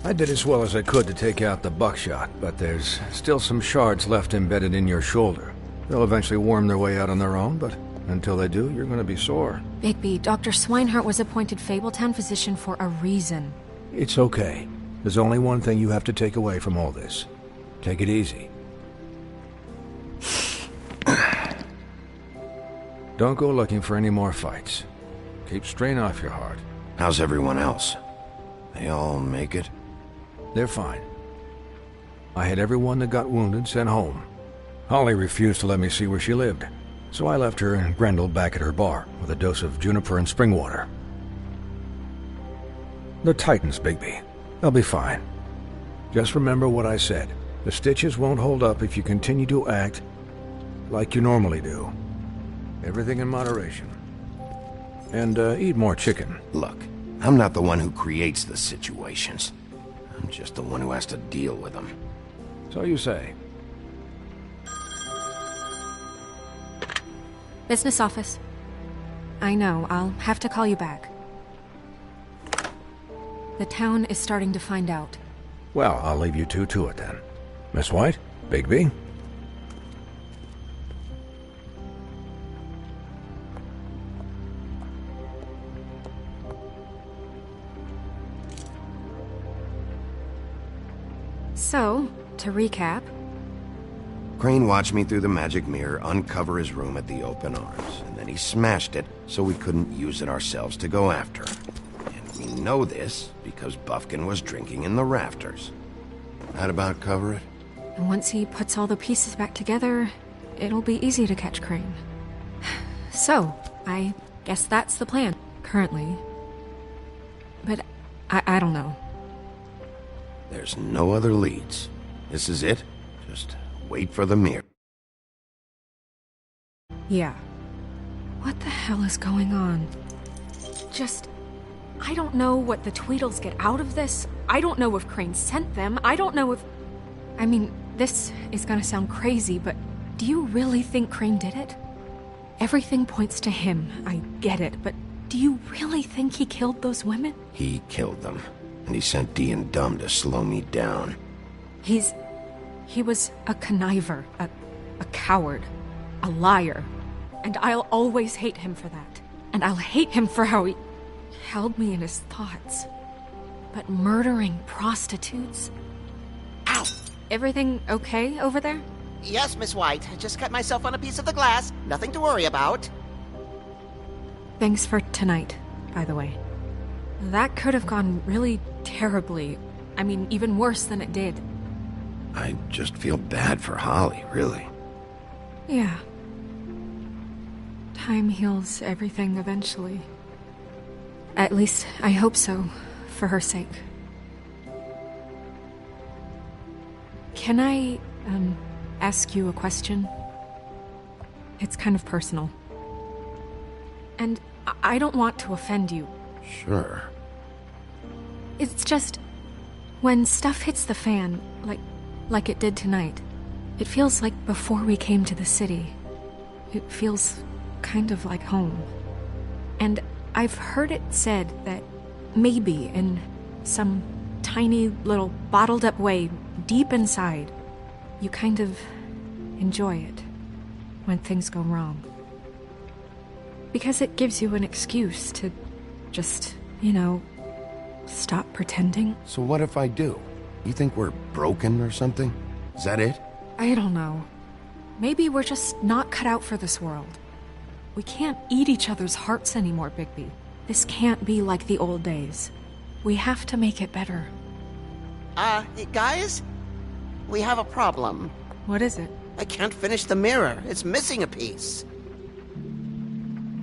I did as well as I could to take out the buckshot, but there's still some shards left embedded in your shoulder. They'll eventually worm their way out on their own, but until they do, you're gonna be sore. Bigby, Dr. Swinehart was appointed Fabletown physician for a reason. It's okay. There's only one thing you have to take away from all this. Take it easy. Don't go looking for any more fights. Keep strain off your heart. How's everyone else? They all make it? They're fine. I had everyone that got wounded sent home. Holly refused to let me see where she lived, so I left her and Grendel back at her bar with a dose of juniper and spring water. The Titans, Bigby. They'll be fine. Just remember what I said. The stitches won't hold up if you continue to act like you normally do. Everything in moderation. And eat more chicken. Look, I'm not the one who creates the situations. I'm just the one who has to deal with them. So you say. Business office. I know, I'll have to call you back. The town is starting to find out. Well, I'll leave you two to it then. Miss White, Bigby. So, to recap... Crane watched me through the magic mirror uncover his room at the open arms, and then he smashed it so we couldn't use it ourselves to go after him. And we know this because Buffkin was drinking in the rafters. That about cover it? And once he puts all the pieces back together, it'll be easy to catch Crane. So, I guess that's the plan, currently. But I don't know. There's no other leads. This is it. Just wait for the mirror. Yeah. What the hell is going on? I don't know what the Tweedles get out of this. I don't know if Crane sent them. I don't know if... I mean, this is gonna sound crazy, but do you really think Crane did it? Everything points to him. I get it, but do you really think he killed those women? He killed them. And he sent Dee and Dumb to slow me down. He was a conniver, a coward, a liar. And I'll always hate him for that. And I'll hate him for how he held me in his thoughts. But murdering prostitutes? Ow! Everything okay over there? Yes, Miss White. I just cut myself on a piece of the glass. Nothing to worry about. Thanks for tonight, by the way. That could have gone really terribly. I mean, even worse than it did. I just feel bad for Holly, really. Yeah. Time heals everything eventually. At least, I hope so, for her sake. Can I, ask you a question? It's kind of personal. And I don't want to offend you. Sure. It's just, when stuff hits the fan, like it did tonight, it feels like before we came to the city. It feels kind of like home. And I've heard it said that maybe in some tiny little bottled up way deep inside, you kind of enjoy it when things go wrong. Because it gives you an excuse to just, stop pretending. So what if I do? You think we're broken or something? Is that it? I don't know. Maybe we're just not cut out for this world. We can't eat each other's hearts anymore, Bigby. This can't be like the old days. We have to make it better. Guys? We have a problem. What is it? I can't finish the mirror. It's missing a piece.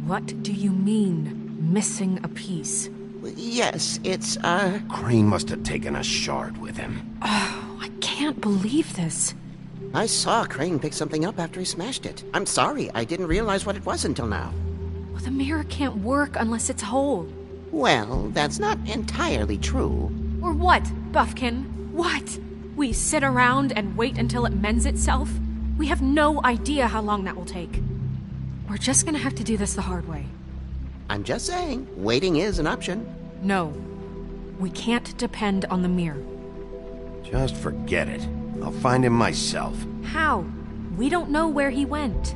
What do you mean, missing a piece? Yes, it's, Crane must have taken a shard with him. Oh, I can't believe this. I saw Crane pick something up after he smashed it. I'm sorry, I didn't realize what it was until now. Well, the mirror can't work unless it's whole. Well, that's not entirely true. Or what, Buffkin? What? We sit around and wait until it mends itself? We have no idea how long that will take. We're just gonna have to do this the hard way. I'm just saying, waiting is an option. No. We can't depend on the mirror. Just forget it. I'll find him myself. How? We don't know where he went.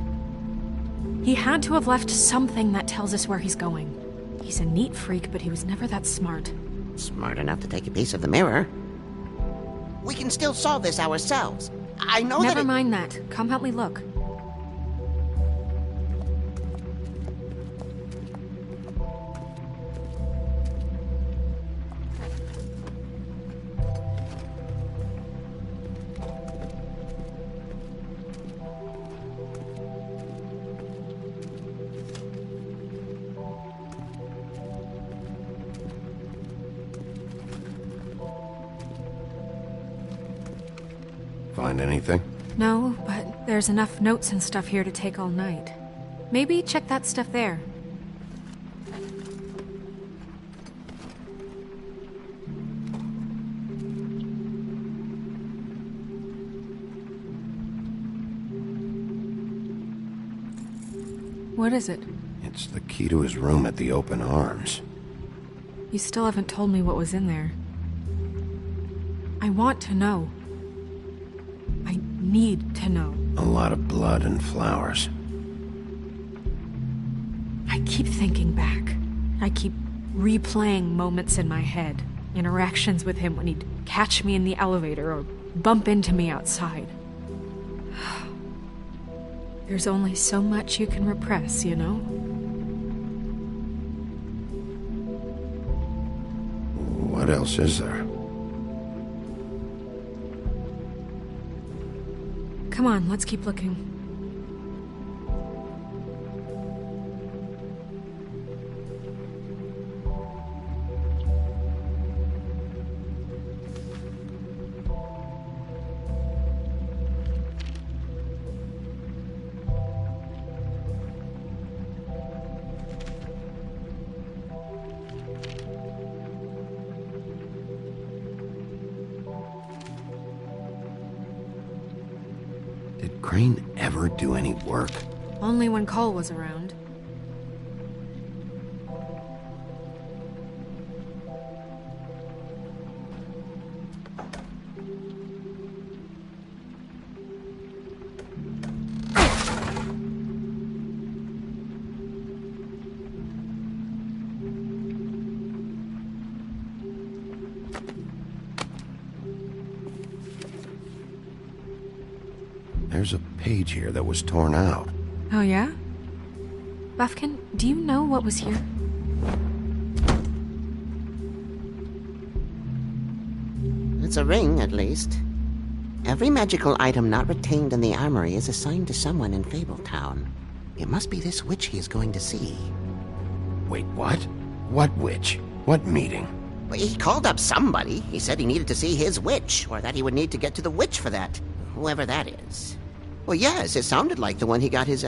He had to have left something that tells us where he's going. He's a neat freak, but he was never that smart. Smart enough to take a piece of the mirror. We can still solve this ourselves. I know that. Never mind that. Come help me look. Find anything? No, but there's enough notes and stuff here to take all night. Maybe check that stuff there. What is it? It's the key to his room at the Open Arms. You still haven't told me what was in there. I want to know. I need to know. A lot of blood and flowers. I keep thinking back. I keep replaying moments in my head. Interactions with him when he'd catch me in the elevator or bump into me outside. There's only so much you can repress, you know? What else is there? Come on, let's keep looking. Did Crane ever do any work? Only when Cole was around. There's a page here that was torn out. Oh, yeah? Buffkin, do you know what was here? It's a ring, at least. Every magical item not retained in the armory is assigned to someone in Fabletown. It must be this witch he is going to see. Wait, what? What witch? What meeting? Well, he called up somebody. He said he needed to see his witch, or that he would need to get to the witch for that. Whoever that is. Well, yes, it sounded like the one he got his,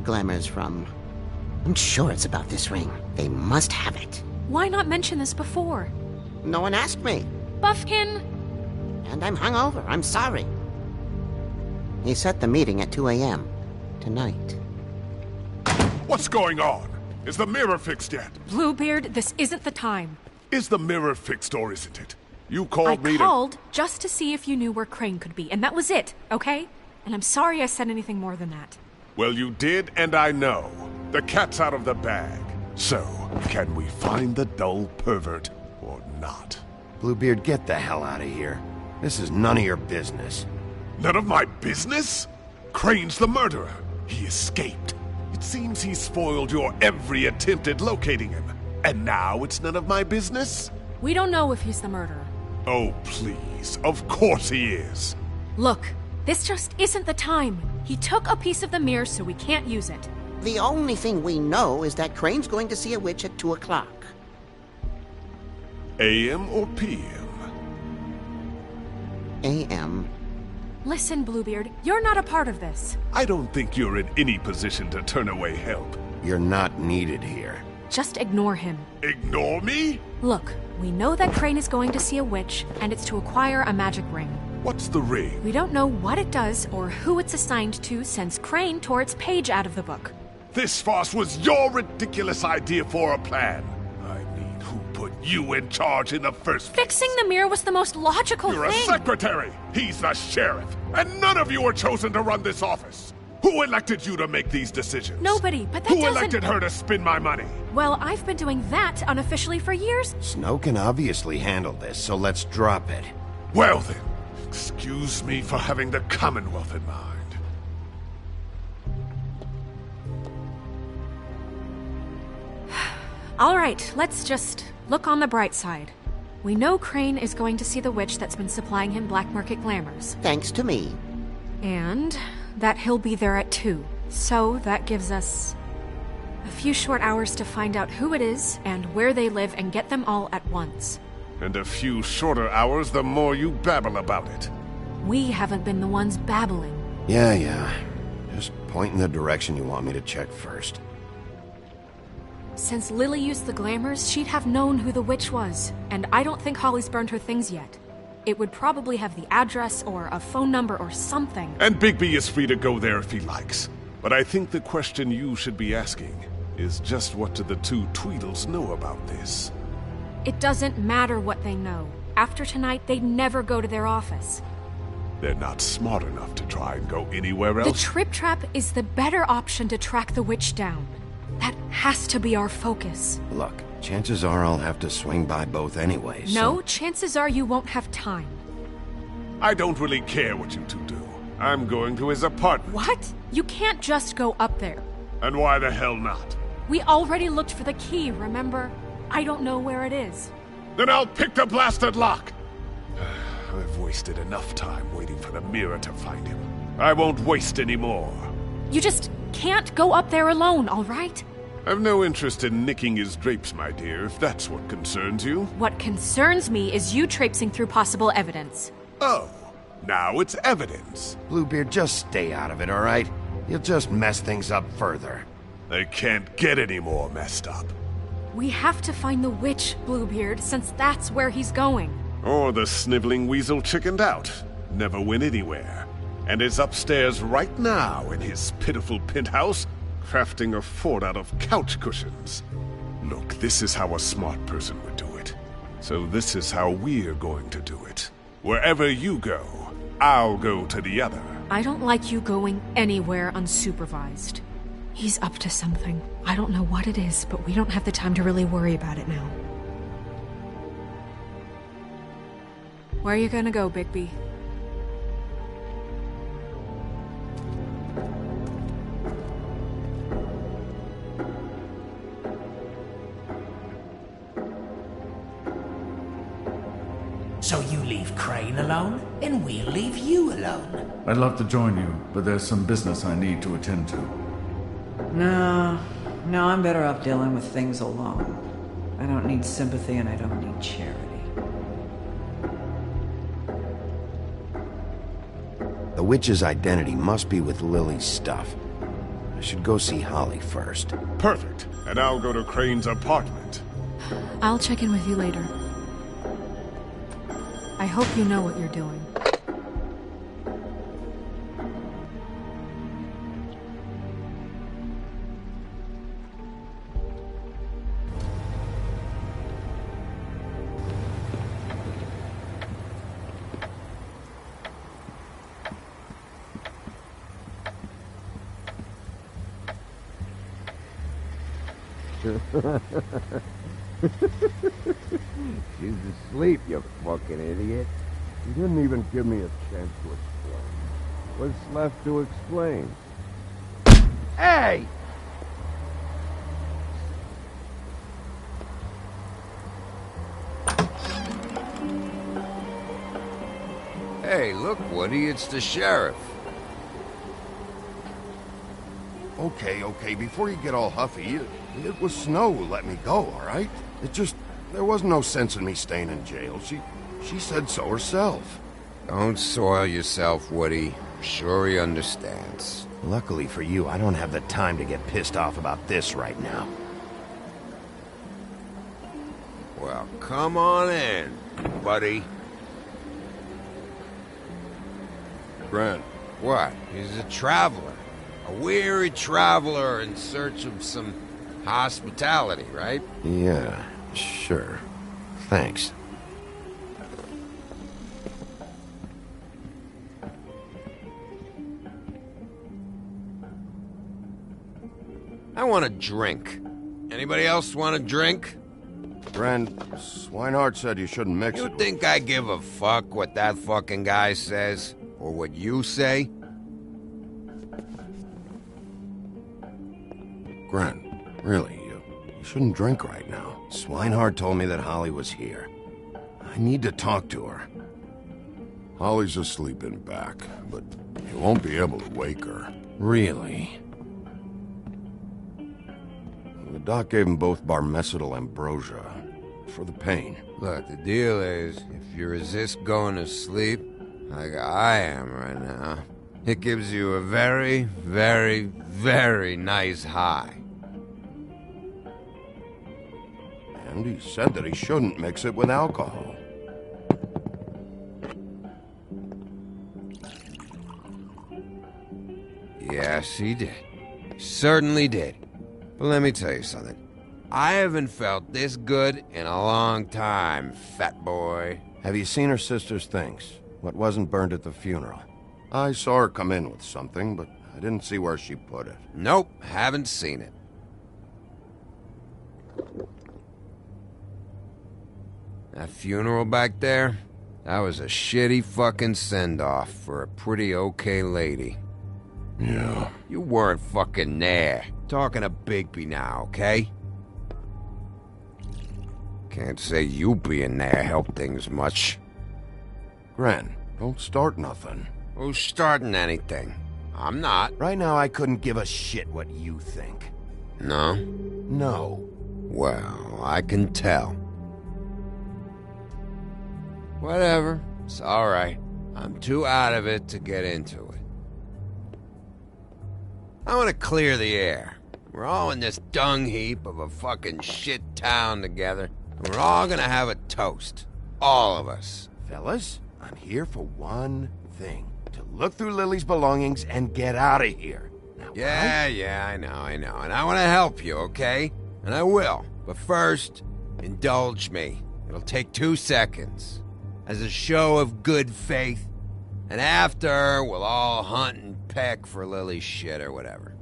glamours from. I'm sure it's about this ring. They must have it. Why not mention this before? No one asked me. Buffkin! And I'm hungover. I'm sorry. He set the meeting at 2 a.m. tonight. What's going on? Is the mirror fixed yet? Bluebeard, this isn't the time. Is the mirror fixed or isn't it? You I called me called just to see if you knew where Crane could be, and that was it, okay? And I'm sorry I said anything more than that. Well, you did, and I know. The cat's out of the bag. So, can we find the dull pervert or not? Bluebeard, get the hell out of here. This is none of your business. None of my business? Crane's the murderer. He escaped. It seems he spoiled your every attempt at locating him. And now it's none of my business? We don't know if he's the murderer. Oh, please. Of course he is. Look, this just isn't the time. He took a piece of the mirror, so we can't use it. The only thing we know is that Crane's going to see a witch at 2 o'clock. AM or PM? A.M. Listen, Bluebeard, you're not a part of this. I don't think you're in any position to turn away help. You're not needed here. Just ignore him. Ignore me? Look, we know that Crane is going to see a witch, and it's to acquire a magic ring. What's the ring? We don't know what it does or who it's assigned to since Crane tore its page out of the book. This farce was your ridiculous idea for a plan. I mean, who put put you in charge in the first place? Fixing the mirror was the most logical You're thing. a secretary! He's the sheriff! And none of you were chosen to run this office! Who elected you to make these decisions? Nobody, but that Who doesn't... elected her to spend my money? Well, I've been doing that unofficially for years. Snow can obviously handle this, so let's drop it. Well then, excuse me for having the Commonwealth in mind. All right, let's just look on the bright side. We know Crane is going to see the witch that's been supplying him black market glamours. Thanks to me. And that he'll be there at 2. So that gives us a few short hours to find out who it is and where they live and get them all at once. And a few shorter hours the more you babble about it. We haven't been the ones babbling. Yeah. Just point in the direction you want me to check first. Since Lily used the glamours, she'd have known who the witch was, and I don't think Holly's burned her things yet. It would probably have the address or a phone number or something. And Bigby is free to go there if he likes. But I think the question you should be asking is just what do the two Tweedles know about this? It doesn't matter what they know. After tonight, they'd never go to their office. They're not smart enough to try and go anywhere The else. Trip Trap is the better option to track the witch down. That has to be our focus. Look, chances are I'll have to swing by both anyway, No, so... chances are you won't have time. I don't really care what you two do. I'm going to his apartment. What? You can't just go up there. And why the hell not? We already looked for the key, remember? I don't know where it is. Then I'll pick the blasted lock! I've wasted enough time waiting for the mirror to find him. I won't waste any more. You just can't go up there alone, all right? I've no interest in nicking his drapes, my dear, if that's what concerns you. What concerns me is you traipsing through possible evidence. Oh, now it's evidence. Bluebeard, just stay out of it, alright? You'll just mess things up further. They can't get any more messed up. We have to find the witch, Bluebeard, since that's where he's going. Or the sniveling weasel chickened out. Never went anywhere. And is upstairs right now in his pitiful penthouse, crafting a fort out of couch cushions. Look, this is how a smart person would do it. So this is how we're going to do it. Wherever you go, I'll go to the other. I don't like you going anywhere unsupervised. He's up to something. I don't know what it is, but we don't have the time to really worry about it now. Where are you gonna go, Bigby? So you leave Crane alone, and we'll leave you alone. I'd love to join you, but there's some business I need to attend to. No, I'm better off dealing with things alone. I don't need sympathy and I don't need charity. The witch's identity must be with Lily's stuff. I should go see Holly first. Perfect. And I'll go to Crane's apartment. I'll check in with you later. I hope you know what you're doing. She's asleep, you fucking idiot. You didn't even give me a chance to explain. What's left to explain? Hey! Hey, look, Woody, it's the sheriff. Okay, before you get all huffy, it was Snow who let me go, all right? There was no sense in me staying in jail. She said so herself. Don't soil yourself, Woody. I'm sure he understands. Luckily for you, I don't have the time to get pissed off about this right now. Well, come on in, buddy. Grant. What? He's a traveler. A weary traveler in search of some hospitality, right? Yeah, sure. Thanks. I want a drink. Anybody else want a drink? Friend, Swinehart said you shouldn't mix it. You think I give a fuck what that fucking guy says? Or what you say? Gren, really, you shouldn't drink right now. Swinehart told me that Holly was here. I need to talk to her. Holly's asleep in back, but you won't be able to wake her. Really? The doc gave them both Barmecidal ambrosia for the pain. Look, the deal is, if you resist going to sleep, like I am right now, it gives you a very, very, very nice high. And he said that he shouldn't mix it with alcohol. Yes, he did. Certainly did. But let me tell you something. I haven't felt this good in a long time, fat boy. Have you seen her sister's things? What wasn't burned at the funeral? I saw her come in with something, but I didn't see where she put it. Nope, haven't seen it. That funeral back there, that was a shitty fucking send-off for a pretty okay lady. Yeah. You weren't fucking there. Talking to Bigby now, okay? Can't say you being there helped things much. Gren, don't start nothing. Who's starting anything? I'm not. Right now, I couldn't give a shit what you think. No? No. Well, I can tell. Whatever. It's alright. I'm too out of it to get into it. I want to clear the air. We're all in this dung heap of a fucking shit town together, and we're all gonna have a toast. All of us. Fellas, I'm here for one thing. To look through Lily's belongings and get out of here. Now, Yeah, I know. And I want to help you, okay? And I will. But first, indulge me. It'll take 2 seconds. As a show of good faith. And after, we'll all hunt and peck for Lily's shit or whatever.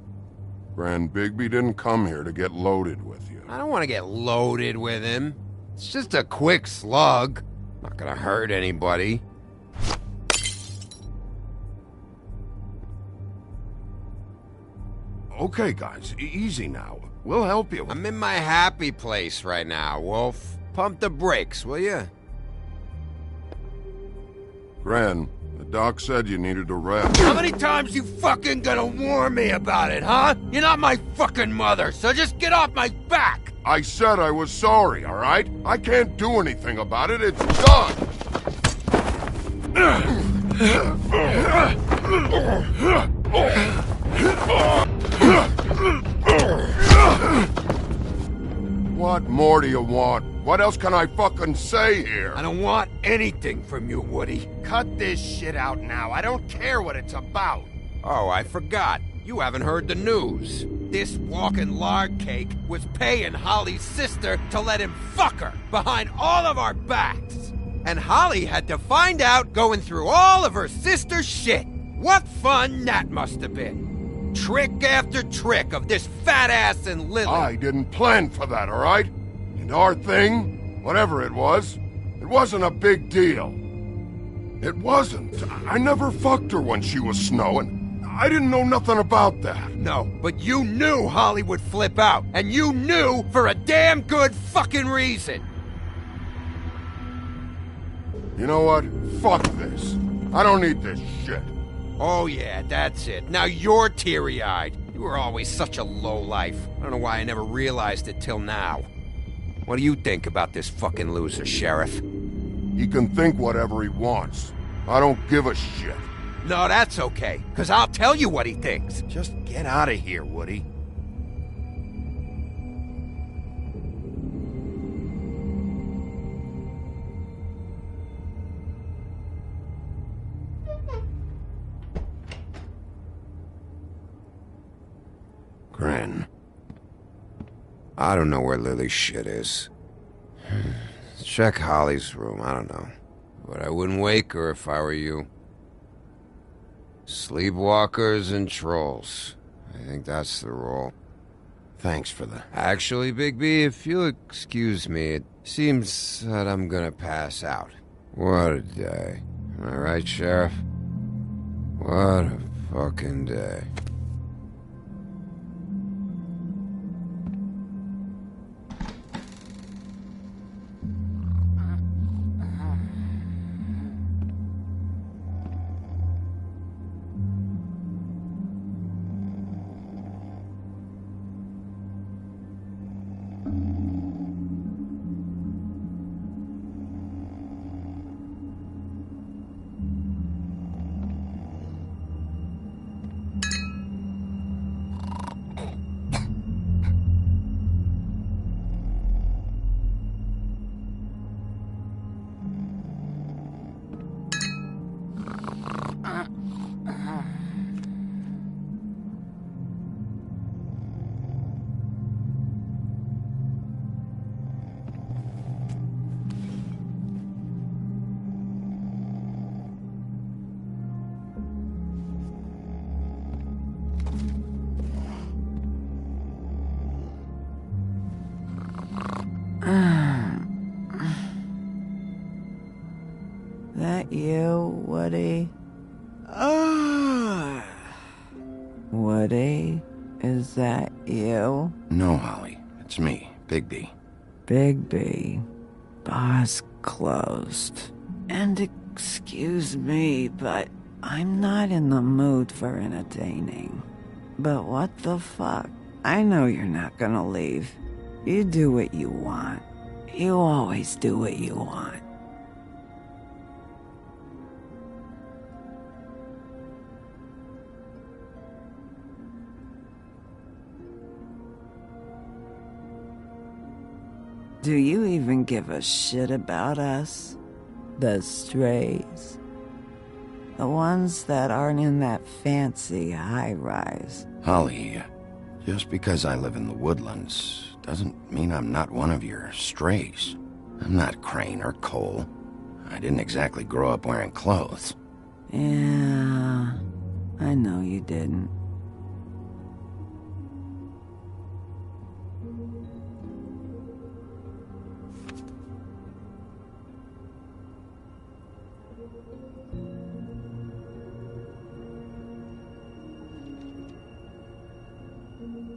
Grand Bigby didn't come here to get loaded with you. I don't want to get loaded with him. It's just a quick slug. Not gonna hurt anybody. Okay, guys, easy now. We'll help you. I'm in my happy place right now, Wolf. Pump the brakes, will you? Gran, the doc said you needed a rest. How many times you fucking gonna warn me about it, huh? You're not my fucking mother, so just get off my back! I said I was sorry, all right? I can't do anything about it. It's done! What more do you want? What else can I fucking say here? I don't want anything from you, Woody. Cut this shit out now. I don't care what it's about. Oh, I forgot. You haven't heard the news. This walking lard cake was paying Holly's sister to let him fuck her behind all of our backs. And Holly had to find out going through all of her sister's shit. What fun that must have been. Trick after trick of this fat ass and Lily. I didn't plan for that, all right? And our thing, whatever it wasn't a big deal. It wasn't. I never fucked her when she was snowing. I didn't know nothing about that. No, but you knew Holly would flip out. And you knew for a damn good fucking reason. You know what? Fuck this. I don't need this shit. Oh yeah, that's it. Now you're teary-eyed. You were always such a lowlife. I don't know why I never realized it till now. What do you think about this fucking loser, Sheriff? He can think whatever he wants. I don't give a shit. No, that's okay, because I'll tell you what he thinks. Just get out of here, Woody. Gran. I don't know where Lily's shit is. check Holly's room, I don't know. But I wouldn't wake her if I were you. Sleepwalkers and trolls. I think that's the rule. Thanks for the... Actually, Bigby, if you'll excuse me, it seems that I'm gonna pass out. What a day. Am I right, Sheriff? What a fucking day. That you, Woody? Woody? Is that you? No, Holly. It's me, Bigby. Bigby. Bar's closed. And excuse me, but I'm not in the mood for entertaining. But what the fuck? I know you're not gonna leave. You do what you want. You always do what you want. Do you even give a shit about us? The strays? The ones that aren't in that fancy high-rise? Holly, just because I live in the woodlands doesn't mean I'm not one of your strays. I'm not Crane or Cole. I didn't exactly grow up wearing clothes. Yeah, I know you didn't.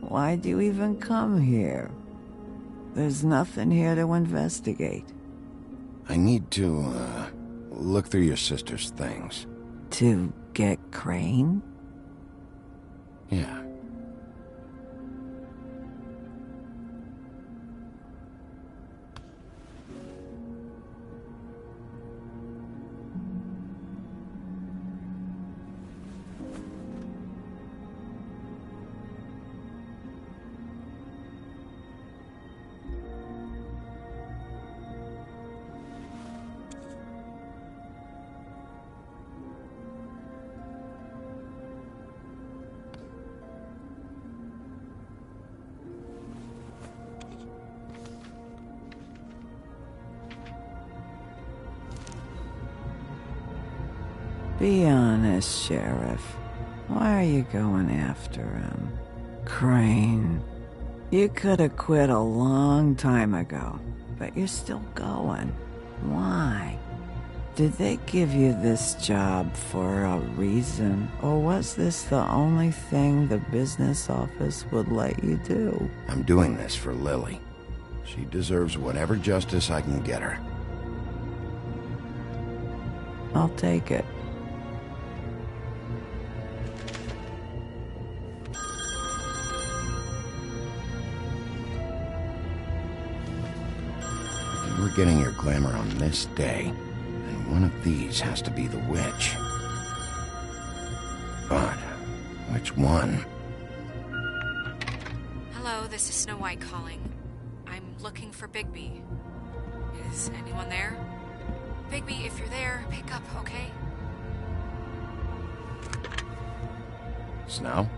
Why'd you even come here? There's nothing here to investigate. I need to, look through your sister's things. To get Crane? Yeah. Be honest, Sheriff. Why are you going after him? Crane. You could have quit a long time ago, but you're still going. Why? Did they give you this job for a reason, or was this the only thing the business office would let you do? I'm doing this for Lily. She deserves whatever justice I can get her. I'll take it. We're getting your glamour on this day, and one of these has to be the witch. But which one? Hello, this is Snow White calling. I'm looking for Bigby. Is anyone there? Bigby, if you're there, pick up, okay? Snow?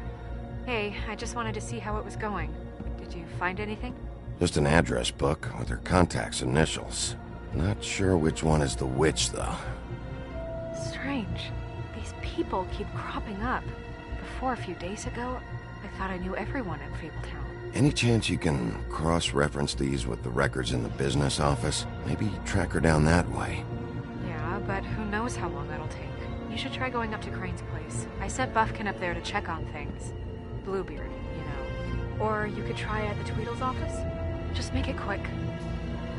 Hey, I just wanted to see how it was going. Did you find anything? Just an address book with her contact's initials. Not sure which one is the witch, though. Strange. These people keep cropping up. Before a few days ago, I thought I knew everyone in Fabletown. Any chance you can cross-reference these with the records in the business office? Maybe track her down that way. Yeah, but who knows how long that'll take. You should try going up to Crane's place. I sent Buffkin up there to check on things. Bluebeard, you know. Or you could try at the Tweedle's office. Just make it quick.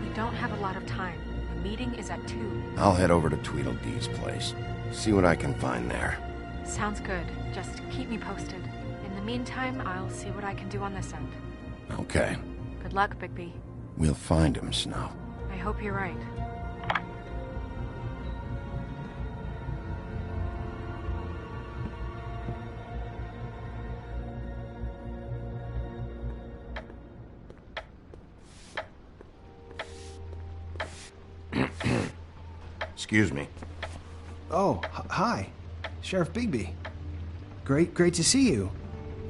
We don't have a lot of time. The meeting is at 2. I'll head over to Tweedledee's place. See what I can find there. Sounds good. Just keep me posted. In the meantime, I'll see what I can do on this end. Okay. Good luck, Bigby. We'll find him, Snow. I hope you're right. Excuse me. Oh, hi. Sheriff Bigby. Great to see you.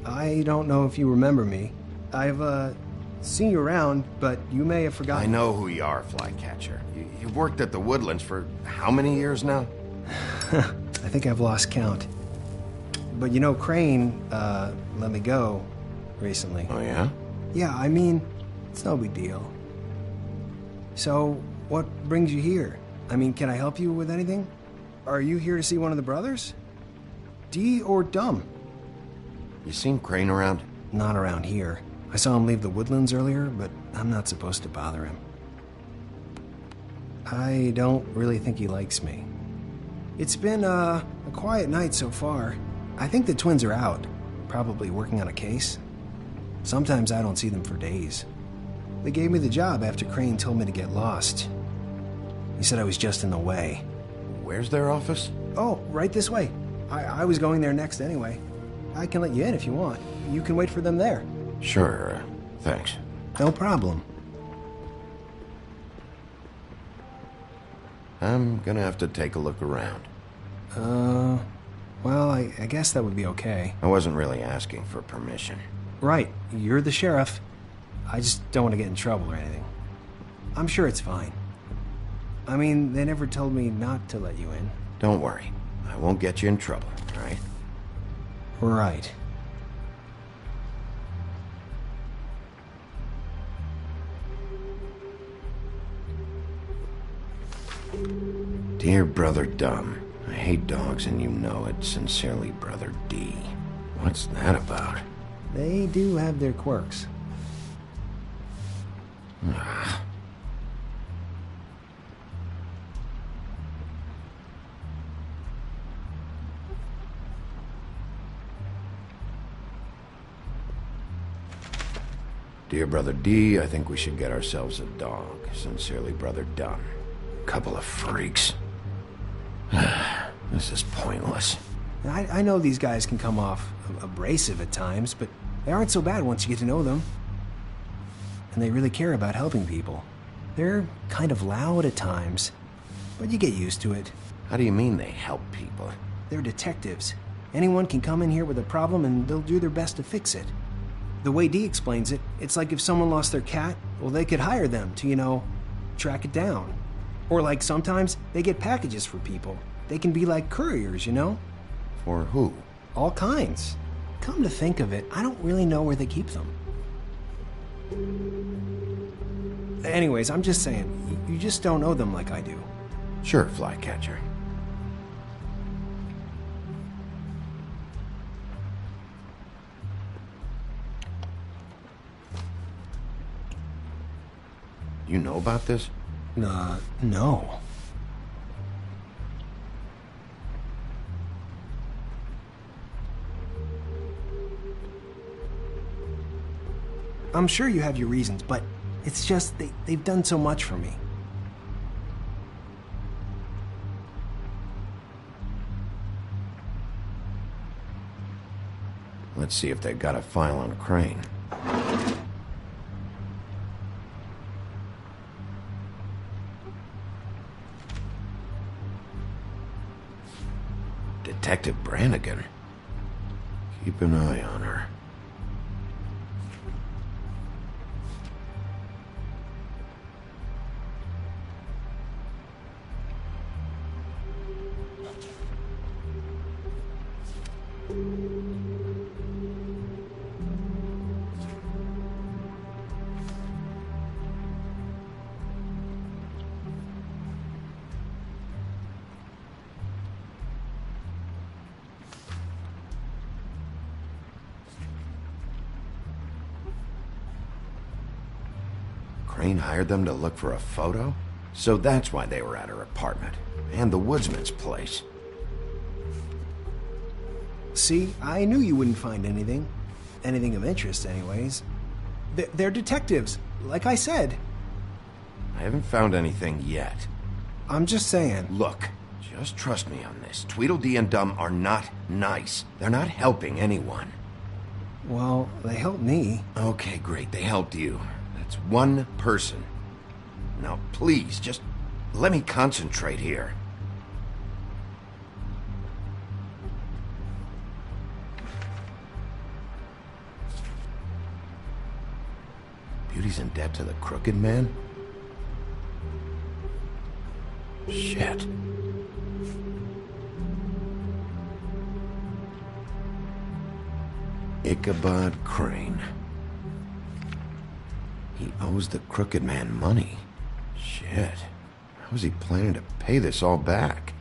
I don't know if you remember me. I've, seen you around, but you may have forgotten. I know who you are, Flycatcher. You've worked at the Woodlands for how many years now? I think I've lost count. But you know, Crane, let me go recently. Oh, yeah? Yeah, I mean, it's no big deal. So, what brings you here? I mean, can I help you with anything? Are you here to see one of the brothers? D or Dumb? You seen Crane around? Not around here. I saw him leave the Woodlands earlier, but I'm not supposed to bother him. I don't really think he likes me. It's been, a quiet night so far. I think the twins are out, probably working on a case. Sometimes I don't see them for days. They gave me the job after Crane told me to get lost. He said I was just in the way. Where's their office? Oh, right this way. I was going there next anyway. I can let you in if you want. You can wait for them there. Sure, thanks. No problem. I'm gonna have to take a look around. Well, I guess that would be okay. I wasn't really asking for permission. Right, you're the sheriff. I just don't want to get in trouble or anything. I'm sure it's fine. I mean, they never told me not to let you in. Don't worry. I won't get you in trouble, all right? Right. Dear Brother Dumb, I hate dogs and you know it. Sincerely, Brother D. What's that about? They do have their quirks. Ah. Dear Brother D, I think we should get ourselves a dog. Sincerely, Brother Dumb. Couple of freaks. This is pointless. I know these guys can come off abrasive at times, but they aren't so bad once you get to know them. And they really care about helping people. They're kind of loud at times, but you get used to it. How do you mean they help people? They're detectives. Anyone can come in here with a problem and they'll do their best to fix it. The way Dee explains it, it's like if someone lost their cat, well, they could hire them to, you know, track it down. Or like sometimes they get packages for people. They can be like couriers, you know? For who? All kinds. Come to think of it, I don't really know where they keep them. Anyways, I'm just saying, you just don't know them like I do. Sure, Flycatcher. You know about this? No. I'm sure you have your reasons, but it's just they've done so much for me. Let's see if they've got a file on Crane. Detective Brannigan. Keep an eye on her. Crane hired them to look for a photo? So that's why they were at her apartment. And the woodsman's place. See, I knew you wouldn't find anything. Anything of interest, anyways. They're detectives, like I said. I haven't found anything yet. I'm just saying. Look, just trust me on this. Tweedledee and Dum are not nice. They're not helping anyone. Well, they helped me. Okay, great. They helped you. That's one person. Now, please, just let me concentrate here. Beauty's in debt to the Crooked Man? Shit. Ichabod Crane. He owes the Crooked Man money. Shit. How's he planning to pay this all back?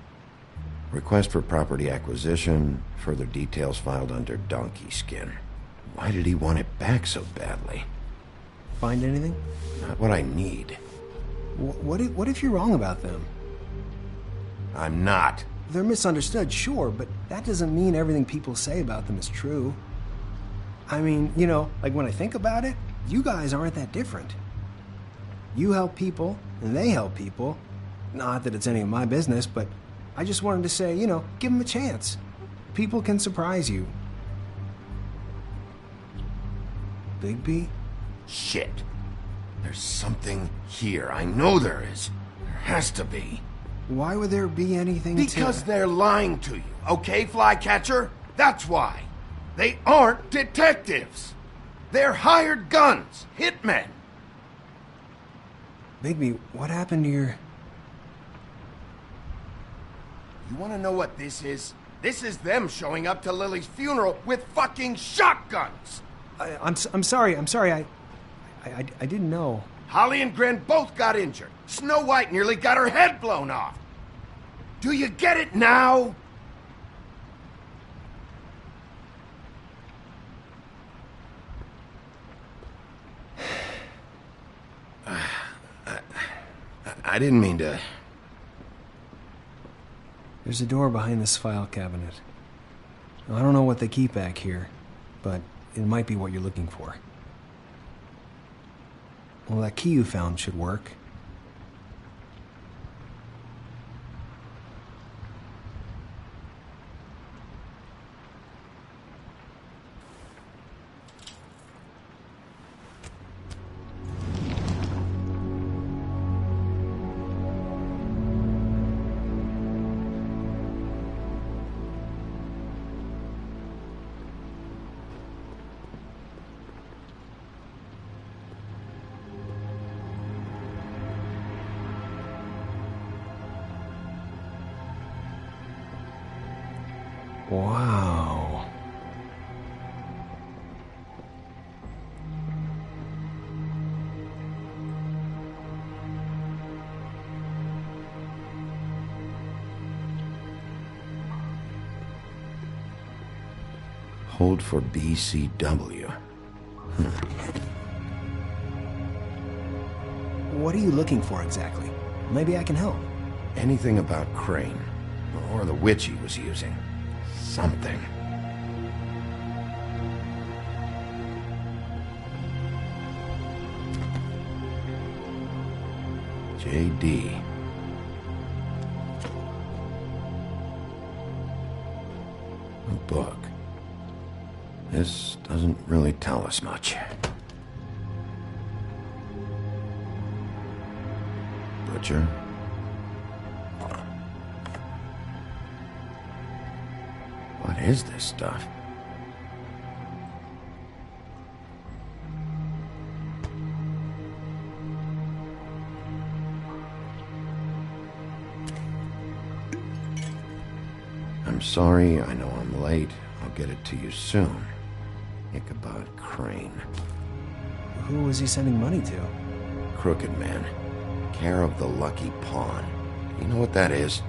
Request for property acquisition. Further details filed under donkey skin. Why did he want it back so badly? Find anything? Not what I need. What if you're wrong about them? I'm not. They're misunderstood, sure, but that doesn't mean everything people say about them is true. I mean, you know, like when I think about it, you guys aren't that different. You help people, and they help people. Not that it's any of my business, but I just wanted to say, you know, give them a chance. People can surprise you. Bigby? Shit. There's something here. I know there is. There has to be. Why would there be anything Because they're lying to you, okay, Flycatcher? That's why. They aren't detectives. They're hired guns, hitmen. Bigby, what happened to your... You want to know what this is? This is them showing up to Lily's funeral with fucking shotguns. I'm sorry. I didn't know. Holly and Gren both got injured. Snow White nearly got her head blown off. Do you get it now? I didn't mean to... There's a door behind this file cabinet. Now, I don't know what they keep back here, but it might be what you're looking for. Well, that key you found should work. Wow. Hold for BCW. What are you looking for exactly? Maybe I can help. Anything about Crane, or the witch he was using. Something. JD. A book. This doesn't really tell us much. Butcher. What is this stuff? I'm sorry, I know I'm late. I'll get it to you soon. Ichabod Crane. Who was he sending money to? Crooked Man. Care of the Lucky Pawn. You know what that is?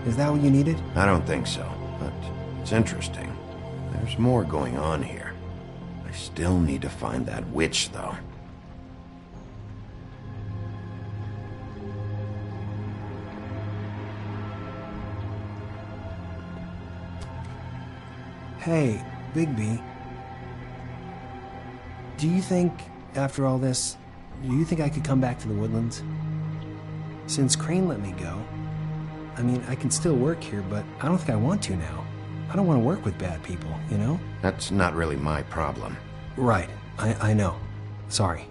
Is that what you needed? I don't think so, but it's interesting. There's more going on here. I still need to find that witch, though. Hey, Bigby. Do you think, after all this, do you think I could come back to the Woodlands? Since Crane let me go, I mean, I can still work here, but I don't think I want to now. I don't want to work with bad people, you know? That's not really my problem. Right. I know. Sorry.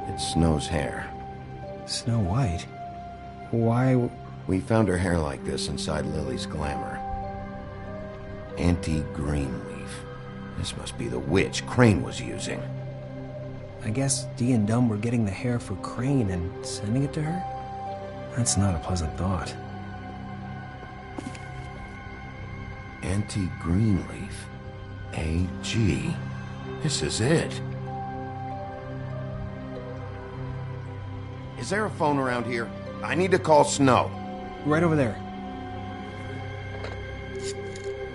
It's Snow's hair. Snow White? Why? We found her hair like this inside Lily's glamour. Anti-Greenleaf. This must be the witch Crane was using. I guess Dee and Dumb were getting the hair for Crane and sending it to her? That's not a pleasant thought. Anti-Greenleaf. AG. This is it. Is there a phone around here? I need to call Snow. Right over there.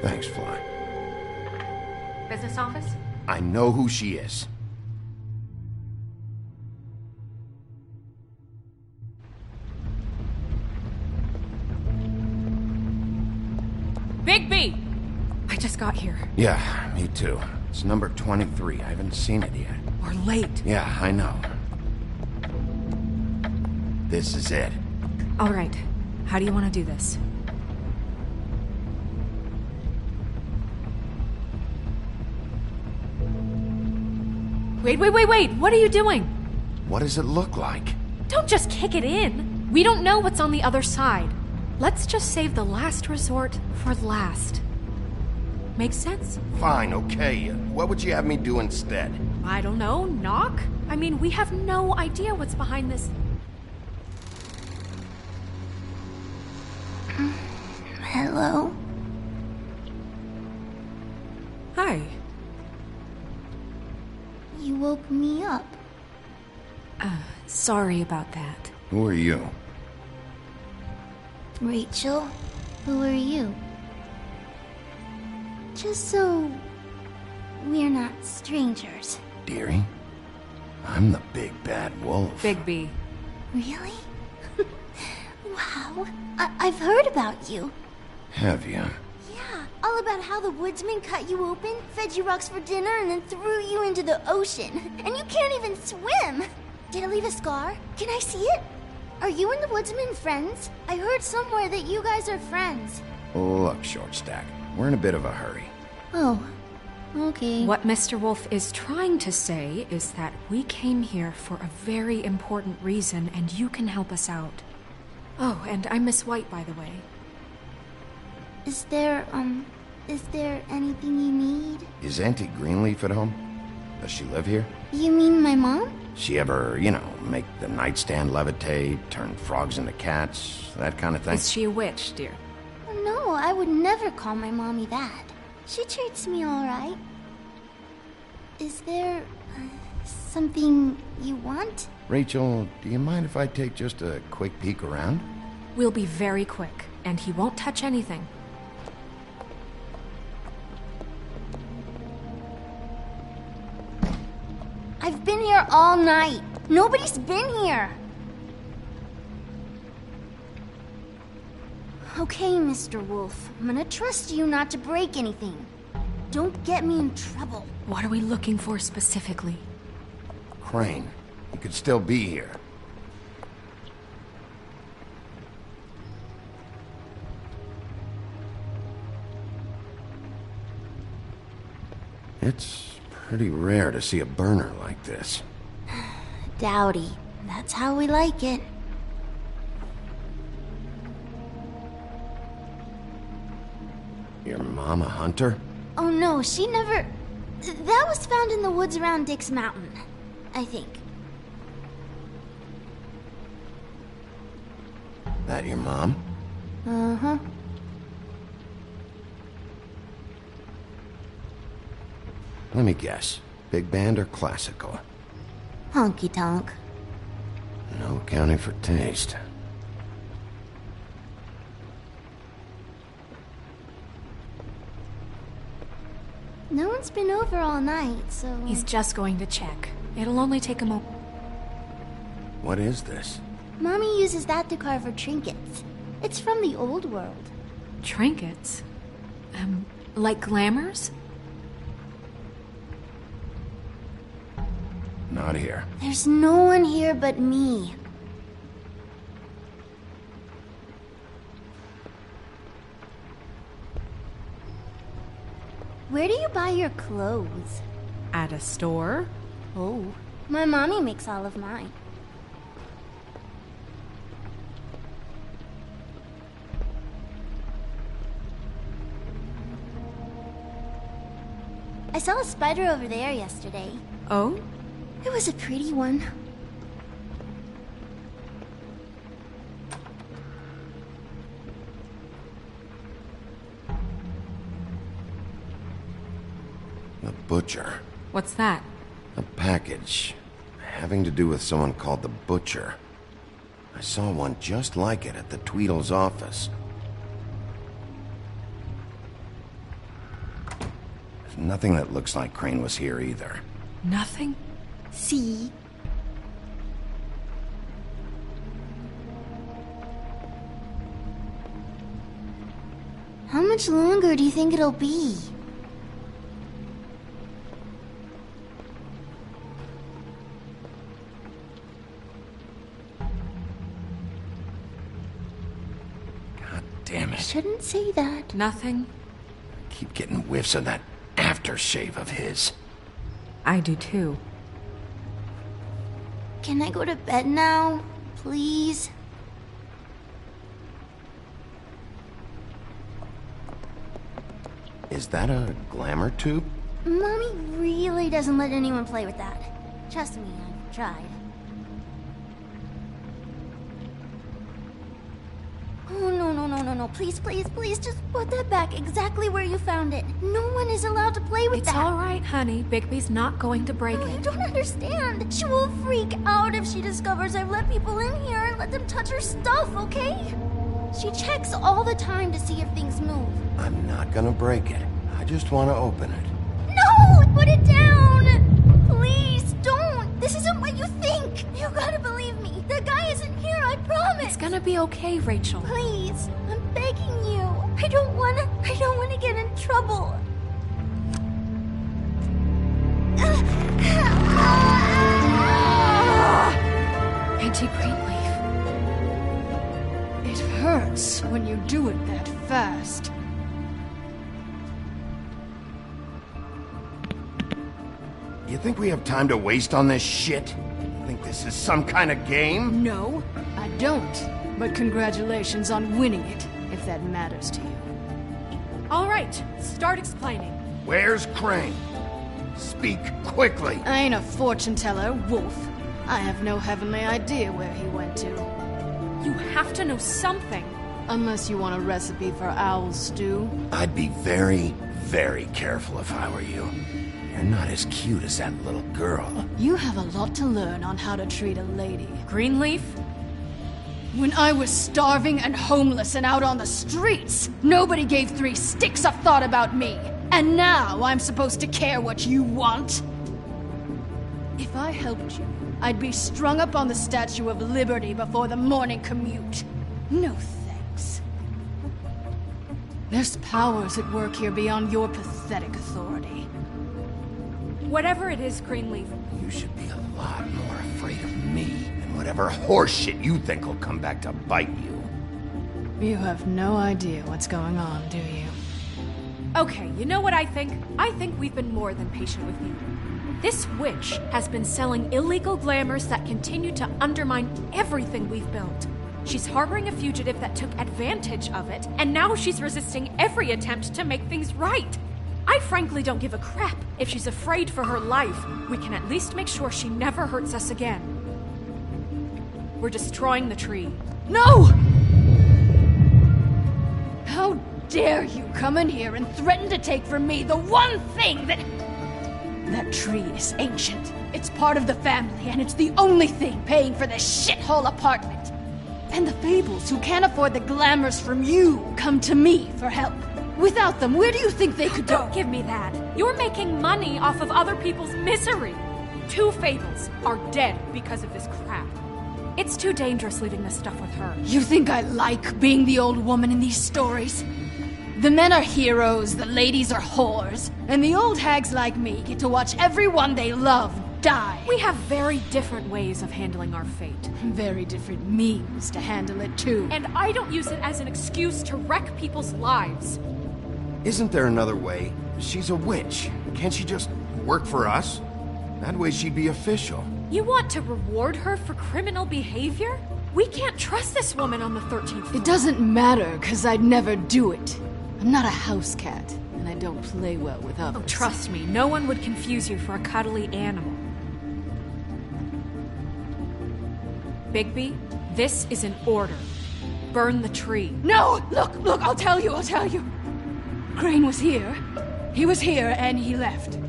Thanks, Fly. Business office? I know who she is. Bigby! I just got here. Yeah, me too. It's number 23. I haven't seen it yet. We're late. Yeah, I know. This is it. All right. How do you want to do this? Wait. What are you doing? What does it look like? Don't just kick it in. We don't know what's on the other side. Let's just save the last resort for last. Make sense? Fine, okay. What would you have me do instead? I don't know. Knock? I mean, we have no idea what's behind this. Hello? Hi. You woke me up. Sorry about that. Who are you? Rachel, who are you? Just so we're not strangers. Dearie? I'm the big bad wolf. Bigby. Really? Wow. I've heard about you. Have you? Yeah, all about how the woodsman cut you open, fed you rocks for dinner, and then threw you into the ocean. And you can't even swim! Did it leave a scar? Can I see it? Are you and the woodsman friends? I heard somewhere that you guys are friends. Look, Shortstack, we're in a bit of a hurry. Oh, okay. What Mr. Wolf is trying to say is that we came here for a very important reason, and you can help us out. Oh, and I'm Miss White, by the way. Is there anything you need? Is Auntie Greenleaf at home? Does she live here? You mean my mom? She ever, make the nightstand levitate, turn frogs into cats, that kind of thing? Is she a witch, dear? No, I would never call my mommy that. She treats me all right. Is there something you want? Rachel, do you mind if I take just a quick peek around? We'll be very quick, and he won't touch anything. I've been here all night. Nobody's been here. Okay, Mr. Wolf. I'm gonna trust you not to break anything. Don't get me in trouble. What are we looking for specifically? Crane. He could still be here. It's pretty rare to see a burner like this. Dowdy. That's how we like it. Your mom a hunter? Oh no, she never... That was found in the woods around Dick's Mountain, I think. That your mom? Uh-huh. Let me guess. Big band or classical? Honky tonk. No accounting for taste. No one's been over all night, so... He's just going to check. It'll only take a moment. What is this? Mommy uses that to carve her trinkets. It's from the old world. Trinkets? Like glamours? Not here. There's no one here but me. Where do you buy your clothes? At a store? Oh, my mommy makes all of mine. I saw a spider over there yesterday. Oh? It was a pretty one. The butcher. What's that? A package. Having to do with someone called the Butcher. I saw one just like it at the Tweedle's office. There's nothing that looks like Crane was here either. Nothing? See? How much longer do you think it'll be? God damn it. Shouldn't say that. Nothing? Keep getting whiffs of that aftershave of his. I do too. Can I go to bed now? Please? Is that a glamour tube? Mommy really doesn't let anyone play with that. Trust me, I've tried. Oh, no. Please, just put that back exactly where you found it. No one is allowed to play with that. It's all right, honey. Bigby's not going to break You it. don't understand. She will freak out if she discovers I've let people in here and let them touch her stuff, okay? She checks all the time to see if things move. I'm not gonna break it. I just want to open it. No! Put it down! Please, don't! This isn't what you think! You gotta believe me. The guy isn't here, I promise! It's gonna be okay, Rachel. Please, I'm begging you. I don't wanna get in trouble. Auntie Greenleaf. It hurts when you do it that fast. You think we have time to waste on this shit? You think this is some kind of game? No, I don't. But congratulations on winning it, if that matters to you. All right, start explaining. Where's Crane? Speak quickly. I ain't a fortune teller, Wolf. I have no heavenly idea where he went to. You have to know something. Unless you want a recipe for owl stew. I'd be very, very careful if I were you. You're not as cute as that little girl. You have a lot to learn on how to treat a lady. Greenleaf? When I was starving and homeless and out on the streets, nobody gave 3 sticks of thought about me. And now I'm supposed to care what you want? If I helped you, I'd be strung up on the Statue of Liberty before the morning commute. No thanks. There's powers at work here beyond your pathetic authority. Whatever it is, Greenleaf. You should be a lot more afraid of me than whatever horseshit you think will come back to bite you. You have no idea what's going on, do you? Okay, you know what I think? I think we've been more than patient with you. This witch has been selling illegal glamours that continue to undermine everything we've built. She's harboring a fugitive that took advantage of it, and now she's resisting every attempt to make things right. I frankly don't give a crap if she's afraid for her life. We can at least make sure she never hurts us again. We're destroying the tree. No! How dare you come in here and threaten to take from me the one thing that... That tree is ancient. It's part of the family, and it's the only thing paying for this shithole apartment. And the Fables, who can't afford the glamours from you, come to me for help. Without them, where do you think they could go? Don't give me that. You're making money off of other people's misery. 2 Fables are dead because of this crap. It's too dangerous leaving this stuff with her. You think I like being the old woman in these stories? The men are heroes, the ladies are whores, and the old hags like me get to watch everyone they love die. We have very different ways of handling our fate. Very different means to handle it, too. And I don't use it as an excuse to wreck people's lives. Isn't there another way? She's a witch. Can't she just work for us? That way she'd be official. You want to reward her for criminal behavior? We can't trust this woman on the 13th floor. It doesn't matter, because I'd never do it. I'm not a house cat, and I don't play well with others. Oh, trust me, no one would confuse you for a cuddly animal. Bigby, this is an order. Burn the tree. No! Look, I'll tell you. Crane was here. He was here, and he left.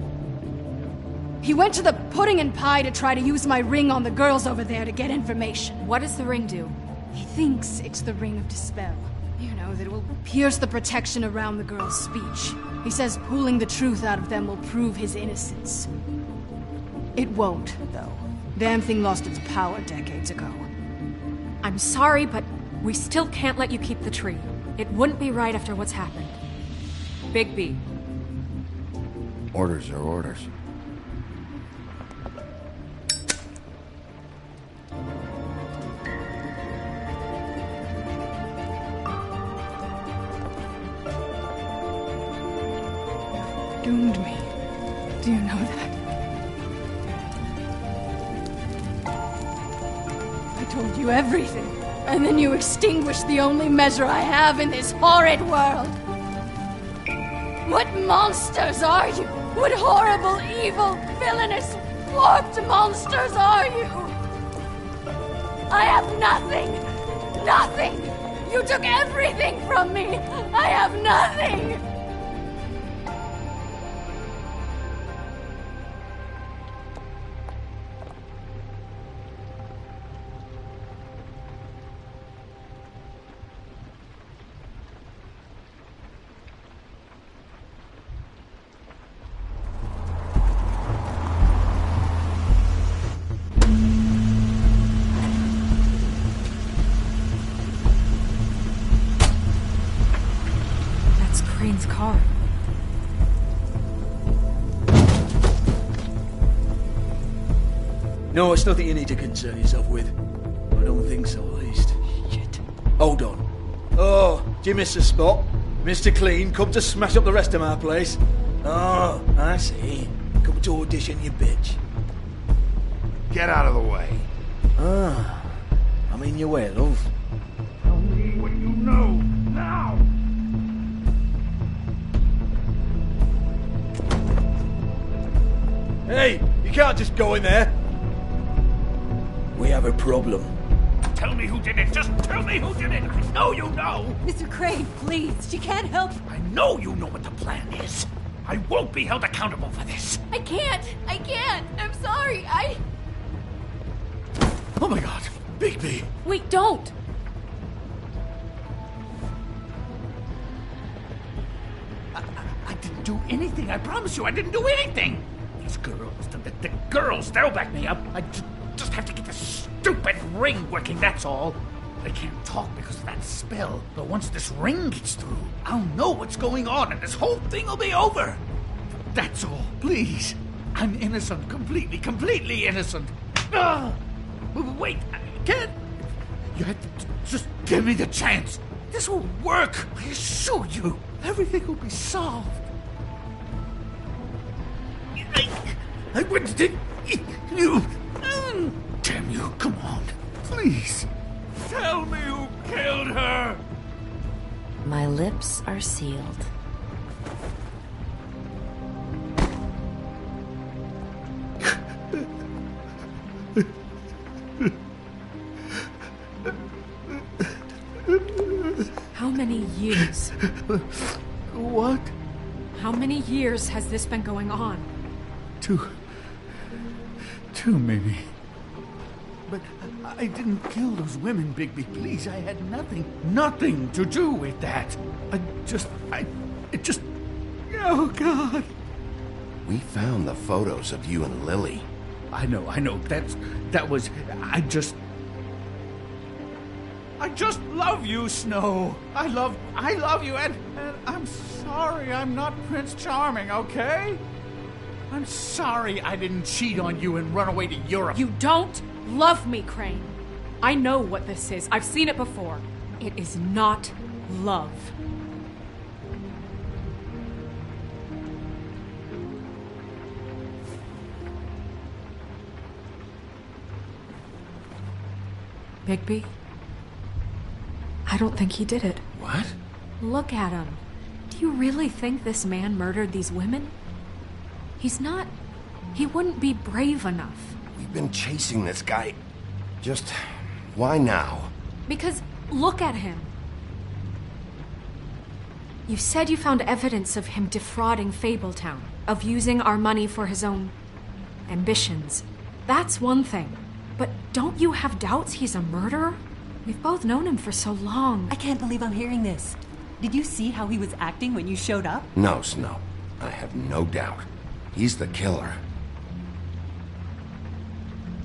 He went to the pudding and pie to try to use my ring on the girls over there to get information. What does the ring do? He thinks it's the ring of dispel. You know, that it will pierce the protection around the girls' speech. He says pulling the truth out of them will prove his innocence. It won't, though. Damn thing lost its power decades ago. I'm sorry, but we still can't let you keep the tree. It wouldn't be right after what's happened. Bigby. Orders are orders. Doomed me. Do you know that? I told you everything, and then you extinguished the only measure I have in this horrid world. What monsters are you? What horrible, evil, villainous, warped monsters are you? I have nothing! Nothing! You took everything from me! I have nothing! Crane's car. No, it's nothing you need to concern yourself with. I don't think so, at least. Shit. Hold on. Oh, do you miss the spot? Mr. Clean, come to smash up the rest of my place. Oh, I see. Come to audition, you bitch. Get out of the way. Ah, I'm in your way, love. Tell me what you know, now! Hey, you can't just go in there. We have a problem. Tell me who did it. Just tell me who did it. I know you know. Mr. Crane, please. She can't help. I know you know what the plan is. I won't be held accountable for this. I can't. I'm sorry. Oh my God, Bigby. Wait, don't. I didn't do anything. I promise you, I didn't do anything. These girls, the girls, they'll back me up. I just have to get this stupid ring working, that's all. I can't talk because of that spell. But once this ring gets through, I'll know what's going on and this whole thing will be over. That's all, please. I'm innocent, completely innocent. Wait, I can't. You have to just give me the chance. This will work, I assure you. Everything will be solved. I wouldn't did you. Damn you, come on. Please. Tell me who killed her. My lips are sealed. How many years? What? How many years has this been going on? Too many. But I didn't kill those women, Bigby. Please, I had nothing to do with that. Oh, God. We found the photos of you and Lily. I know. I just love you, Snow. I love you, and I'm sorry I'm not Prince Charming, okay? I'm sorry I didn't cheat on you and run away to Europe. You don't love me, Crane. I know what this is. I've seen it before. It is not love. Bigby? I don't think he did it. What? Look at him. Do you really think this man murdered these women? He's not... He wouldn't be brave enough. We've been chasing this guy. Just... why now? Because look at him. You said you found evidence of him defrauding Fabletown, of using our money for his own ambitions. That's one thing. But don't you have doubts he's a murderer? We've both known him for so long. I can't believe I'm hearing this. Did you see how he was acting when you showed up? No, Snow. I have no doubt. He's the killer.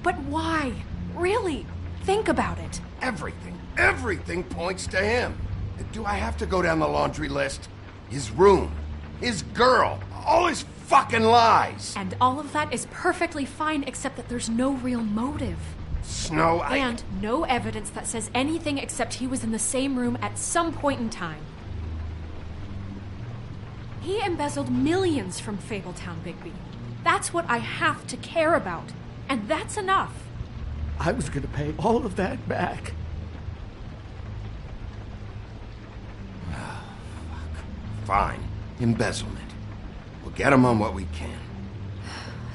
But why? Really? Think about it. Everything points to him. Do I have to go down the laundry list? His room, his girl, all his fucking lies. And all of that is perfectly fine, except that there's no real motive. Snow, And no evidence that says anything except he was in the same room at some point in time. He embezzled millions from Fabletown, Bigby. That's what I have to care about. And that's enough. I was gonna pay all of that back. Fine. Embezzlement. We'll get him on what we can.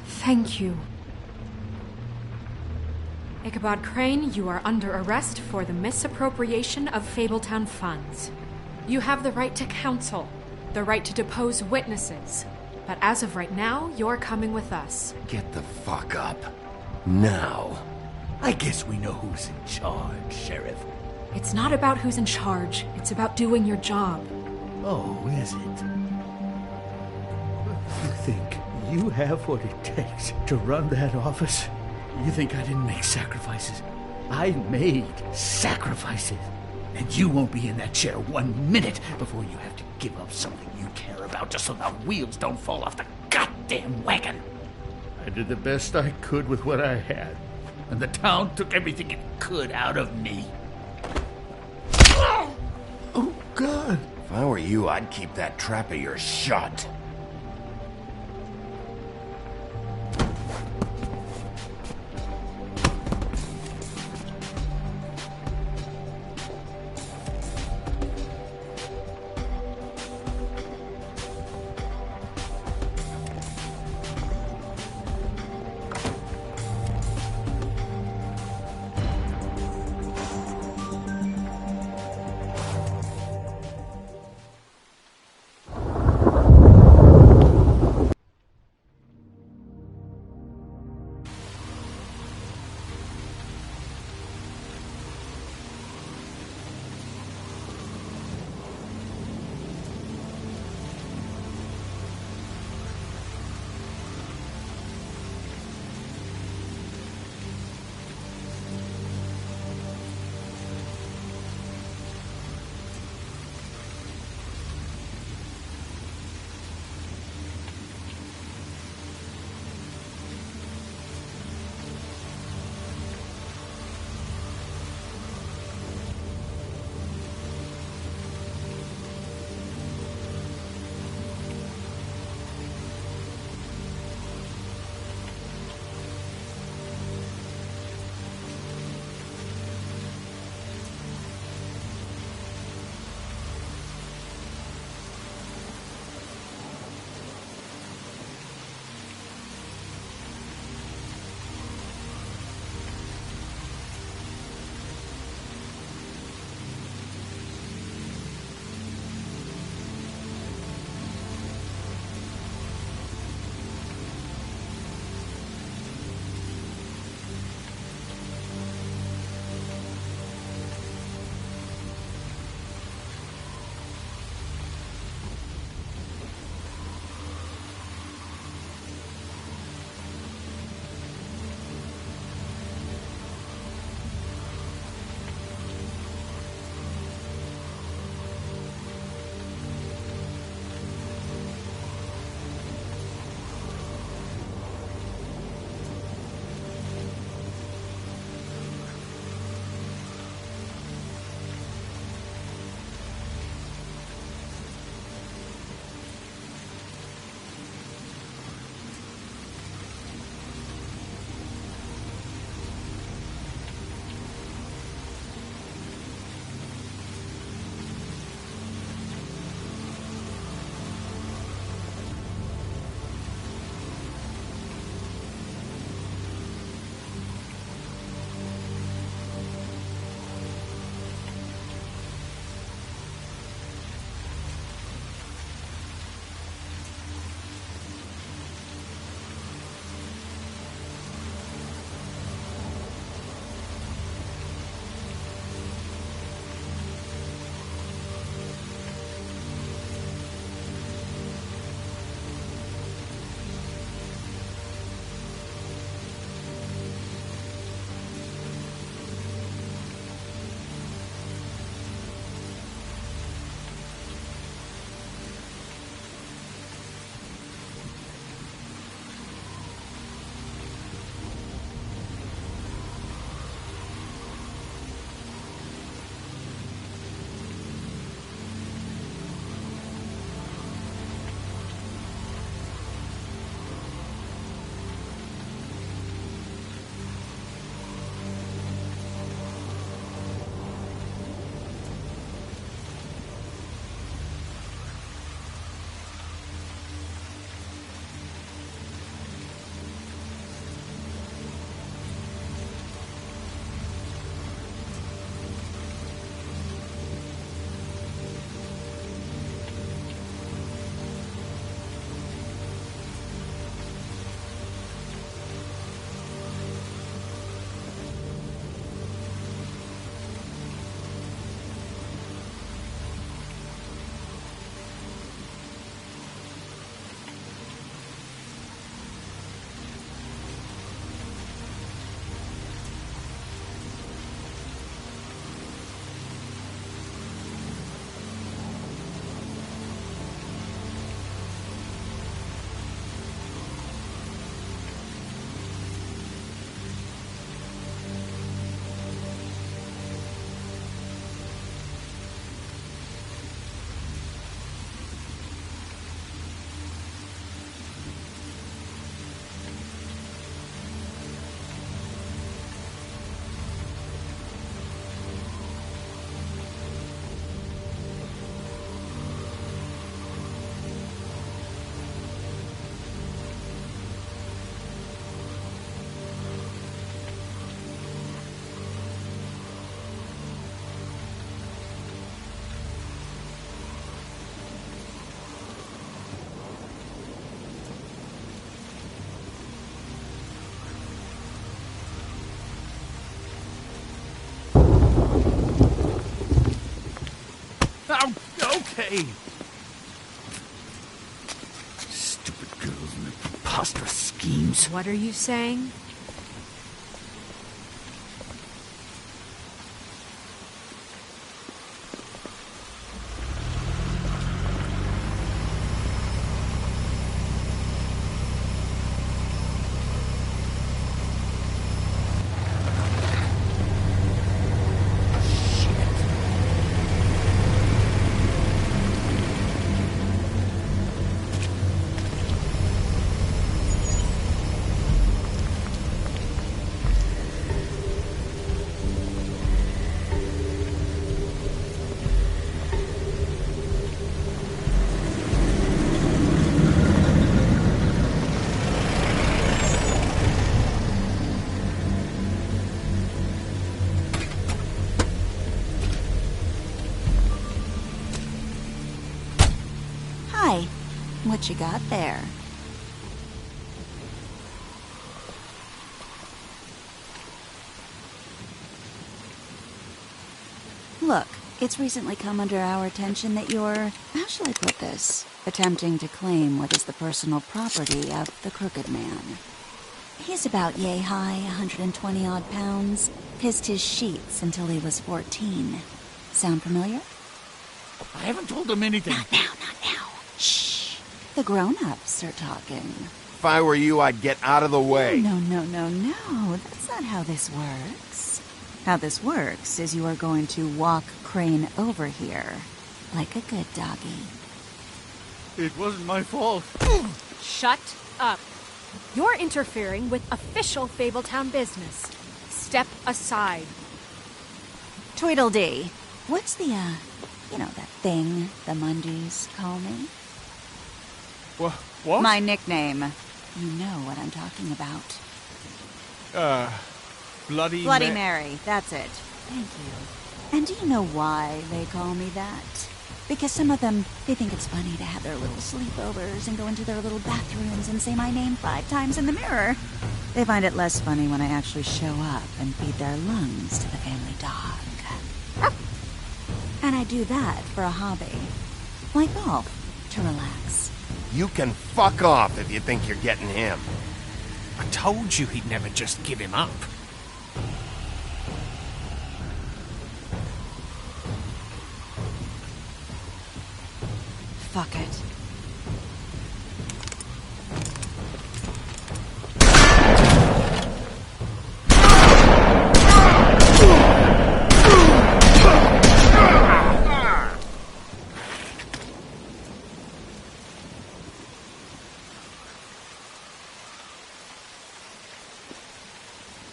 Thank you. Ichabod Crane, you are under arrest for the misappropriation of Fabletown funds. You have the right to counsel, the right to depose witnesses. But as of right now, you're coming with us. Get the fuck up. Now. I guess we know who's in charge, Sheriff. It's not about who's in charge. It's about doing your job. Oh, is it? You think you have what it takes to run that office? You think I didn't make sacrifices? I made sacrifices. And you won't be in that chair 1 minute before you have to give up something you care about just so the wheels don't fall off the goddamn wagon. I did the best I could with what I had, and the town took everything it could out of me. Oh, God. If I were you, I'd keep that trap of yours shut. say. Stupid girls and their preposterous schemes. What are you saying? What you got there? Look, it's recently come under our attention that you're, how shall I put this, attempting to claim what is the personal property of the Crooked Man. He's about yay high, 120 odd pounds, pissed his sheets until he was 14. Sound familiar? I haven't told him anything. Not now. Shh. The grown-ups are talking. If I were you, I'd get out of the way. No. That's not how this works. How this works is you are going to walk Crane over here, like a good doggy. It wasn't my fault. Shut up. You're interfering with official Fabletown business. Step aside. Tweedledee. What's the, that thing the Mundies call me? What? My nickname. You know what I'm talking about. Bloody Mary. That's it. Thank you. And do you know why they call me that? Because some of them, they think it's funny to have their little sleepovers and go into their little bathrooms and say my name 5 times in the mirror. They find it less funny when I actually show up and feed their lungs to the family dog. And I do that for a hobby. Like golf, to relax. You can fuck off if you think you're getting him. I told you he'd never just give him up. Fuck it.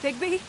Bigby?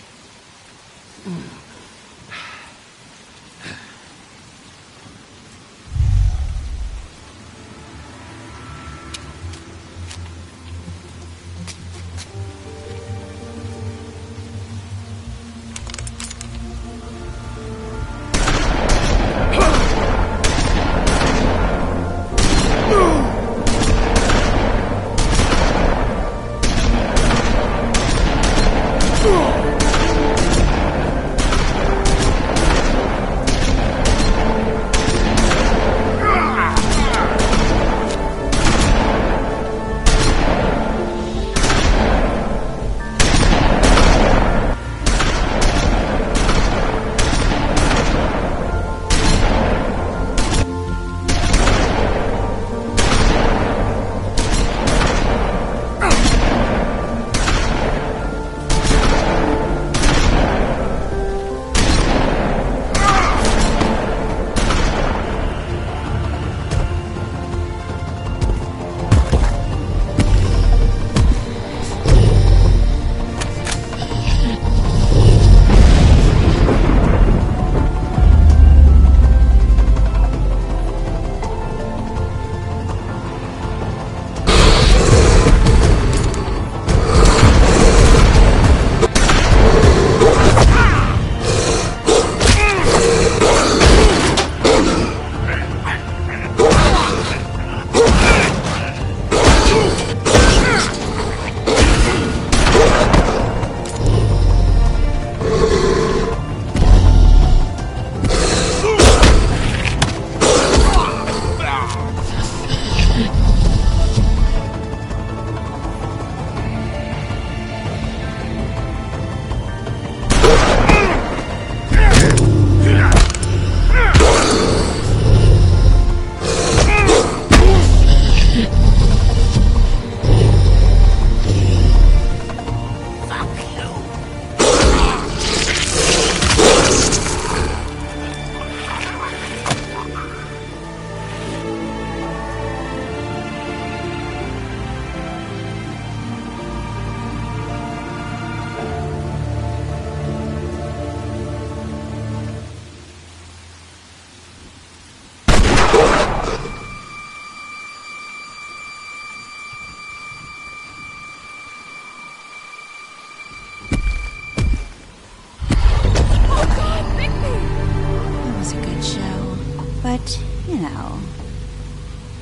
But, you know,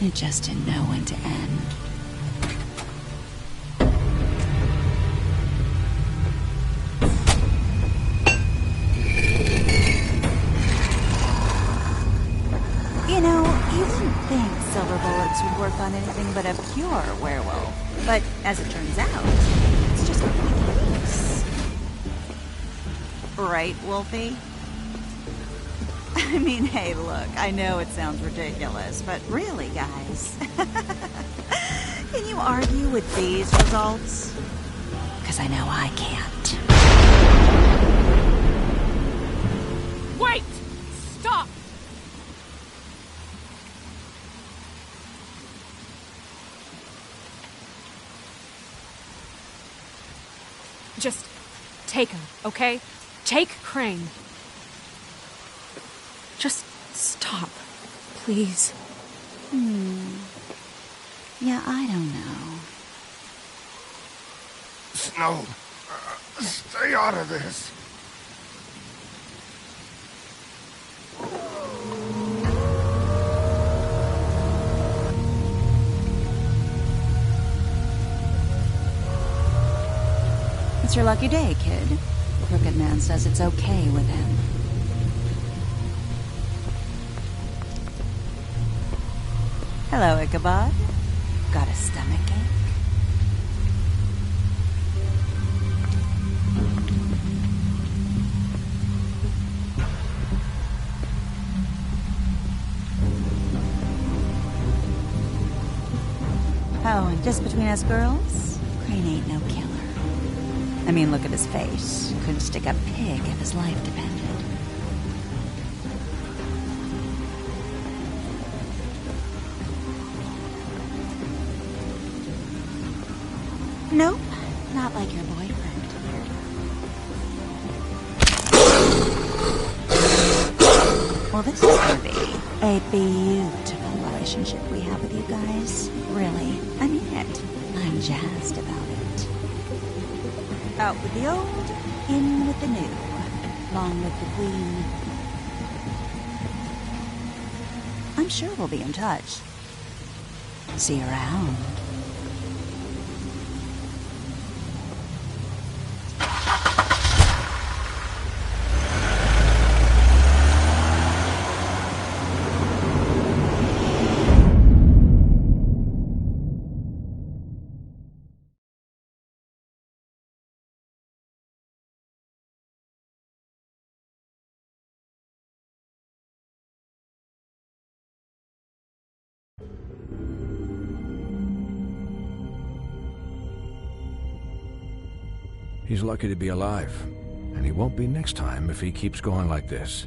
it just didn't know when to end. You know, you wouldn't think silver bullets would work on anything but a pure werewolf. But as it turns out, it's just what the case. Right, Wolfie? I mean, hey, look, I know it sounds ridiculous, but really, guys, can you argue with these results? Because I know I can't. Wait! Stop! Just take him, okay? Take Crane. Just stop, please. Yeah, I don't know. Snow, stay out of this. It's your lucky day, kid. Crooked Man says it's okay with him. Hello, Ichabod. Got a stomachache? Oh, and just between us girls, Crane ain't no killer. I mean, look at his face. Couldn't stick a pig if his life depended. Nope, not like your boyfriend. Well, this is gonna be a beautiful relationship we have with you guys. Really, I mean it. I'm jazzed about it. Out with the old, in with the new. Long with the queen. I'm sure we'll be in touch. See you around. He's lucky to be alive, and he won't be next time if he keeps going like this.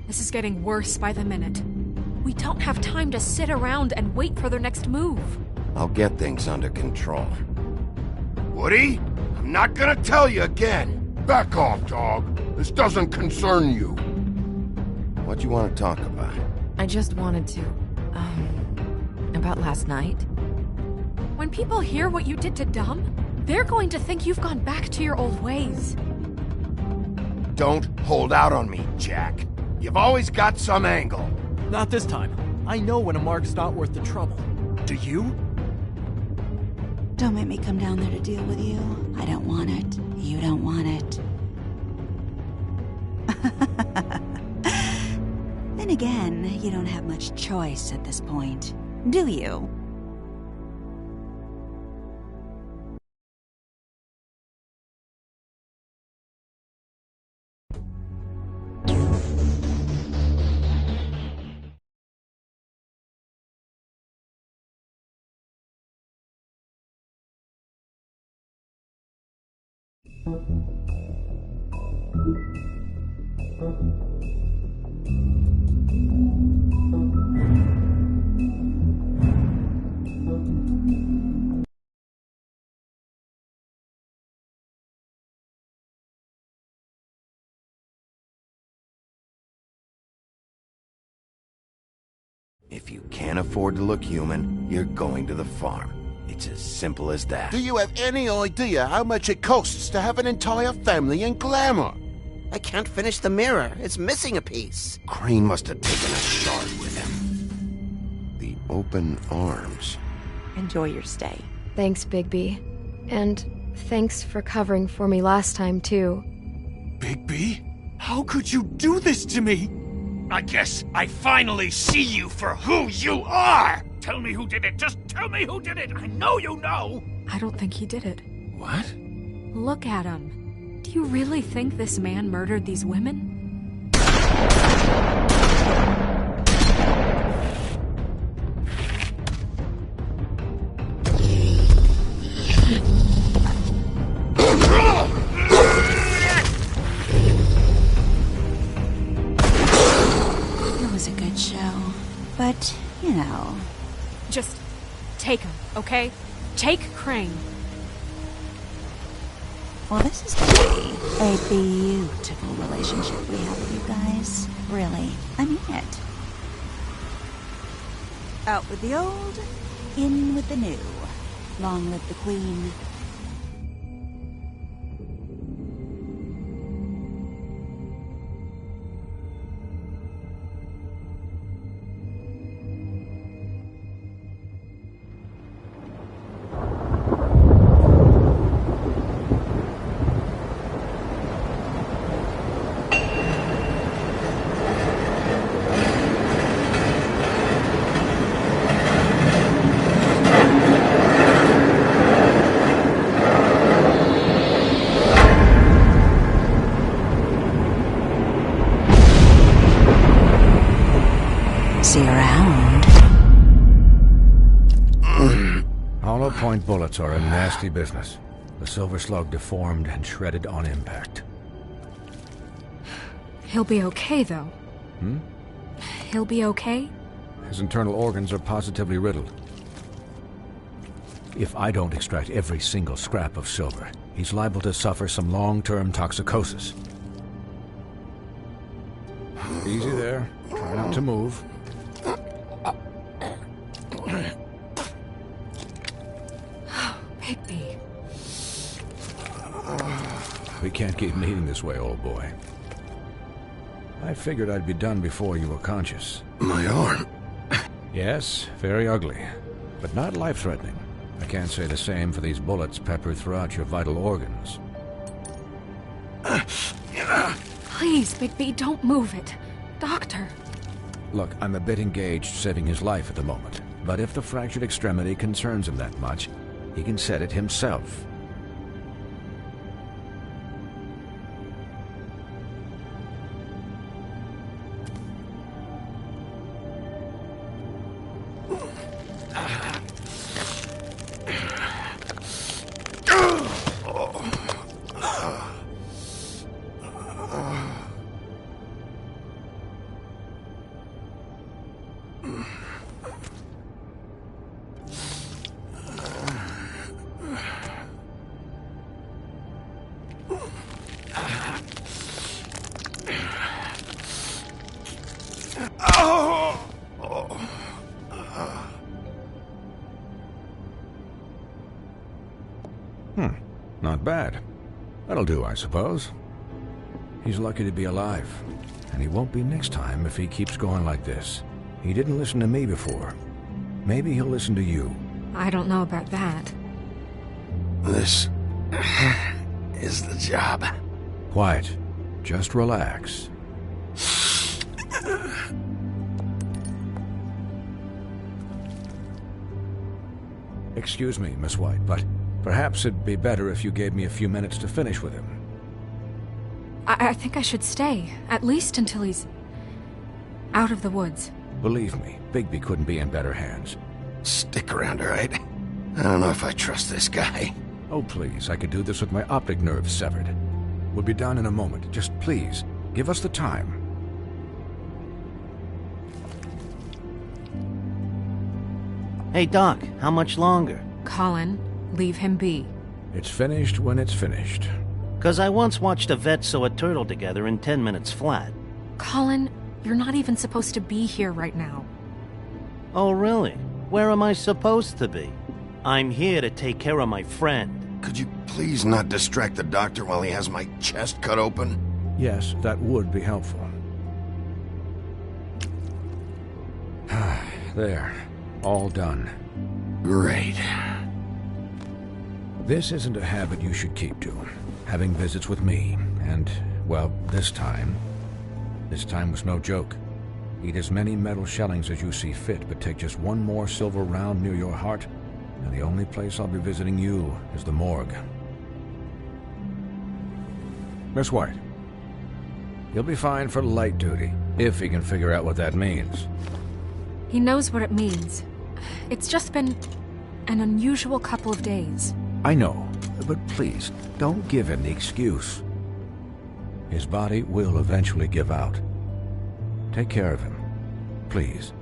This is getting worse by the minute. We don't have time to sit around and wait for their next move. I'll get things under control. Woody, I'm not gonna tell you again. Back off, dog. This doesn't concern you. What you want to talk about? I just wanted to, about last night. When people hear what you did to Dom, they're going to think you've gone back to your old ways. Don't hold out on me, Jack. You've always got some angle. Not this time. I know when a mark's not worth the trouble. Do you? Don't make me come down there to deal with you. I don't want it. You don't want it. Then again, you don't have much choice at this point, do you? If you can't afford to look human, you're going to the farm. It's as simple as that. Do you have any idea how much it costs to have an entire family in Glamour? I can't finish the mirror. It's missing a piece. Crane must have taken a shard with him. The open arms. Enjoy your stay. Thanks, Bigby. And thanks for covering for me last time, too. Bigby? How could you do this to me? I guess I finally see you for who you are! Tell me who did it. Just tell me who did it. I know you know. I don't think he did it. What? Look at him. Do you really think this man murdered these women? It was a good show, but, you know... Just take him, okay? Take Crane. Well, this is going to be a beautiful relationship we have with you guys. Really. I mean it. Out with the old, in with the new. Long live the Queen. See you around. Hollow point bullets are a nasty business. The Silver Slug deformed and shredded on impact. He'll be okay, though. He'll be okay? His internal organs are positively riddled. If I don't extract every single scrap of silver, he's liable to suffer some long-term toxicosis. Easy there. Try not to move. Bigby. We can't keep meeting this way, old boy. I figured I'd be done before you were conscious. My arm. Yes, very ugly, but not life-threatening. I can't say the same for these bullets peppered throughout your vital organs. Please, Bigby, don't move it. Doctor. Look, I'm a bit engaged saving his life at the moment, but if the fractured extremity concerns him that much, he can set it himself. Not bad. That'll do, I suppose. He's lucky to be alive, and he won't be next time if he keeps going like this. He didn't listen to me before. Maybe he'll listen to you. I don't know about that. This is the job. Quiet. Just relax. Excuse me, Miss White, but perhaps it'd be better if you gave me a few minutes to finish with him. I think I should stay, at least until he's out of the woods. Believe me, Bigby couldn't be in better hands. Stick around, all right? I don't know if I trust this guy. Oh, please, I could do this with my optic nerve severed. We'll be done in a moment. Just please, give us the time. Hey, Doc, how much longer? Colin, leave him be. It's finished when it's finished. 'Cause I once watched a vet sew a turtle together in 10 minutes flat. Colin, you're not even supposed to be here right now. Oh, really? Where am I supposed to be? I'm here to take care of my friend. Could you please not distract the doctor while he has my chest cut open? Yes, that would be helpful. There. All done. Great. This isn't a habit you should keep to. Having visits with me, and, well, this time was no joke. Eat as many metal shellings as you see fit, but take just one more silver round near your heart, and the only place I'll be visiting you is the morgue. Miss White, he'll be fine for light duty, if he can figure out what that means. He knows what it means. It's just been an unusual couple of days. I know, but please, don't give him the excuse. His body will eventually give out. Take care of him, please.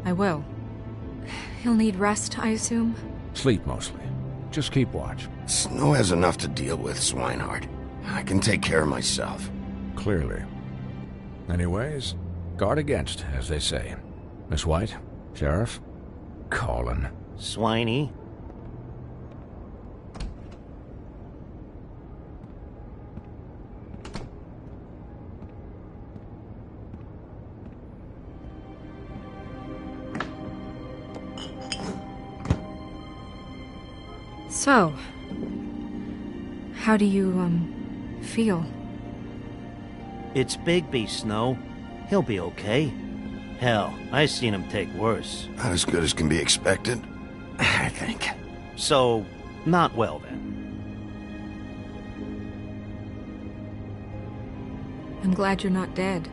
I will. He'll need rest, I assume? Sleep, mostly. Just keep watch. Snow has enough to deal with, Swinehart. I can take care of myself. Clearly. Anyways, guard against, as they say. Miss White, Sheriff, Colin. Swiney. So, how do you, feel? It's Bigby, Snow. He'll be okay. Hell, I seen him take worse. Not as good as can be expected, I think. So, not well then. I'm glad you're not dead.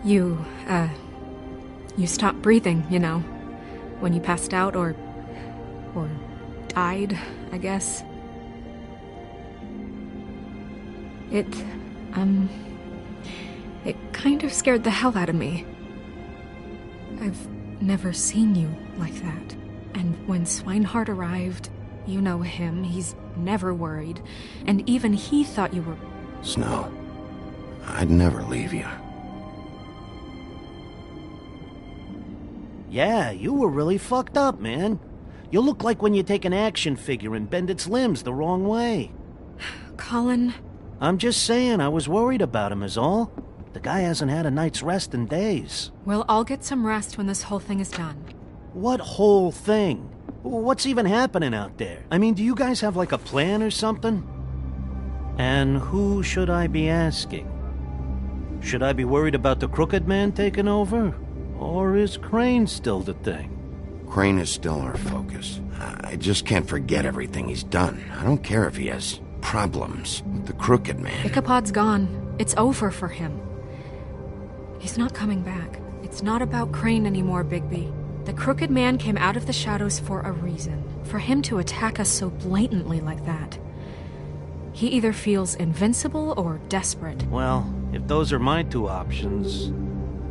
You stopped breathing, you know, when you passed out or died, I guess. It kind of scared the hell out of me. I've never seen you like that. And when Swinehart arrived, you know him, he's never worried. And even he thought you were... Snow, I'd never leave you. Yeah, you were really fucked up, man. You look like when you take an action figure and bend its limbs the wrong way. Colin... I'm just saying, I was worried about him is all. The guy hasn't had a night's rest in days. We'll all get some rest when this whole thing is done. What whole thing? What's even happening out there? I mean, do you guys have like a plan or something? And who should I be asking? Should I be worried about the Crooked Man taking over? Or is Crane still the thing? Crane is still our focus. I just can't forget everything he's done. I don't care if he has problems with the Crooked Man. Ichabod's gone. It's over for him. He's not coming back. It's not about Crane anymore, Bigby. The Crooked Man came out of the shadows for a reason. For him to attack us so blatantly like that. He either feels invincible or desperate. Well, if those are my two options,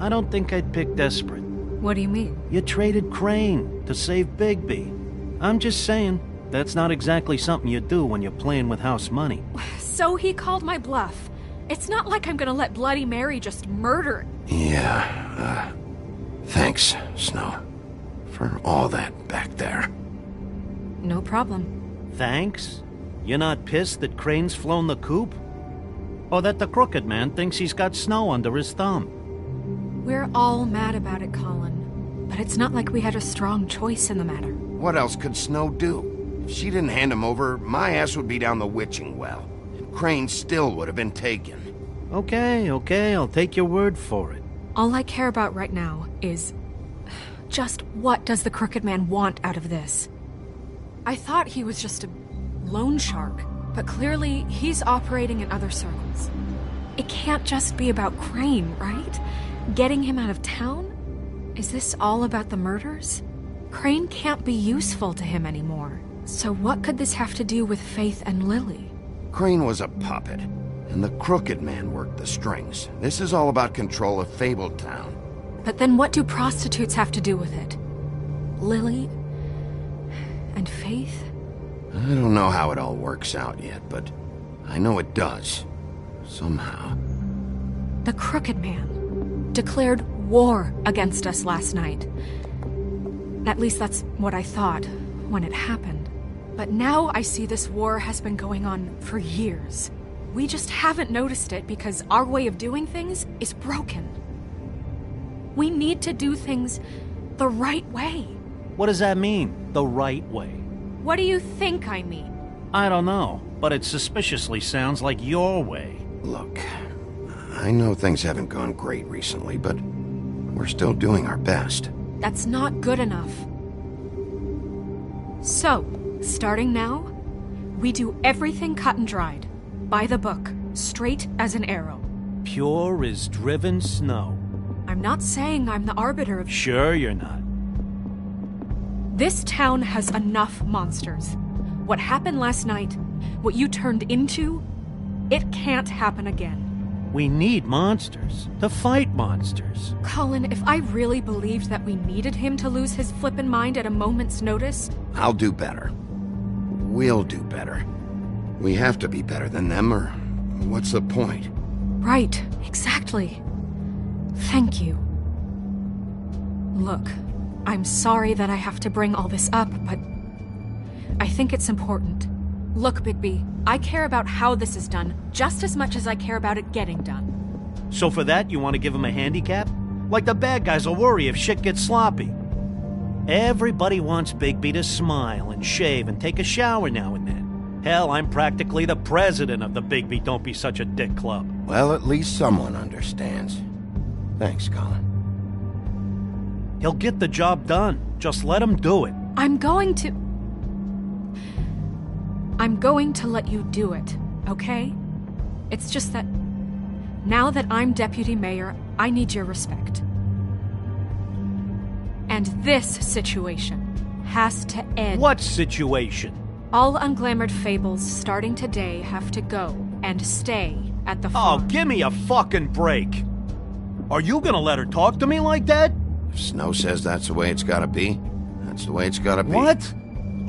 I don't think I'd pick desperate. What do you mean? You traded Crane to save Bigby. I'm just saying, that's not exactly something you do when you're playing with house money. So he called my bluff. It's not like I'm gonna let Bloody Mary just murder... Yeah, thanks, Snow, for all that back there. No problem. Thanks? You're not pissed that Crane's flown the coop? Or that the Crooked Man thinks he's got Snow under his thumb? We're all mad about it, Colin. But it's not like we had a strong choice in the matter. What else could Snow do? If she didn't hand him over, my ass would be down the witching well. And Crane still would have been taken. Okay, I'll take your word for it. All I care about right now is... just what does the Crooked Man want out of this? I thought he was just a loan shark, but clearly he's operating in other circles. It can't just be about Crane, right? Getting him out of town? Is this all about the murders? Crane can't be useful to him anymore. So what could this have to do with Faith and Lily? Crane was a puppet, and the Crooked Man worked the strings. This is all about control of Fabletown. But then what do prostitutes have to do with it? Lily? And Faith? I don't know how it all works out yet, but I know it does. Somehow. The Crooked Man declared war against us last night. At least that's what I thought when it happened. But now I see this war has been going on for years. We just haven't noticed it because our way of doing things is broken. We need to do things the right way. What does that mean, the right way? What do you think I mean? I don't know, but it suspiciously sounds like your way. Look, I know things haven't gone great recently, but we're still doing our best. That's not good enough. So, starting now, we do everything cut and dried. By the book, straight as an arrow. Pure as driven snow. I'm not saying I'm the arbiter of... Sure you're not. This town has enough monsters. What happened last night, what you turned into, it can't happen again. We need monsters to fight monsters. Colin, if I really believed that we needed him to lose his flippin' mind at a moment's notice... I'll do better. We'll do better. We have to be better than them, or what's the point? Right, exactly. Thank you. Look, I'm sorry that I have to bring all this up, but I think it's important. Look, Bigby, I care about how this is done just as much as I care about it getting done. So for that, you want to give him a handicap? Like the bad guys will worry if shit gets sloppy. Everybody wants Bigby to smile and shave and take a shower now and then. Hell, I'm practically the president of the Bigby Don't Be Such a Dick Club. Well, at least someone understands. Thanks, Colin. He'll get the job done. Just let him do it. I'm going to let you do it, okay? It's just that now that I'm deputy mayor, I need your respect. And this situation has to end. What situation? All unglamored fables starting today have to go and stay at the farm. Oh, give me a fucking break. Are you gonna let her talk to me like that? If Snow says that's the way it's gotta be, that's the way it's gotta be. What?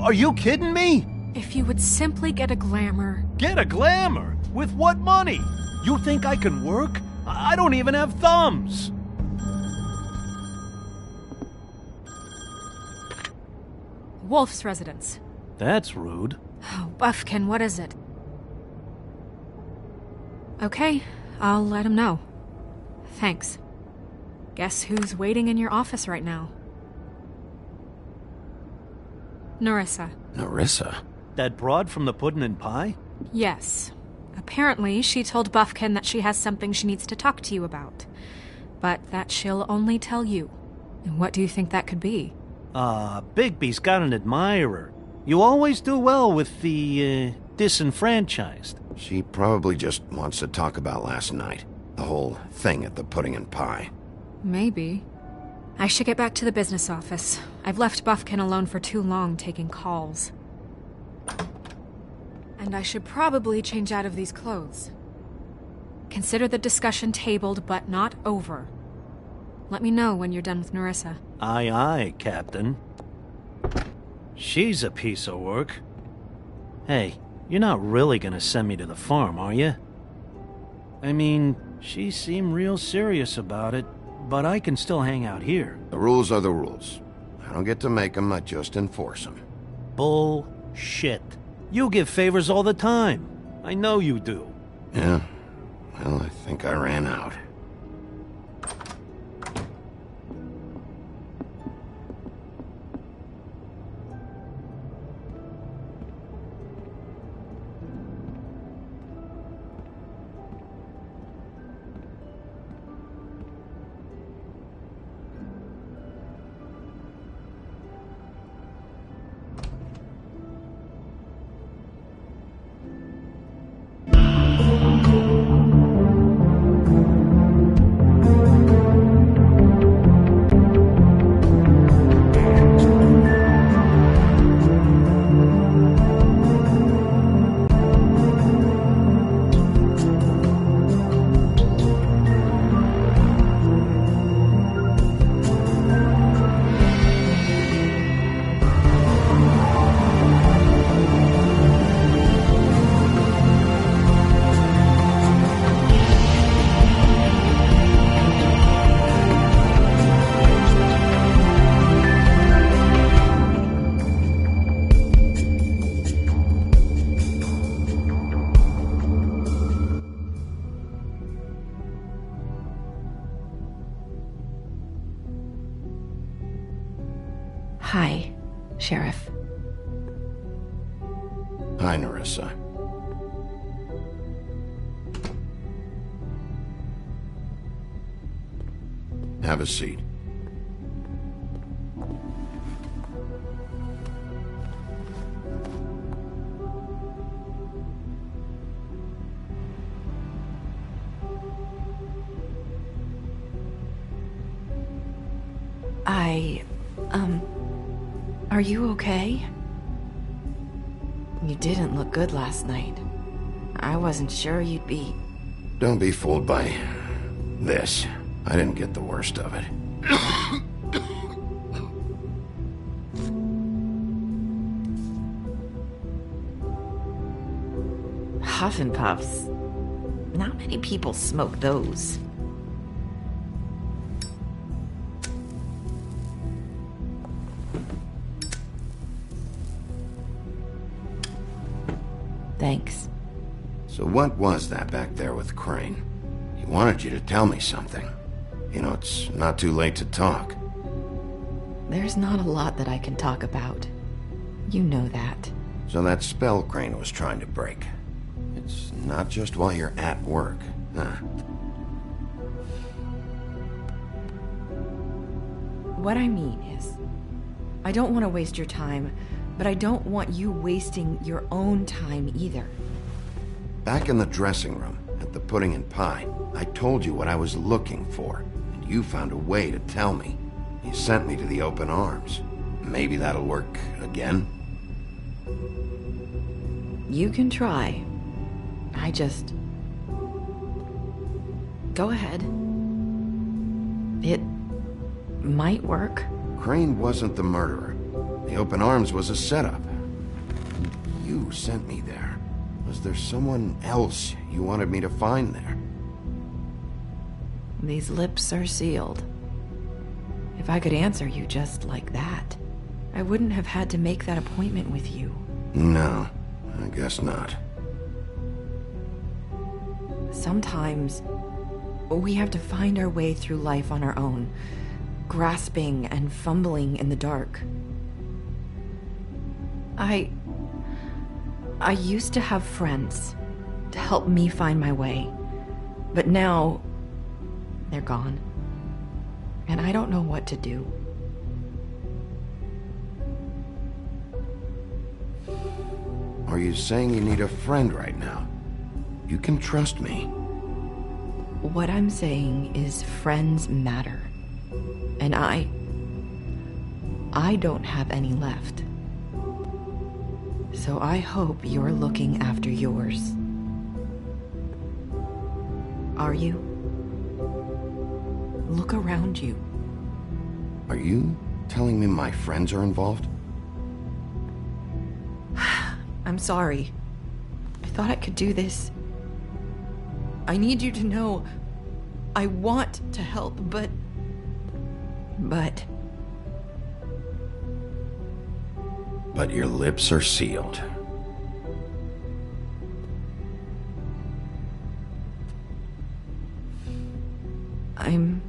Are you kidding me? If you would simply get a glamour... Get a glamour? With what money? You think I can work? I don't even have thumbs. Wolf's residence. That's rude. Oh, Buffkin, what is it? Okay, I'll let him know. Thanks. Guess who's waiting in your office right now? Nerissa. Nerissa? That broad from the Puddin' and Pie? Yes. Apparently, she told Buffkin that she has something she needs to talk to you about. But that she'll only tell you. And what do you think that could be? Bigby's got an admirer. You always do well with the, disenfranchised. She probably just wants to talk about last night. The whole thing at the Pudding and Pie. Maybe. I should get back to the business office. I've left Buffkin alone for too long taking calls. And I should probably change out of these clothes. Consider the discussion tabled, but not over. Let me know when you're done with Nerissa. Aye, aye, Captain. She's a piece of work. Hey, you're not really gonna send me to the farm, are you? I mean, she seemed real serious about it, but I can still hang out here. The rules are the rules. I don't get to make them, I just enforce them. Bullshit. You give favors all the time. I know you do. Yeah. Well, I think I ran out. Hi, Sheriff. Hi, Nerissa. Have a seat. Are you okay? You didn't look good last night. I wasn't sure you'd be... Don't be fooled by this. I didn't get the worst of it. Huff and Puffs. Not many people smoke those. Thanks. So what was that back there with Crane? He wanted you to tell me something. You know, it's not too late to talk. There's not a lot that I can talk about. You know that. So that spell Crane was trying to break. It's not just while you're at work, huh? What I mean is, I don't want to waste your time, but I don't want you wasting your own time either. Back in the dressing room, at the pudding and pie, I told you what I was looking for, and you found a way to tell me. You sent me to the open arms. Maybe that'll work again? You can try. I just... Go ahead. It might work. Crane wasn't the murderer. The open arms was a setup. You sent me there. Was there someone else you wanted me to find there? These lips are sealed. If I could answer you just like that, I wouldn't have had to make that appointment with you. No, I guess not. Sometimes we have to find our way through life on our own, grasping and fumbling in the dark. I used to have friends to help me find my way, but now they're gone, and I don't know what to do. Are you saying you need a friend right now? You can trust me. What I'm saying is friends matter, and I don't have any left. So I hope you're looking after yours. Are you? Look around you. Are you telling me my friends are involved? I'm sorry. I thought I could do this. I need you to know I want to help, but... But your lips are sealed. I'm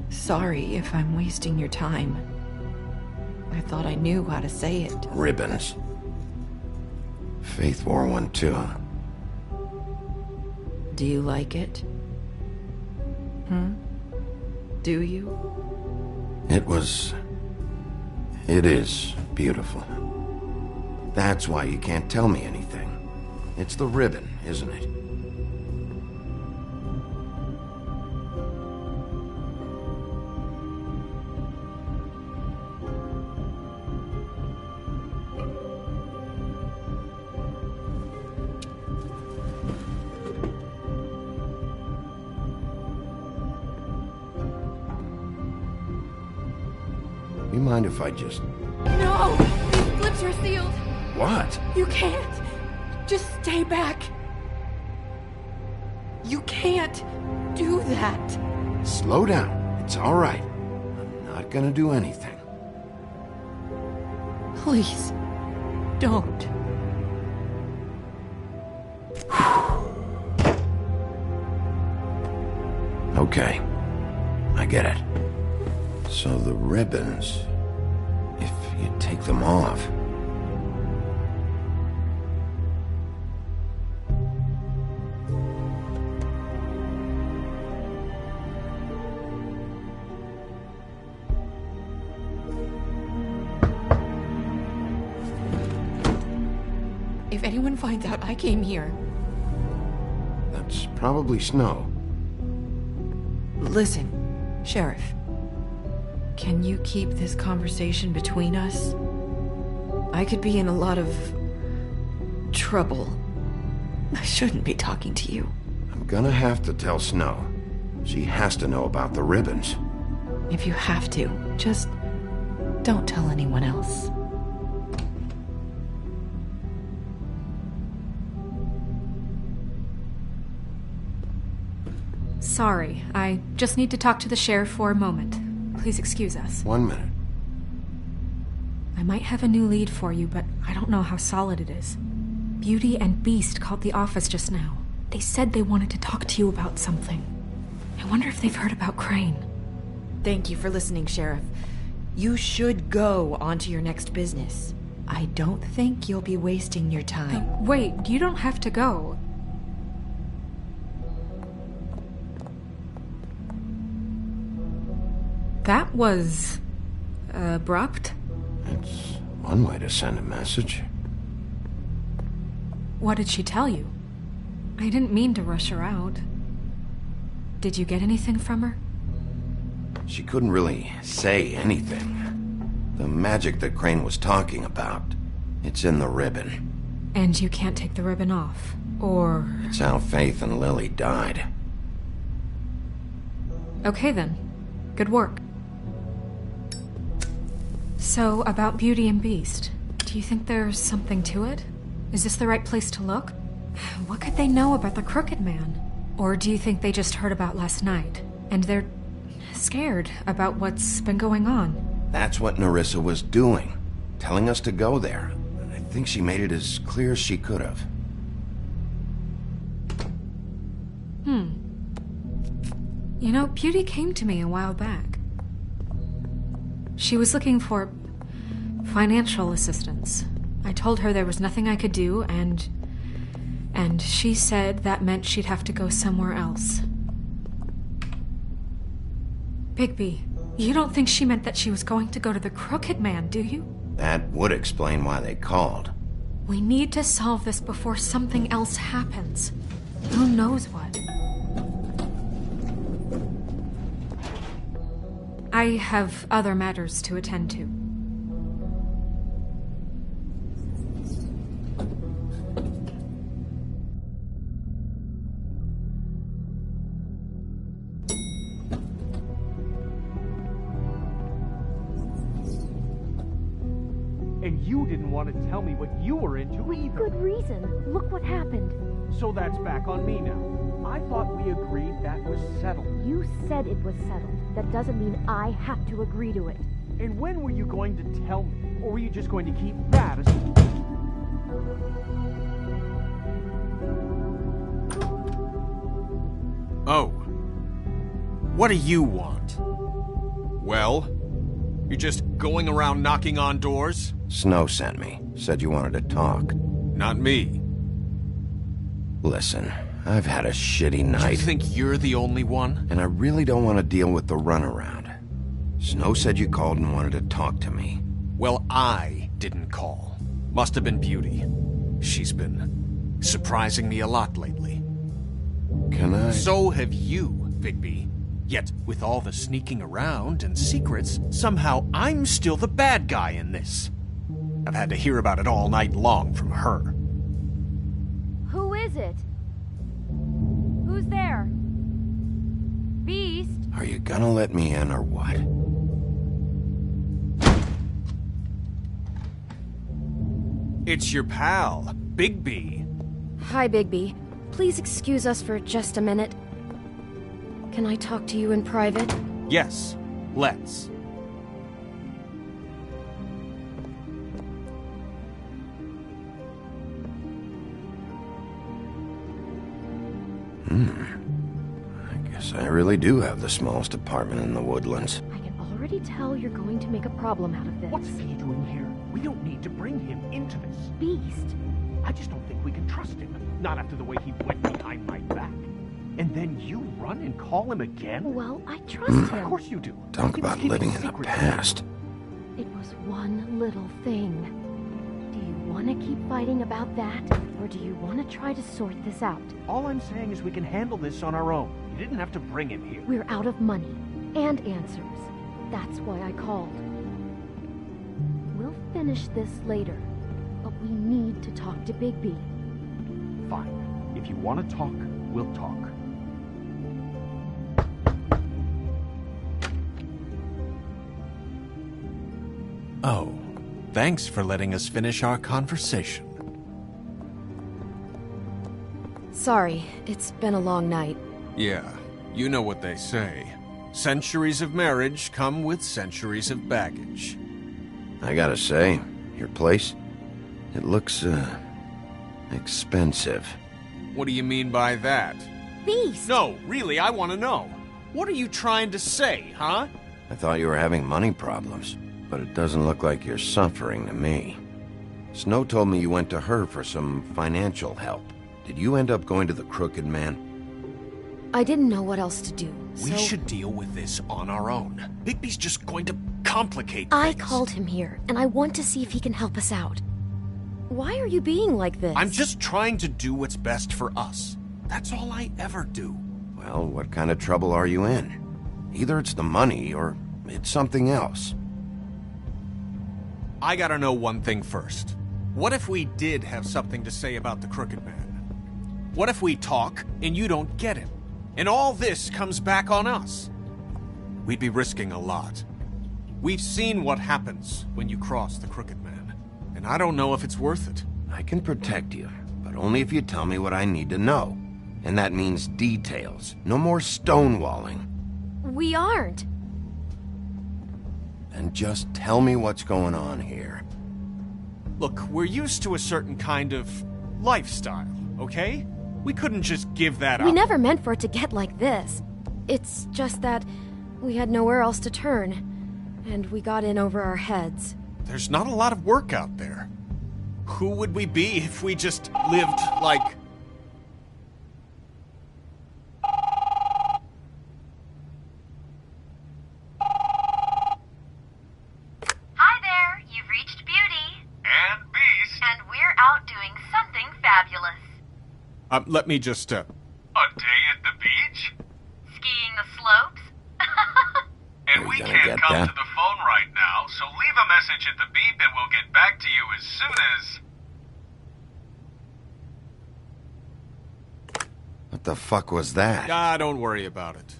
sorry if I'm wasting your time. I thought I knew how to say it. Ribbons. Faith 412. Do you like it? Do you? It is beautiful. That's why you can't tell me anything. It's the ribbon, isn't it? You mind if I just... No! These lips are sealed! What? You can't! Just stay back! You can't do that! Slow down. It's all right. I'm not gonna do anything. Please, don't. Okay. I get it. So the ribbons... you'd take them off. If anyone finds out I came here... That's probably Snow. Listen, Sheriff. Can you keep this conversation between us? I could be in a lot of... trouble. I shouldn't be talking to you. I'm gonna have to tell Snow. She has to know about the ribbons. If you have to, just don't tell anyone else. Sorry, I just need to talk to the sheriff for a moment. Please excuse us. 1 minute. I might have a new lead for you, but I don't know how solid it is. Beauty and Beast called the office just now. They said they wanted to talk to you about something. I wonder if they've heard about Crane. Thank you for listening, Sheriff. You should go on to your next business. I don't think you'll be wasting your time. Wait, you don't have to go. That was... abrupt? It's one way to send a message. What did she tell you? I didn't mean to rush her out. Did you get anything from her? She couldn't really say anything. The magic that Crane was talking about, it's in the ribbon. And you can't take the ribbon off, or... It's how Faith and Lily died. Okay then. Good work. So, about Beauty and Beast, do you think there's something to it? Is this the right place to look? What could they know about the Crooked Man? Or do you think they just heard about last night, and they're scared about what's been going on? That's what Nerissa was doing, telling us to go there. I think she made it as clear as she could have. You know, Beauty came to me a while back. She was looking for financial assistance. I told her there was nothing I could do, and she said that meant she'd have to go somewhere else. Bigby, you don't think she meant that she was going to go to the Crooked Man, do you? That would explain why they called. We need to solve this before something else happens. Who knows what? I have other matters to attend to. And you didn't want to tell me what you were into either. Good reason. Look what happened. So that's back on me now. I thought we agreed that was settled. You said it was settled. That doesn't mean I have to agree to it. And when were you going to tell me? Or were you just going to keep that as... Oh. What do you want? Well? You're just going around knocking on doors? Snow sent me. Said you wanted to talk. Not me. Listen, I've had a shitty night. You think you're the only one? And I really don't want to deal with the runaround. Snow said you called and wanted to talk to me. Well, I didn't call. Must have been Beauty. She's been surprising me a lot lately. Can I? So have you, Bigby. Yet, with all the sneaking around and secrets, somehow I'm still the bad guy in this. I've had to hear about it all night long from her. Who is it? Who's there? Beast? Are you gonna let me in or what? It's your pal, Bigby. Hi, Bigby. Please excuse us for just a minute. Can I talk to you in private? Yes, let's. I guess I really do have the smallest apartment in the Woodlands. I can already already tell you're going to make a problem out of this. What's he doing here? We don't need to bring him into this. Beast. I just don't think we can trust him. Not after the way he went behind my back. And then you run and call him again? Well, I trust him. Of course you do. Talk about living in the past. It was one little thing. Do you want to keep fighting about that? Or do you want to try to sort this out? All I'm saying is we can handle this on our own. You didn't have to bring him here. We're out of money. And answers. That's why I called. We'll finish this later. But we need to talk to Bigby. Fine. If you want to talk, we'll talk. Oh, thanks for letting us finish our conversation. Sorry, it's been a long night. Yeah, you know what they say. Centuries of marriage come with centuries of baggage. I gotta say, your place, it looks, expensive. What do you mean by that? Beast! No, really, I want to know. What are you trying to say, huh? I thought you were having money problems, but it doesn't look like you're suffering to me. Snow told me you went to her for some financial help. Did you end up going to the Crooked Man? I didn't know what else to do, so... We should deal with this on our own. Bigby's just going to complicate things. I called him here, and I want to see if he can help us out. Why are you being like this? I'm just trying to do what's best for us. That's all I ever do. Well, what kind of trouble are you in? Either it's the money, or it's something else. I gotta know one thing first. What if we did have something to say about the Crooked Man? What if we talk, and you don't get him? And all this comes back on us? We'd be risking a lot. We've seen what happens when you cross the Crooked Man, and I don't know if it's worth it. I can protect you, but only if you tell me what I need to know. And that means details. No more stonewalling. We aren't. Then just tell me what's going on here. Look, we're used to a certain kind of lifestyle, okay? We couldn't just give that up. We never meant for it to get like this. It's just that we had nowhere else to turn, and we got in over our heads. There's not a lot of work out there. Who would we be if we just lived like... Hi there, you've reached Beauty. And Beast. And we're out doing something fabulous. Let me just, A day at the beach? Skiing the slopes? And we can't come to the phone right now, so leave a message at the beep and we'll get back to you as soon as... What the fuck was that? Ah, don't worry about it.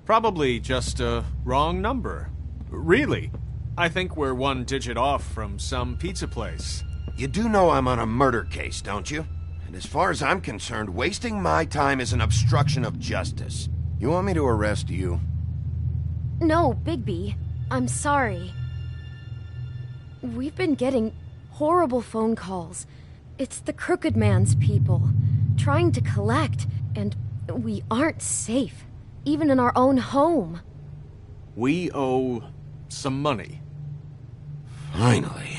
Probably just a wrong number. Really, I think we're one digit off from some pizza place. You do know I'm on a murder case, don't you? And as far as I'm concerned, wasting my time is an obstruction of justice. You want me to arrest you? No, Bigby. I'm sorry. We've been getting horrible phone calls. It's the Crooked Man's people, trying to collect, and we aren't safe, even in our own home. We owe some money. Finally.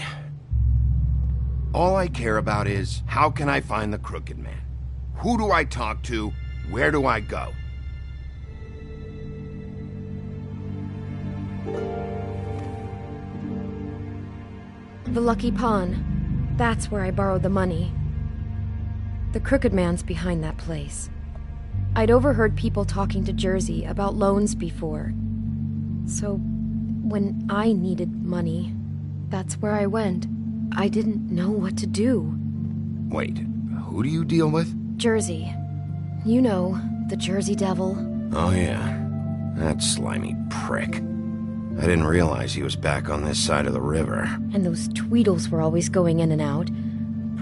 All I care about is, how can I find the Crooked Man? Who do I talk to? Where do I go? The Lucky Pawn. That's where I borrowed the money. The Crooked Man's behind that place. I'd overheard people talking to Jersey about loans before. So, when I needed money, that's where I went. I didn't know what to do. Wait, who do you deal with? Jersey. You know, the Jersey Devil. Oh yeah, that slimy prick. I didn't realize he was back on this side of the river. And those Tweedles were always going in and out.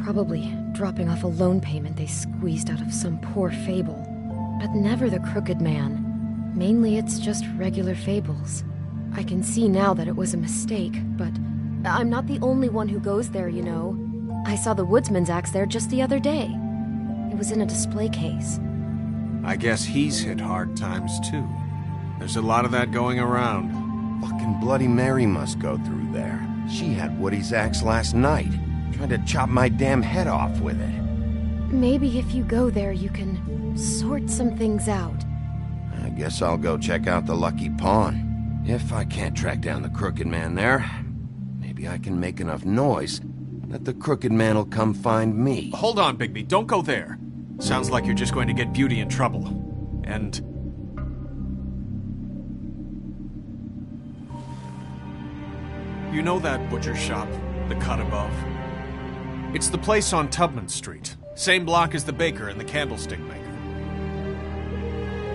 Probably dropping off a loan payment they squeezed out of some poor fable. But never the Crooked Man. Mainly it's just regular fables. I can see now that it was a mistake, but I'm not the only one who goes there, you know. I saw the woodsman's axe there just the other day. It was in a display case. I guess he's hit hard times too. There's a lot of that going around. Fucking Bloody Mary must go through there. She had Woody's axe last night, trying to chop my damn head off with it. Maybe if you go there, you can sort some things out. I guess I'll go check out the Lucky Pawn. If I can't track down the Crooked Man there, maybe I can make enough noise that the Crooked Man will come find me. Hold on, Bigby. Don't go there. Sounds like you're just going to get Beauty in trouble. And... you know that butcher shop, the cut above? It's the place on Tubman Street. Same block as the baker and the candlestick maker.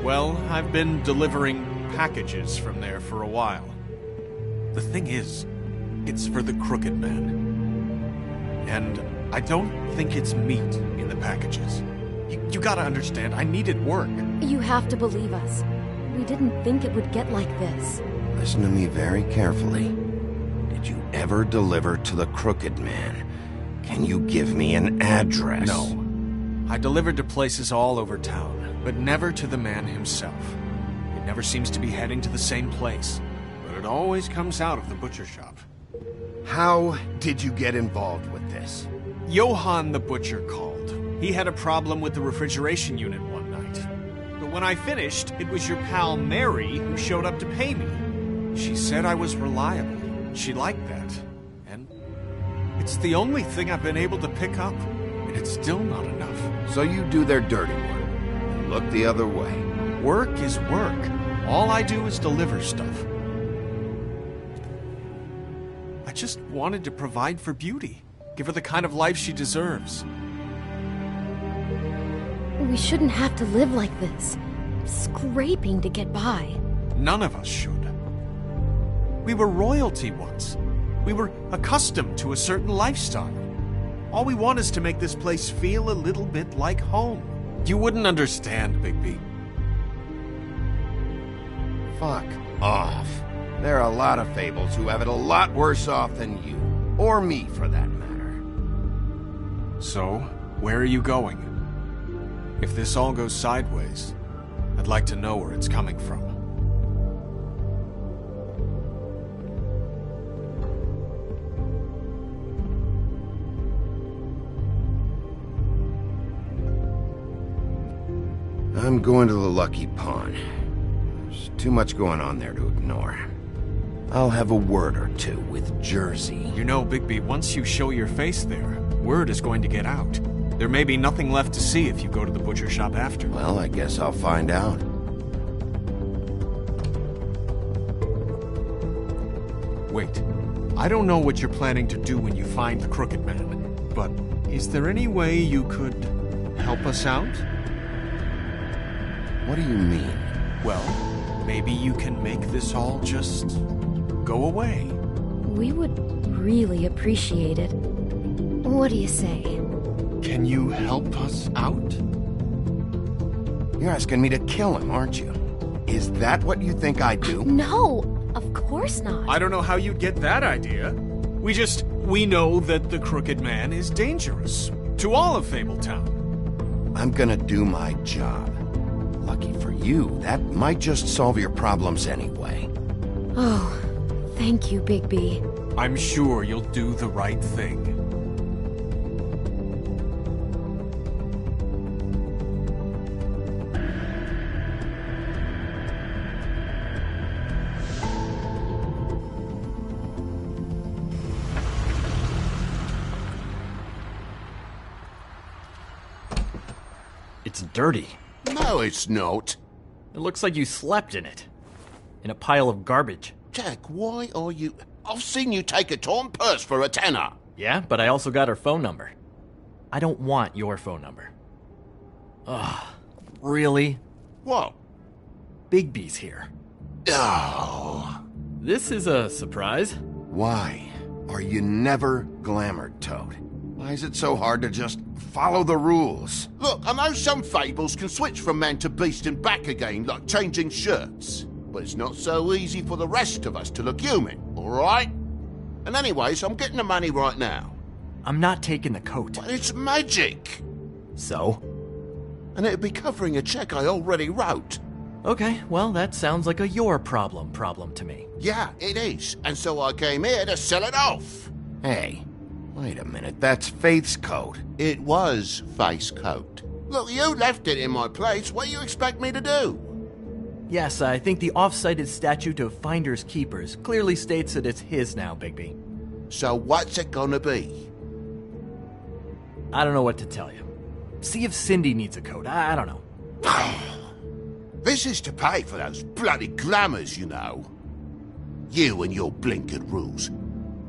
Well, I've been delivering packages from there for a while. The thing is, it's for the Crooked Man. And I don't think it's meat in the packages. You gotta understand, I needed work. You have to believe us. We didn't think it would get like this. Listen to me very carefully. Did you ever deliver to the Crooked Man? Can you give me an address? No. I delivered to places all over town, but never to the man himself. It never seems to be heading to the same place, but it always comes out of the butcher shop. How did you get involved with this? Johann the butcher called. He had a problem with the refrigeration unit one night. But when I finished, it was your pal Mary who showed up to pay me. She said I was reliable. She liked that. And it's the only thing I've been able to pick up. And it's still not enough. So you do their dirty work and look the other way. Work is work. All I do is deliver stuff. I just wanted to provide for Beauty. Give her the kind of life she deserves. We shouldn't have to live like this. Scraping to get by. None of us should. We were royalty once. We were accustomed to a certain lifestyle. All we want is to make this place feel a little bit like home. You wouldn't understand, Bigby. Fuck off. There are a lot of fables who have it a lot worse off than you. Or me, for that matter. So, where are you going? If this all goes sideways, I'd like to know where it's coming from. I'm going to the Lucky Pawn. There's too much going on there to ignore. I'll have a word or two with Jersey. You know, Bigby, once you show your face there, word is going to get out. There may be nothing left to see if you go to the butcher shop after. Well, I guess I'll find out. Wait. I don't know what you're planning to do when you find the Crooked Man, but is there any way you could help us out? What do you mean? Well, maybe you can make this all just go away. We would really appreciate it. What do you say? Can you help us out? You're asking me to kill him, aren't you? Is that what you think I do? No, of course not. I don't know how you'd get that idea. We know that the Crooked Man is dangerous. To all of Fabletown. I'm gonna do my job. Lucky for you, that might just solve your problems anyway. Oh, thank you, Bigby. I'm sure you'll do the right thing. It's dirty. No, it's not. It looks like you slept in it. In a pile of garbage. Jack, why are you... I've seen you take a torn purse for a tenner. Yeah, but I also got her phone number. I don't want your phone number. Ugh, really? What? Bigby's here. Oh. This is a surprise. Why are you never glamored, Toad? Why is it so hard to just follow the rules? Look, I know some fables can switch from man to beast and back again, like changing shirts. But it's not so easy for the rest of us to look human, alright? And anyways, I'm getting the money right now. I'm not taking the coat. But it's magic. So? And it'd be covering a check I already wrote. Okay, well, that sounds like a your problem to me. Yeah, it is. And so I came here to sell it off. Hey, wait a minute. That's Faith's coat. It was Faith's coat. Look, you left it in my place. What do you expect me to do? Yes, I think the off-cited statute of Finders Keepers clearly states that it's his now, Bigby. So what's it gonna be? I don't know what to tell you. See if Cindy needs a coat. I don't know. This is to pay for those bloody glamours, you know. You and your blinkered rules.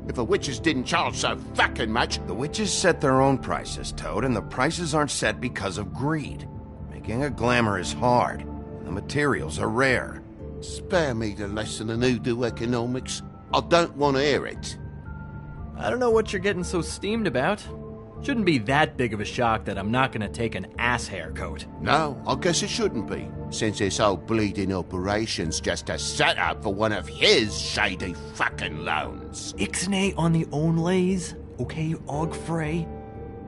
If the witches didn't charge so fucking much... The witches set their own prices, Toad, and the prices aren't set because of greed. Making a glamour is hard, and the materials are rare. Spare me the lesson in hoodoo economics. I don't want to hear it. I don't know what you're getting so steamed about. Shouldn't be that big of a shock that I'm not gonna take an ass hair coat. No, I guess it shouldn't be, since this whole bleeding operation's just a setup for one of his shady fucking loans. Ixnay on the onlays, okay, Og Frey?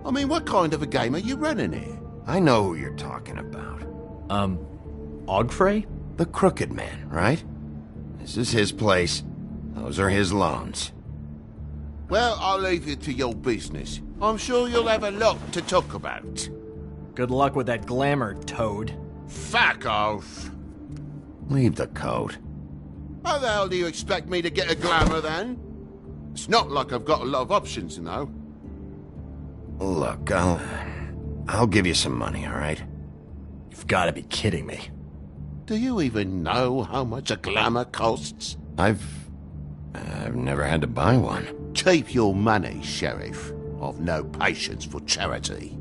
I mean, what kind of a game are you running here? I know who you're talking about. Og Frey? The Crooked Man, right? This is his place. Those are his loans. Well, I'll leave you to your business. I'm sure you'll have a lot to talk about. Good luck with that glamour, Toad. Fuck off. Leave the coat. How the hell do you expect me to get a glamour, then? It's not like I've got a lot of options, you know. Look, I'll give you some money, all right? You've got to be kidding me. Do you even know how much a glamour costs? I've never had to buy one. Keep your money, Sheriff. I've no patience for charity.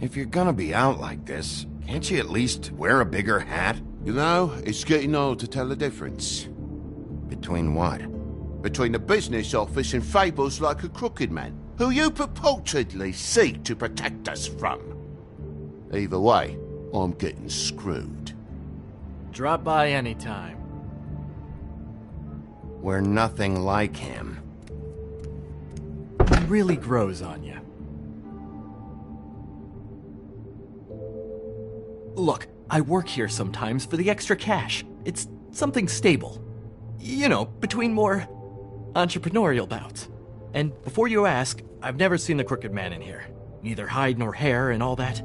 If you're gonna be out like this, can't you at least wear a bigger hat? You know, it's getting old to tell the difference. Between what? Between the business office and fables like a Crooked Man, who you purportedly seek to protect us from. Either way, I'm getting screwed. Drop by anytime. We're nothing like him. He really grows on you. Look, I work here sometimes for the extra cash. It's something stable. You know, between more entrepreneurial bouts. And before you ask, I've never seen the Crooked Man in here. Neither hide nor hair and all that.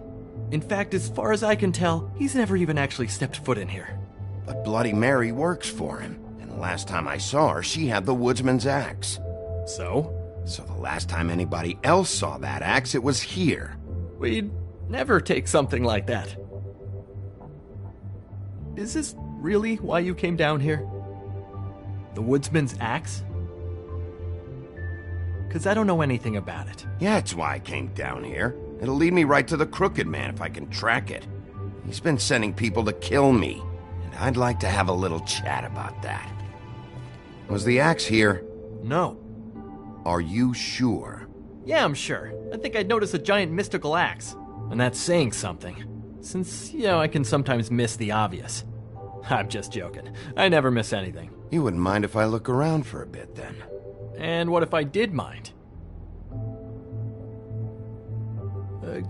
In fact, as far as I can tell, he's never even actually stepped foot in here. But Bloody Mary works for him. And the last time I saw her, she had the woodsman's axe. So? So the last time anybody else saw that axe, it was here. We'd never take something like that. Is this really why you came down here? The woodsman's axe? Because I don't know anything about it. Yeah, it's why I came down here. It'll lead me right to the Crooked Man if I can track it. He's been sending people to kill me, and I'd like to have a little chat about that. Was the axe here? No. Are you sure? Yeah, I'm sure. I think I'd notice a giant mystical axe. And that's saying something. Since, you know, I can sometimes miss the obvious. I'm just joking. I never miss anything. You wouldn't mind if I look around for a bit, then? And what if I did mind?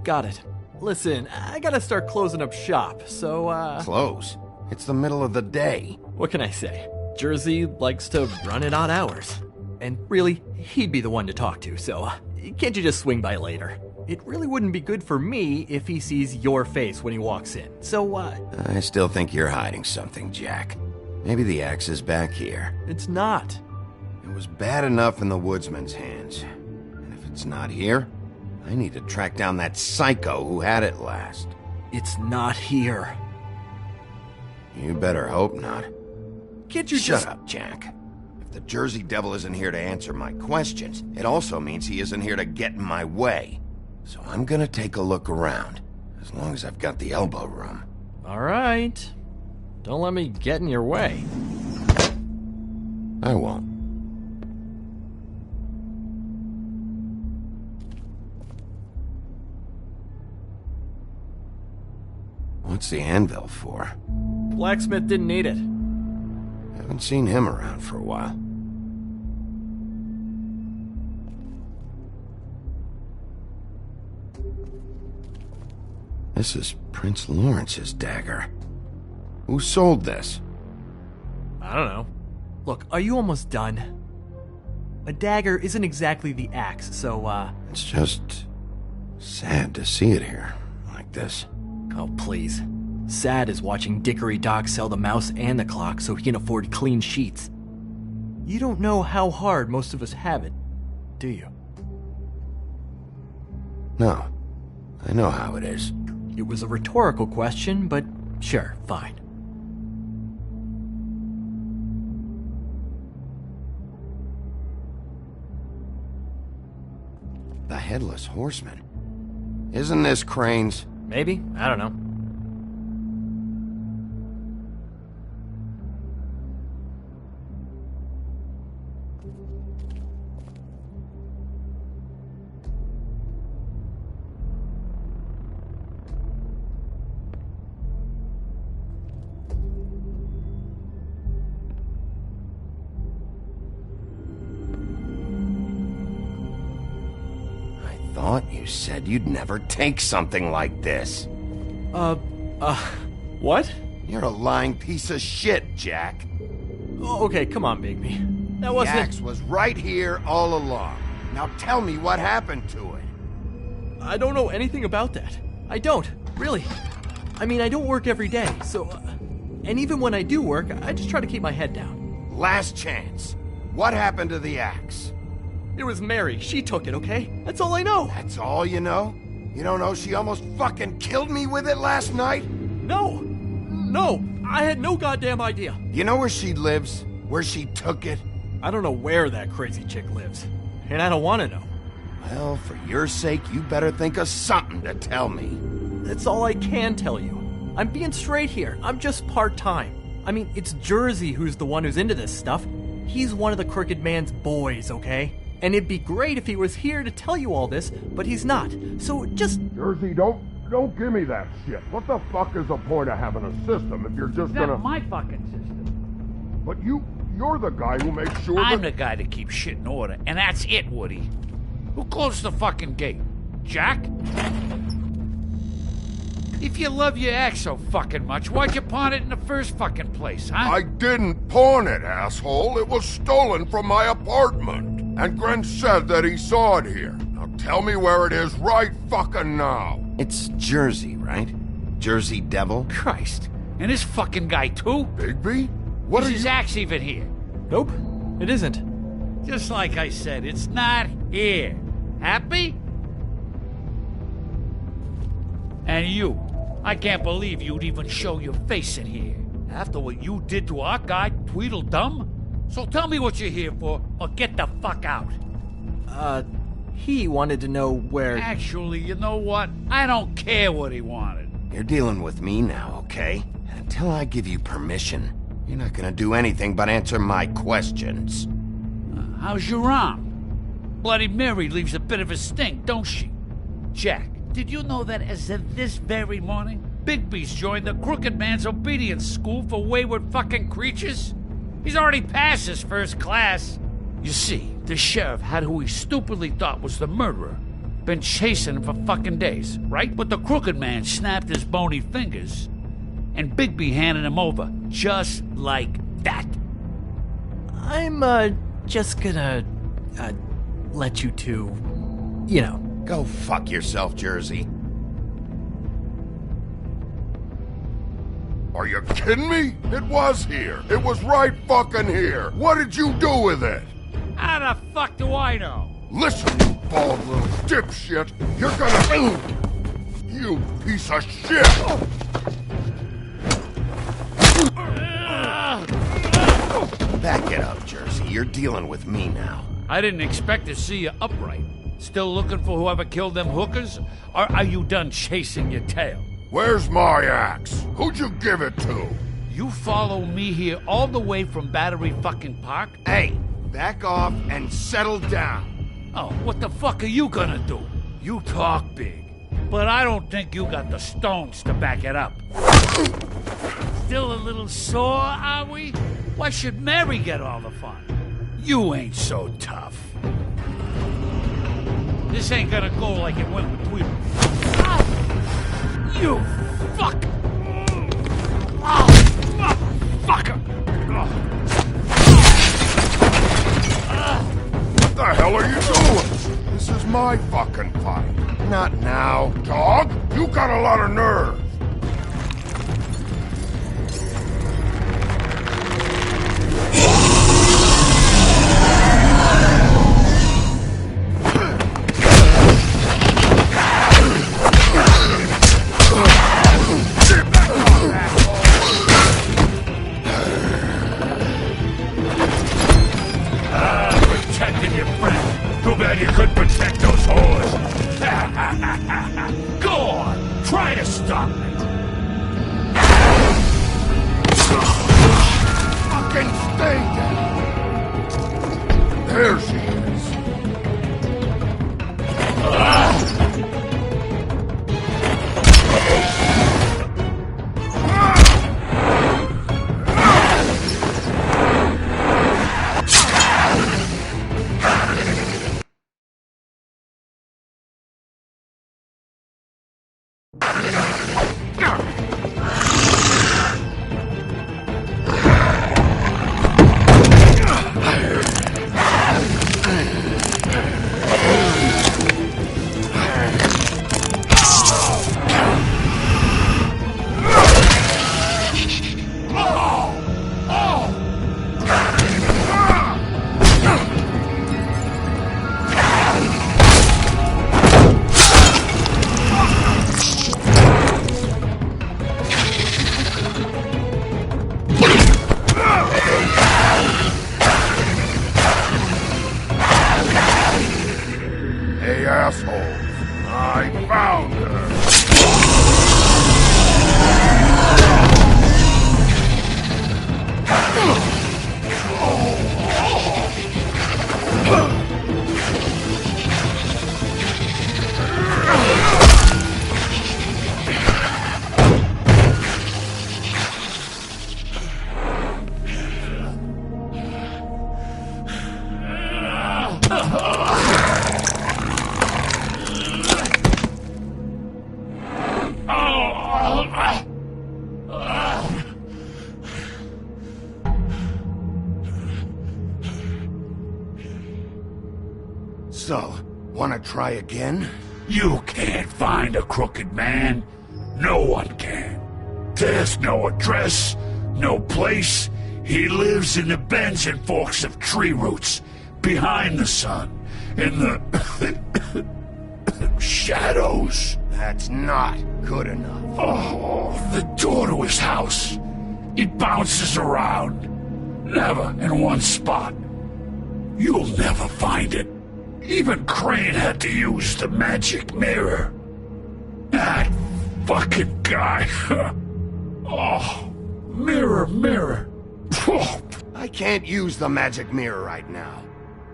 Got it. Listen, I gotta start closing up shop, so, Close? It's the middle of the day. What can I say? Jersey likes to run at odd hours. And really, he'd be the one to talk to, so can't you just swing by later? It really wouldn't be good for me if he sees your face when he walks in, so I still think you're hiding something, Jack. Maybe the axe is back here. It's not. It was bad enough in the woodsman's hands. And if it's not here, I need to track down that psycho who had it last. It's not here. You better hope not. Can't you Shut up, Jack. If the Jersey Devil isn't here to answer my questions, it also means he isn't here to get in my way. So I'm gonna take a look around, as long as I've got the elbow room. All right. Don't let me get in your way. I won't. What's the anvil for? Blacksmith didn't need it. Haven't seen him around for a while. This is Prince Lawrence's dagger. Who sold this? I don't know. Look, are you almost done? A dagger isn't exactly the axe, so, It's just sad to see it here, like this. Oh, please. Sad is watching Dickory Doc sell the mouse and the clock so he can afford clean sheets. You don't know how hard most of us have it, do you? No. I know how it is. It was a rhetorical question, but sure, fine. The Headless Horseman. Isn't this Crane's? Maybe? I don't know. Thought you said you'd never take something like this. What? You're a lying piece of shit, Jack. Oh, okay, come on, Bigby. That wasn't... The axe was right here all along. Now tell me what happened to it. I don't know anything about that. I don't, really. I mean, I don't work every day, so... and even when I do work, I just try to keep my head down. Last chance. What happened to the axe? It was Mary. She took it, okay? That's all I know. That's all you know? You don't know she almost fucking killed me with it last night? No. No. I had no goddamn idea. You know where she lives? Where she took it? I don't know where that crazy chick lives. And I don't want to know. Well, for your sake, you better think of something to tell me. That's all I can tell you. I'm being straight here. I'm just part-time. I mean, it's Jersey who's the one who's into this stuff. He's one of the Crooked Man's boys, okay? And it'd be great if he was here to tell you all this, but he's not. So just... Jersey, don't give me that shit. What the fuck is the point of having a system if you're just gonna... That's my fucking system. But you're the guy who makes sure I'm the guy that keeps shit in order, and that's it, Woody. Who closed the fucking gate? Jack? If you love your ex so fucking much, why'd you pawn it in the first fucking place, huh? I didn't pawn it, asshole. It was stolen from my apartment. And Gren said that he saw it here. Now tell me where it is right fucking now. It's Jersey, right? Jersey Devil? Christ. And this fucking guy, too? Bigby? What is are his axe even here? Nope, it isn't. Just like I said, it's not here. Happy? And you. I can't believe you'd even show your face in here. After what you did to our guy, Tweedledum? So tell me what you're here for, or get the fuck out. He wanted to know where... Actually, you know what? I don't care what he wanted. You're dealing with me now, okay? Until I give you permission, you're not gonna do anything but answer my questions. How's your arm? Bloody Mary leaves a bit of a stink, don't she? Jack, did you know that as of this very morning, Bigby's joined the Crooked Man's Obedience School for Wayward Fucking Creatures? He's already passed his first class. You see, the sheriff had who he stupidly thought was the murderer. Been chasing him for fucking days, right? But the Crooked Man snapped his bony fingers, and Bigby handed him over, just like that. I'm, just gonna, let you two, you know. Go fuck yourself, Jersey. Are you kidding me? It was here. It was right fucking here. What did you do with it? How the fuck do I know? Listen, you bald little dipshit. You're gonna... You piece of shit! Back it up, Jersey. You're dealing with me now. I didn't expect to see you upright. Still looking for whoever killed them hookers? Or are you done chasing your tail? Where's my axe? Who'd you give it to? You follow me here all the way from Battery fucking Park? Hey, back off and settle down. Oh, what the fuck are you gonna do? You talk big, but I don't think you got the stones to back it up. Still a little sore, are we? Why should Mary get all the fun? You ain't so tough. This ain't gonna go like it went with Tweedle. You fuck! my fucking fight. Not now. Dog, you got a lot of nerve. Protecting your friend. Too bad you couldn't protect those whores. Go on, try to stop me. Fucking stay down. There she is. Hey, assholes. I found her. So, wanna try again? You can't find a crooked man. No one can. There's no address, no place. He lives in the bends and forks of tree roots, behind the sun, in the shadows. That's not good enough. Oh, the door to his house. It bounces around, never in one spot. You'll never find it. Even Crane had to use the magic mirror. That fucking guy. Oh, mirror, mirror. Oh. I can't use the magic mirror right now.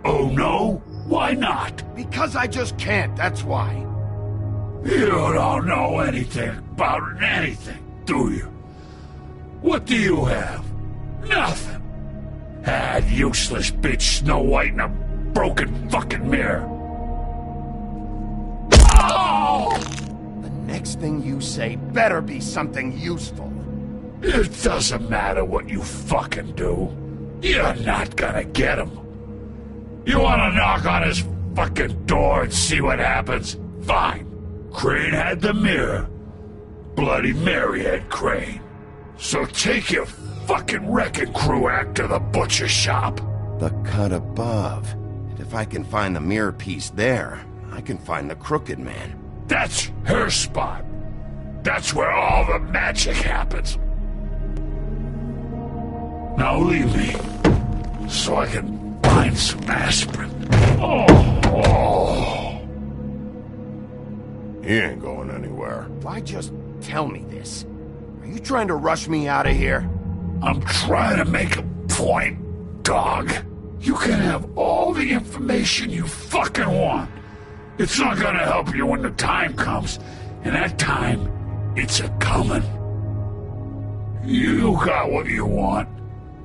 Oh no? Why not? Because I just can't, that's why. You don't know anything about anything, do you? What do you have? Nothing. That useless bitch Snow White and a broken fucking mirror. Oh! The next thing you say better be something useful. It doesn't matter what you fucking do. You're not gonna get him. You wanna knock on his fucking door and see what happens? Fine. Crane had the mirror. Bloody Mary had Crane. So take your fucking wrecking crew act to the butcher shop. The cut above. And if I can find the mirror piece there, I can find the crooked man. That's her spot. That's where all the magic happens. Now leave me, so I can find some aspirin. Oh. He ain't going anywhere. Why just tell me this? Are you trying to rush me out of here? I'm trying to make a point, dog. You can have all the information you fucking want. It's not gonna help you when the time comes, and that time, it's a-comin'. You got what you want.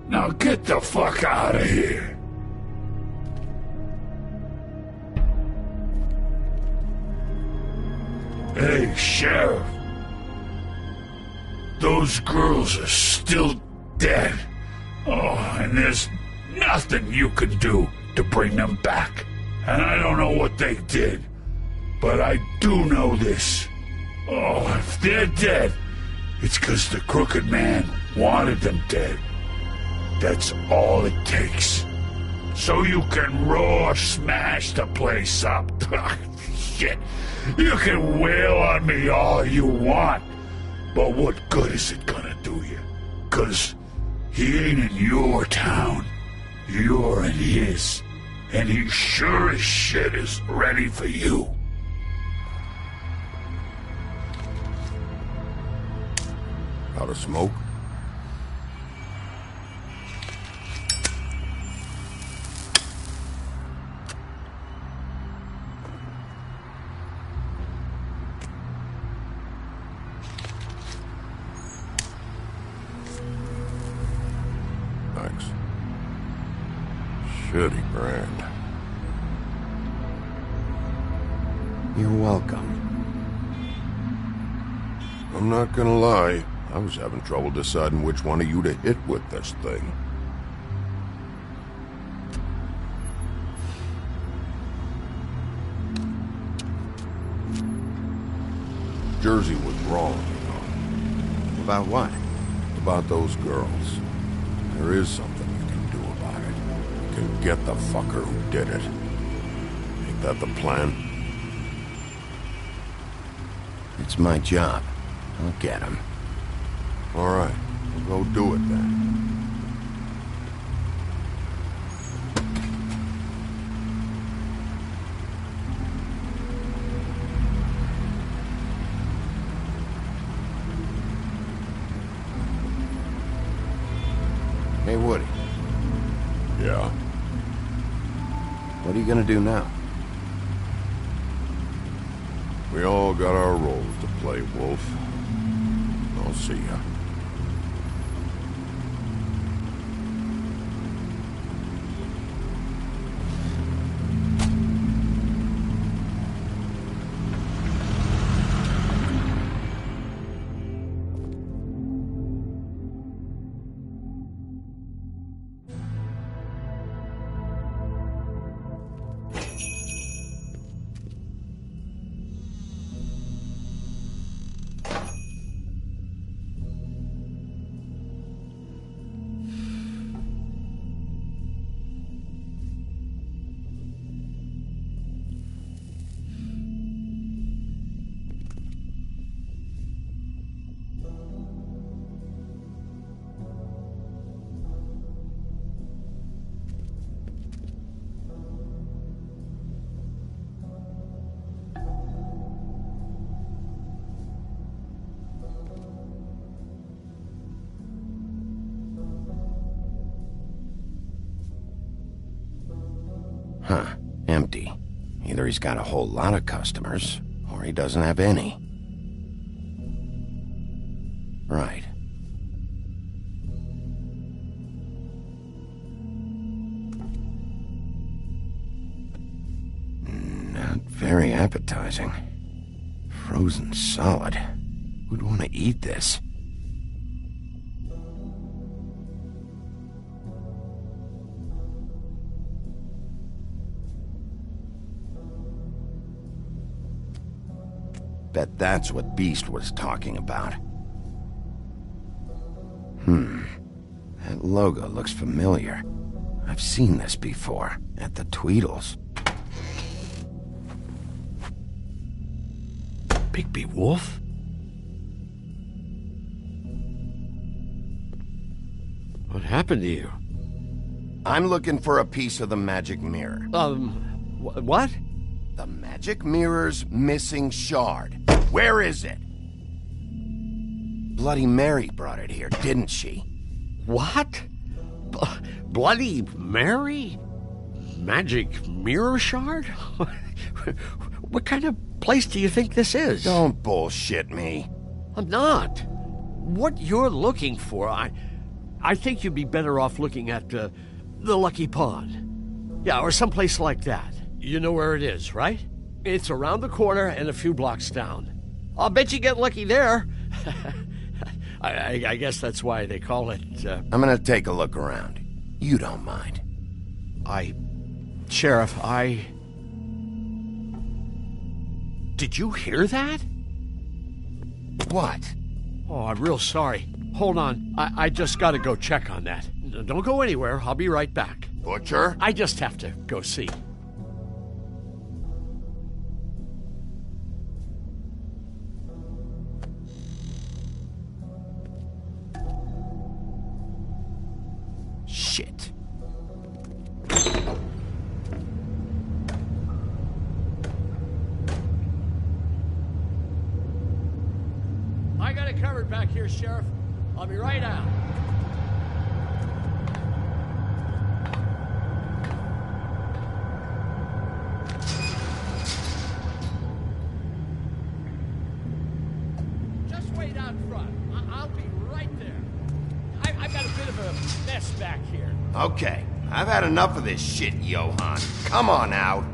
Now get the fuck out of here. Hey, Sheriff. Those girls are still dead. Oh, and there's nothing you can do to bring them back. And I don't know what they did, But I do know this. Oh, if they're dead, it's 'cause the Crooked Man wanted them dead. That's all it takes. So you can roar smash the place up. Shit. You can wail on me all you want. But what good is it gonna do you? 'Cause he ain't in your town. You're in his. And he sure as shit is ready for you. Out of smoke? Thanks. Shitty brand. You're welcome. I'm not gonna lie. I was having trouble deciding which one of you to hit with this thing. Jersey was wrong, you know. About what? About those girls. There is something you can do about it. You can get the fucker who did it. Ain't that the plan? It's my job. I'll get him. All right, we'll go do it then. Hey, Woody. Yeah? What are you gonna do now? We all got our roles to play, Wolf. I'll see ya. Huh. Empty. Either he's got a whole lot of customers, or he doesn't have any. Right. Not very appetizing. Frozen solid. Who'd want to eat this? Bet that's what Beast was talking about. That logo looks familiar. I've seen this before, at the Tweedles. Bigby Wolf? What happened to you? I'm looking for a piece of the magic mirror. What? The magic mirror's missing shard. Where is it? Bloody Mary brought it here, didn't she? What? Bloody Mary? Magic mirror shard? What kind of place do you think this is? Don't bullshit me. I'm not. What you're looking for, I think you'd be better off looking at the Lucky Pond. Yeah, or someplace like that. You know where it is, right? It's around the corner and a few blocks down. I'll bet you get lucky there. I guess that's why they call it... I'm gonna take a look around. You don't mind. Sheriff, Did you hear that? What? Oh, I'm real sorry. Hold on. I just gotta go check on that. Don't go anywhere. I'll be right back. Butcher? I just have to go see. Shit. I got it covered back here, Sheriff. I'll be right out. Just wait out front. I'll be right there. I've got a bit of a mess back here. Okay, I've had enough of this shit, Johann. Come on out.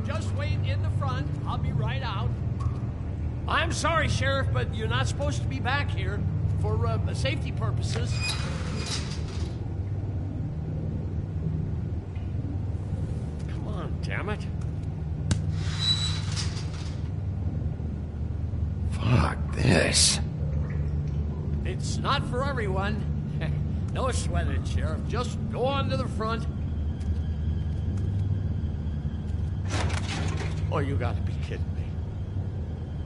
Just wait in the front. I'll be right out. I'm sorry, Sheriff, but you're not supposed to be back here for safety purposes. Come on, damn it. Fuck this. It's not for everyone. No sweat it, Sheriff. Just go on to the front. Oh, you gotta be kidding me.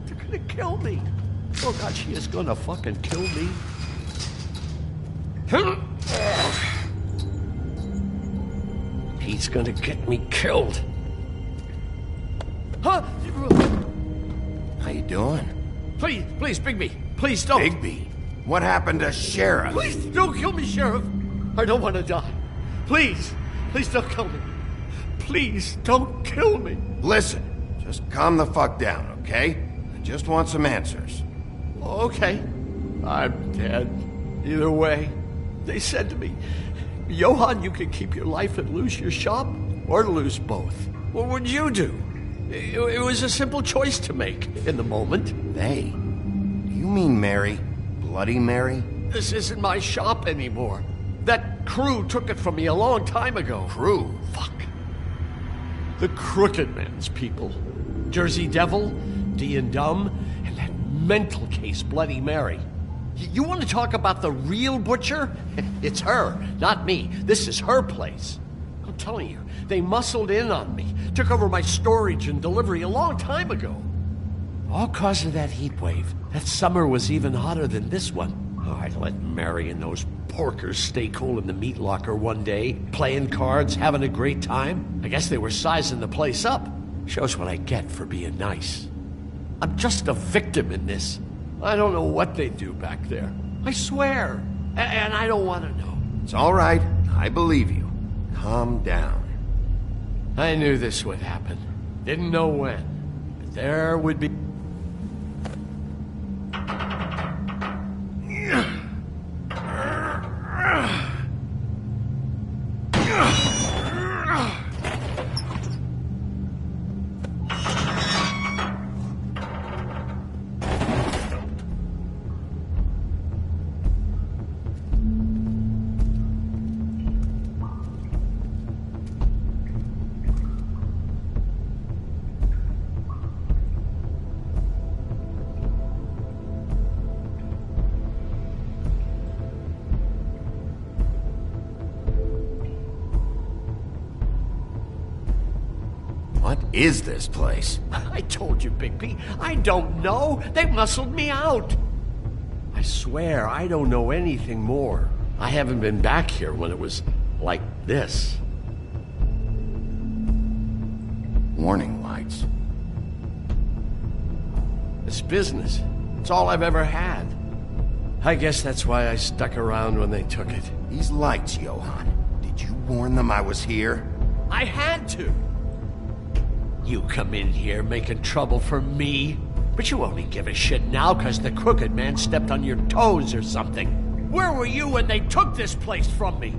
They're gonna kill me. Oh, God, she is gonna fucking kill me. He's gonna get me killed. Huh? How you doing? Please, Bigby. Please don't. Bigby? What happened to Sheriff? Please don't kill me, Sheriff. I don't want to die. Please don't kill me. Please don't kill me. Listen, just calm the fuck down, okay? I just want some answers. Okay. I'm dead. Either way. They said to me, Johann, you can keep your life and lose your shop, or lose both. What would you do? It was a simple choice to make in the moment. They? Do you mean Mary? Bloody Mary? This isn't my shop anymore. That crew took it from me a long time ago. Crew? Fuck. The Crooked Man's people. Jersey Devil, D and Dumb, and that mental case, Bloody Mary. You want to talk about the real butcher? It's her, not me. This is her place. I'm telling you, they muscled in on me, took over my storage and delivery a long time ago. All cause of that heat wave. That summer was even hotter than this one. Oh, I let Mary and those porkers stay cool in the meat locker one day, playing cards, having a great time. I guess they were sizing the place up. Shows what I get for being nice. I'm just a victim in this. I don't know what they do back there. I swear. And I don't want to know. It's all right. I believe you. Calm down. I knew this would happen. Didn't know when. But there would be... What is this place? I told you, Bigby. I don't know. They muscled me out. I swear, I don't know anything more. I haven't been back here when it was like this. Warning lights. It's business. It's all I've ever had. I guess that's why I stuck around when they took it. These lights, Johann. Did you warn them I was here? I had to. You come in here making trouble for me, but you only give a shit now because the Crooked Man stepped on your toes or something. Where were you when they took this place from me?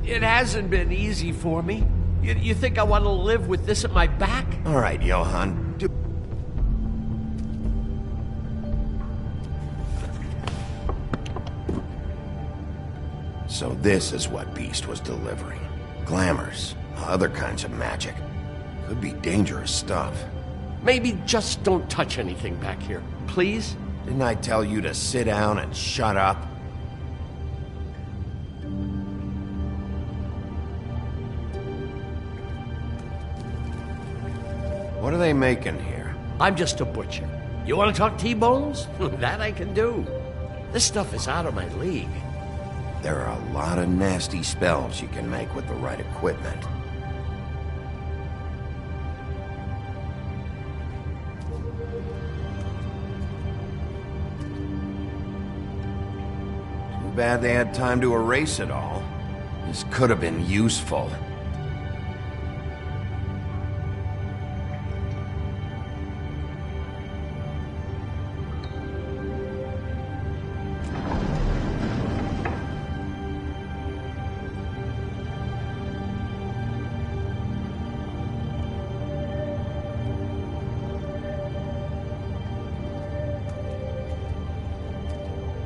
It hasn't been easy for me. You think I want to live with this at my back? All right, Johann. So this is what Beast was delivering. Glamours, other kinds of magic. Could be dangerous stuff. Maybe just don't touch anything back here, please? Didn't I tell you to sit down and shut up? What are they making here? I'm just a butcher. You want to talk T-bones? That I can do. This stuff is out of my league. There are a lot of nasty spells you can make with the right equipment. Too bad they had time to erase it all. This could have been useful.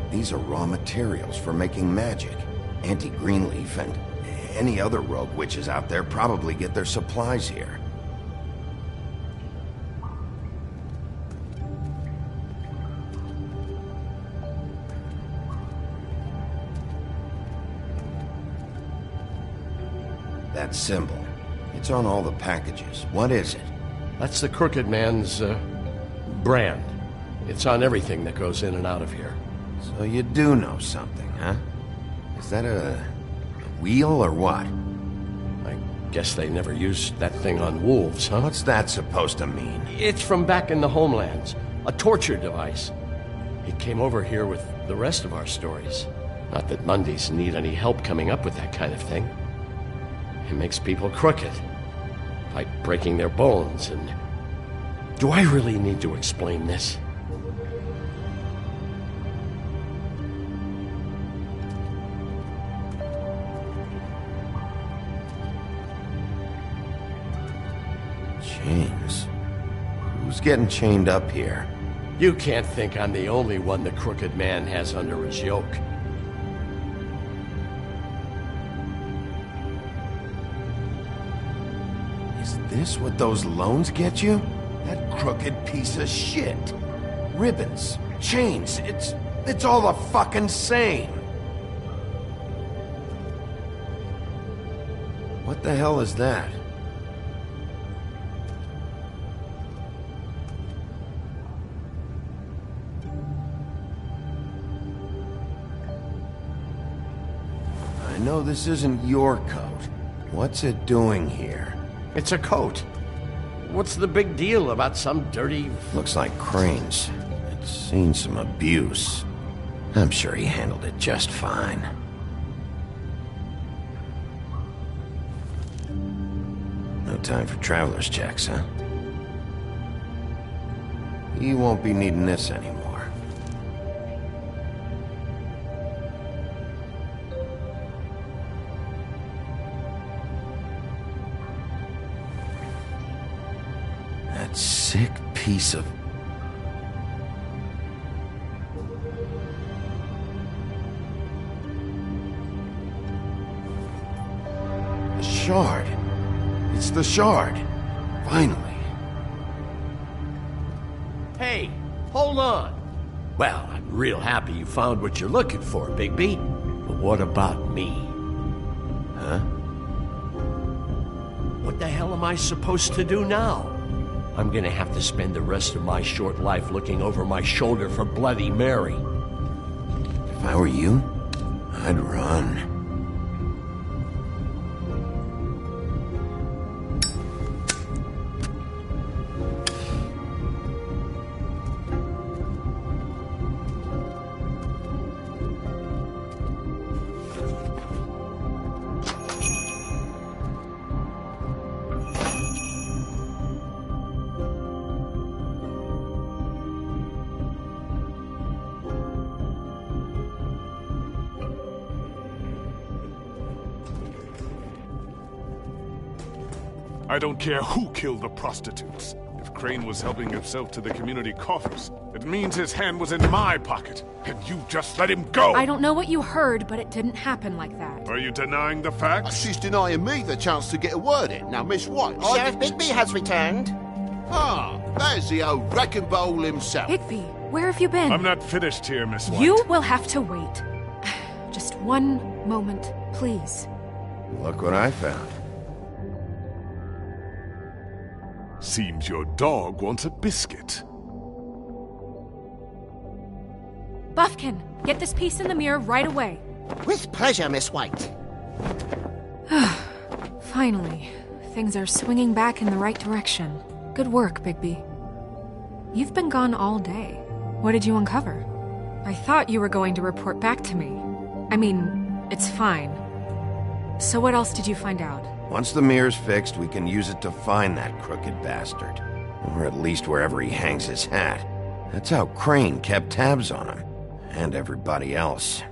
These are raw materials for making magic. Auntie Greenleaf and any other rogue witches out there probably get their supplies here. That symbol. It's on all the packages. What is it? That's the Crooked Man's, brand. It's on everything that goes in and out of here. So you do know something, huh? Is that a wheel or what? I guess they never used that thing on wolves, huh? What's that supposed to mean? It's from back in the homelands. A torture device. It came over here with the rest of our stories. Not that Mundies need any help coming up with that kind of thing. It makes people crooked. Like breaking their bones and... Do I really need to explain this? Chains. Who's getting chained up here? You can't think I'm the only one the Crooked Man has under his yoke. Is this what those loans get you? That crooked piece of shit. Ribbons, chains, it's all the fucking same. What the hell is that? I know this isn't your coat. What's it doing here? It's a coat. What's the big deal about some dirty... Looks like Crane's. It's seen some abuse. I'm sure he handled it just fine. No time for traveler's checks, huh? He won't be needing this anymore. That sick piece of... The shard. It's the shard. Finally. Hey, hold on. Well, I'm real happy you found what you're looking for, Bigby. But what about me? Huh? What the hell am I supposed to do now? I'm gonna have to spend the rest of my short life looking over my shoulder for Bloody Mary. If I were you, I'd run. I don't care who killed the prostitutes. If Crane was helping himself to the community coffers. It means his hand was in my pocket, and you just let him go! I don't know what you heard, but it didn't happen like that. Are you denying the facts? She's denying me the chance to get a word in. Now, Miss White... Sheriff Bigby has returned. Ah, there's the old wrecking bowl himself. Bigby, where have you been? I'm not finished here, Miss White. You will have to wait. Just one moment, please. Look what I found. Seems your dog wants a biscuit. Buffkin, get this piece in the mirror right away. With pleasure, Miss White. Finally, things are swinging back in the right direction. Good work, Bigby. You've been gone all day. What did you uncover? I thought you were going to report back to me. I mean, it's fine. So what else did you find out? Once the mirror's fixed, we can use it to find that crooked bastard. Or at least wherever he hangs his hat. That's how Crane kept tabs on him. And everybody else.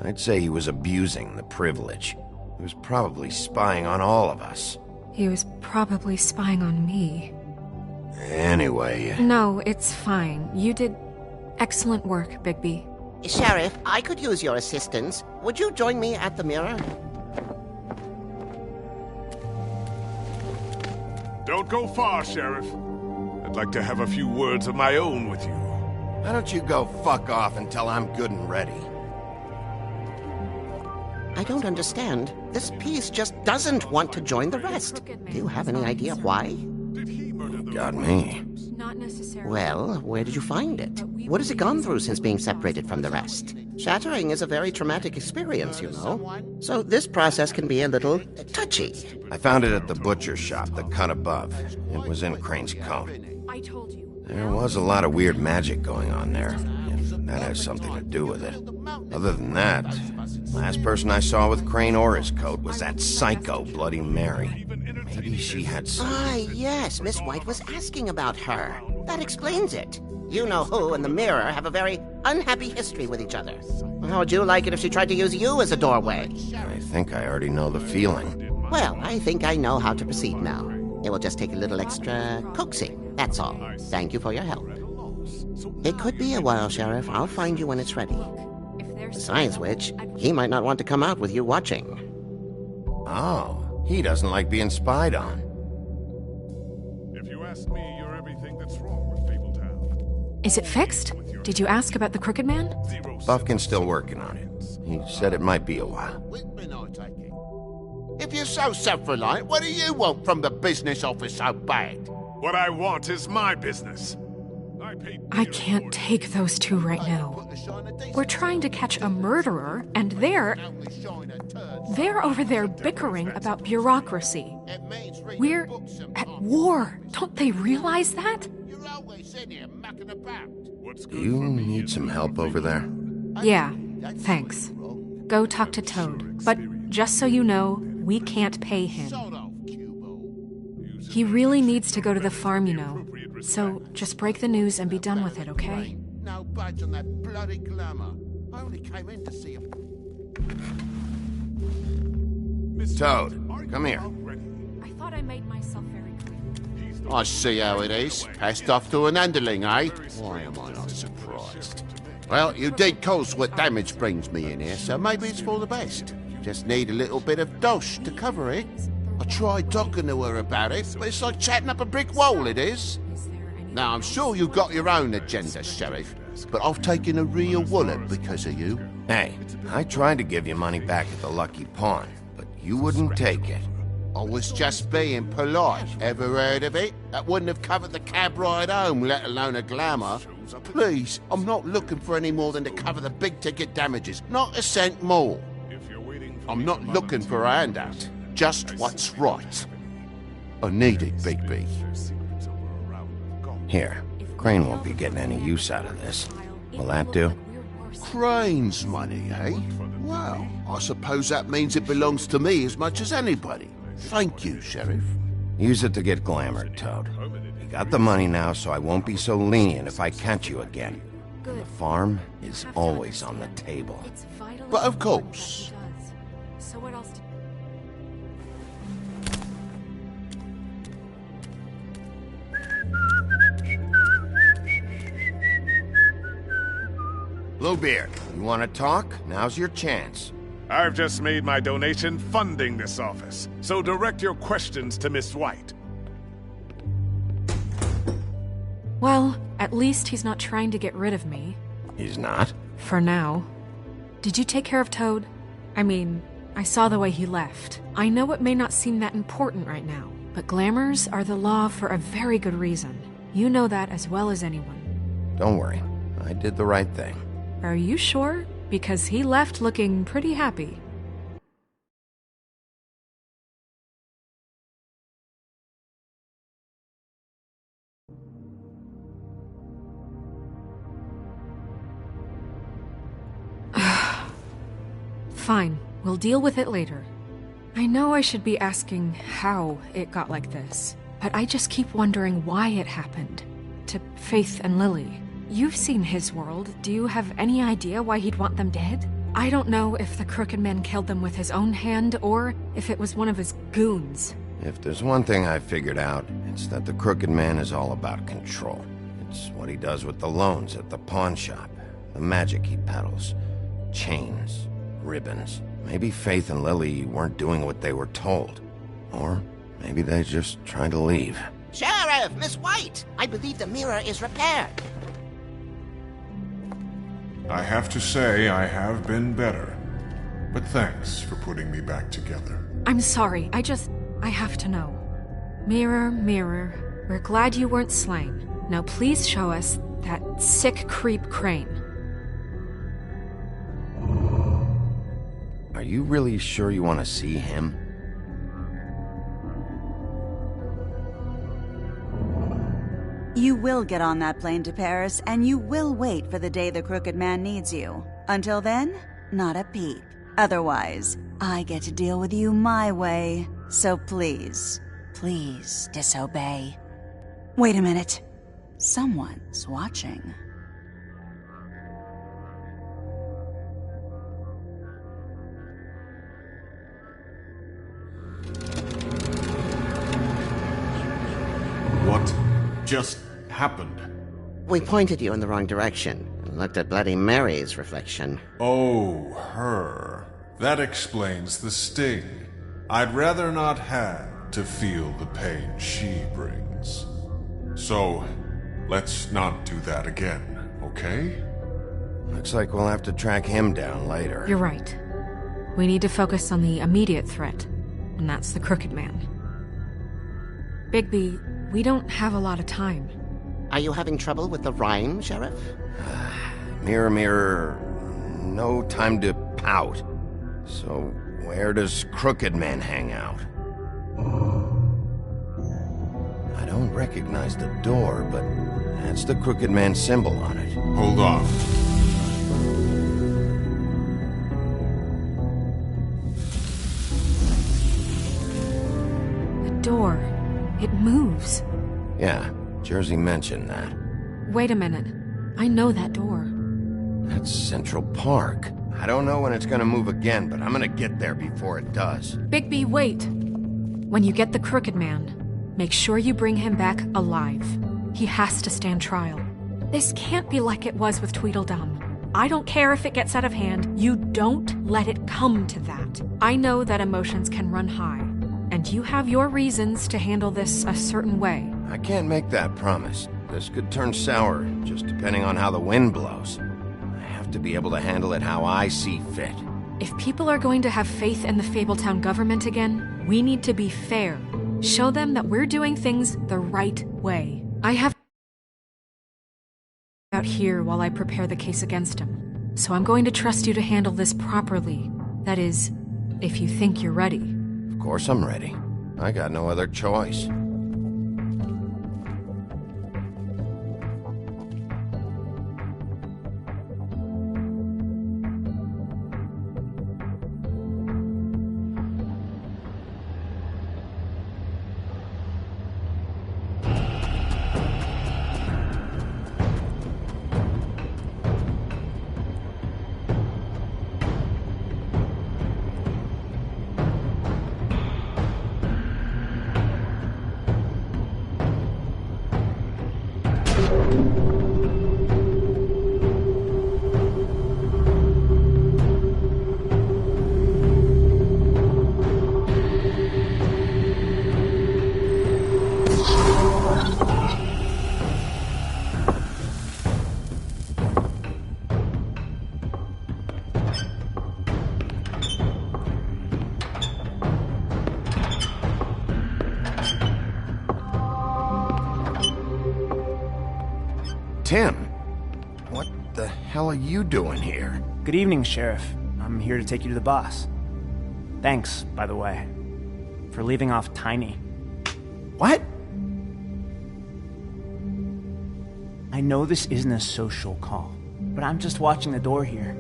I'd say he was abusing the privilege. He was probably spying on all of us. He was probably spying on me. Anyway... No, it's fine. You did excellent work, Bigby. Sheriff, I could use your assistance. Would you join me at the mirror? Don't go far, Sheriff. I'd like to have a few words of my own with you. Why don't you go fuck off until I'm good and ready? I don't understand. This piece just doesn't want to join the rest. Do you have any idea why? Got me. Not necessarily. Well, where did you find it? What has it gone through since being separated from the rest? Shattering is a very traumatic experience, you know. So this process can be a little touchy. I found it at the butcher shop, the cut above. It was in Crane's coat. I told you. There was a lot of weird magic going on there, if that has something to do with it. Other than that, last person I saw with Crane or his coat was that psycho Bloody Mary. Maybe she had some... Ah, yes, Miss White was asking about her. That explains it. You know who and the mirror have a very unhappy history with each other. How would you like it if she tried to use you as a doorway? I think I already know the feeling. Well, I think I know how to proceed now. It will just take a little extra coaxing, that's all. Thank you for your help. It could be a while, Sheriff. I'll find you when it's ready. Besides which, he might not want to come out with you watching. Oh, he doesn't like being spied on. If you ask me, you're everything that's wrong with Fabletown. Is it fixed? Did you ask about the Crooked Man? Buffkin's still working on it. He said it might be a while. If you're so self-reliant, what do you want from the business office so bad? What I want is my business. I can't take those two right now. We're trying to catch a murderer, and they're over there bickering about bureaucracy. We're at war. Don't they realize that? Do you need some help over there? Yeah, thanks. Go talk to Toad. But just so you know, we can't pay him. He really needs to go to the farm, you know. So just break the news and be done with it, okay? No budge on that bloody glamour. I only came in to see him. Toad, come here. I thought I made myself very clear. I see how it is. Passed off to an underling, eh? Why am I not surprised? Well, you did cause what damage brings me in here, so maybe it's for the best. Just need a little bit of dosh to cover it. I tried talking to her about it, but it's like chatting up a brick wall, it is. Now, I'm sure you've got your own agenda, Sheriff, but I've taken a real wallet because of you. Hey, I tried to give you money back at the Lucky Pawn, but you wouldn't take it. I was just being polite. Ever heard of it? That wouldn't have covered the cab ride home, let alone a glamour. Please, I'm not looking for any more than to cover the big-ticket damages. Not a cent more. I'm not looking for a handout. Just what's right. I need it, Bigby. Here, Crane won't be getting any use out of this. Will that do? Crane's money, eh? Well, I suppose that means it belongs to me as much as anybody. Thank you, Sheriff. Use it to get glamored, Toad. You got the money now, so I won't be so lenient if I catch you again. The farm is always on the table. But of course. So what else? Bluebeard, you want to talk? Now's your chance. I've just made my donation funding this office, so direct your questions to Miss White. Well, at least he's not trying to get rid of me. He's not? For now. Did you take care of Toad? I mean, I saw the way he left. I know it may not seem that important right now, but glamours are the law for a very good reason. You know that as well as anyone. Don't worry. I did the right thing. Are you sure? Because he left looking pretty happy. Fine, we'll deal with it later. I know I should be asking how it got like this, but I just keep wondering why it happened. To Faith and Lily. You've seen his world. Do you have any idea why he'd want them dead? I don't know if the Crooked Man killed them with his own hand or if it was one of his goons. If there's one thing I figured out, it's that the Crooked Man is all about control. It's what he does with the loans at the pawn shop, the magic he peddles, chains, ribbons. Maybe Faith and Lily weren't doing what they were told. Or maybe they're just trying to leave. Sheriff, Miss White! I believe the mirror is repaired. I have to say I have been better. But thanks for putting me back together. I'm sorry, I have to know. Mirror, mirror, we're glad you weren't slain. Now please show us that sick creep Crane. Are you really sure you want to see him? You will get on that plane to Paris, and you will wait for the day the Crooked Man needs you. Until then, not a peep. Otherwise, I get to deal with you my way. So please, please disobey. Wait a minute. Someone's watching. What just happened? We pointed you in the wrong direction and looked at Bloody Mary's reflection. Oh, her. That explains the sting. I'd rather not have to feel the pain she brings. So, let's not do that again, okay? Looks like we'll have to track him down later. You're right. We need to focus on the immediate threat, and that's the Crooked Man. Bigby, we don't have a lot of time. Are you having trouble with the rhyme, Sheriff? Mirror, mirror, no time to pout. So, where does Crooked Man hang out? I don't recognize the door, but that's the Crooked Man symbol on it. Hold on. The door. It moves. Yeah, Jersey mentioned that. Wait a minute. I know that door. That's Central Park. I don't know when it's gonna move again, but I'm gonna get there before it does. Bigby, wait! When you get the Crooked Man, make sure you bring him back alive. He has to stand trial. This can't be like it was with Tweedledum. I don't care if it gets out of hand. You don't let it come to that. I know that emotions can run high, and you have your reasons to handle this a certain way. I can't make that promise. This could turn sour, just depending on how the wind blows. I have to be able to handle it how I see fit. If people are going to have faith in the Fabletown government again, we need to be fair. Show them that we're doing things the right way. I have out here while I prepare the case against him. So I'm going to trust you to handle this properly. That is, if you think you're ready. Of course I'm ready. I got no other choice. Tim, what the hell are you doing here? Good evening, Sheriff. I'm here to take you to the boss. Thanks, by the way, for leaving off Tiny. What? I know this isn't a social call, but I'm just watching the door here.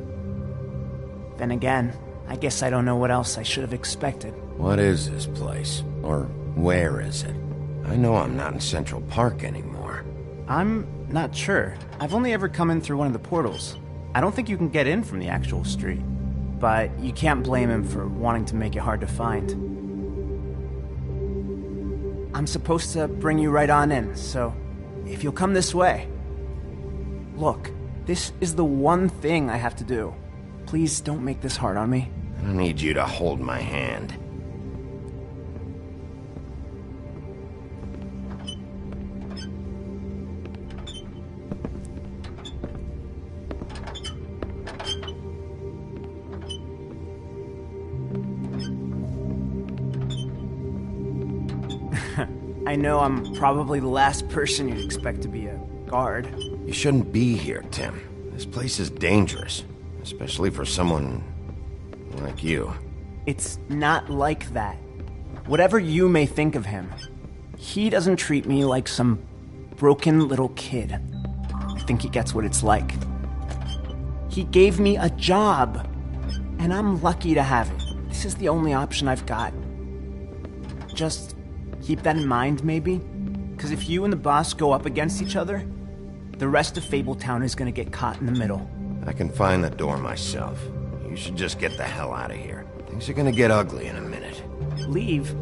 Then again, I guess I don't know what else I should have expected. What is this place? Or where is it? I know I'm not in Central Park anymore. I'm not sure. I've only ever come in through one of the portals. I don't think you can get in from the actual street. But you can't blame him for wanting to make it hard to find. I'm supposed to bring you right on in, so if you'll come this way. Look, this is the one thing I have to do. Please don't make this hard on me. I need you to hold my hand. I know I'm probably the last person you'd expect to be a guard. You shouldn't be here, Tim. This place is dangerous, especially for someone like you. It's not like that. Whatever you may think of him, he doesn't treat me like some broken little kid. I think he gets what it's like. He gave me a job, and I'm lucky to have it. This is the only option I've got. Just keep that in mind, maybe? Because if you and the boss go up against each other, the rest of Fabletown is gonna get caught in the middle. I can find the door myself. You should just get the hell out of here. Things are gonna get ugly in a minute. Leave?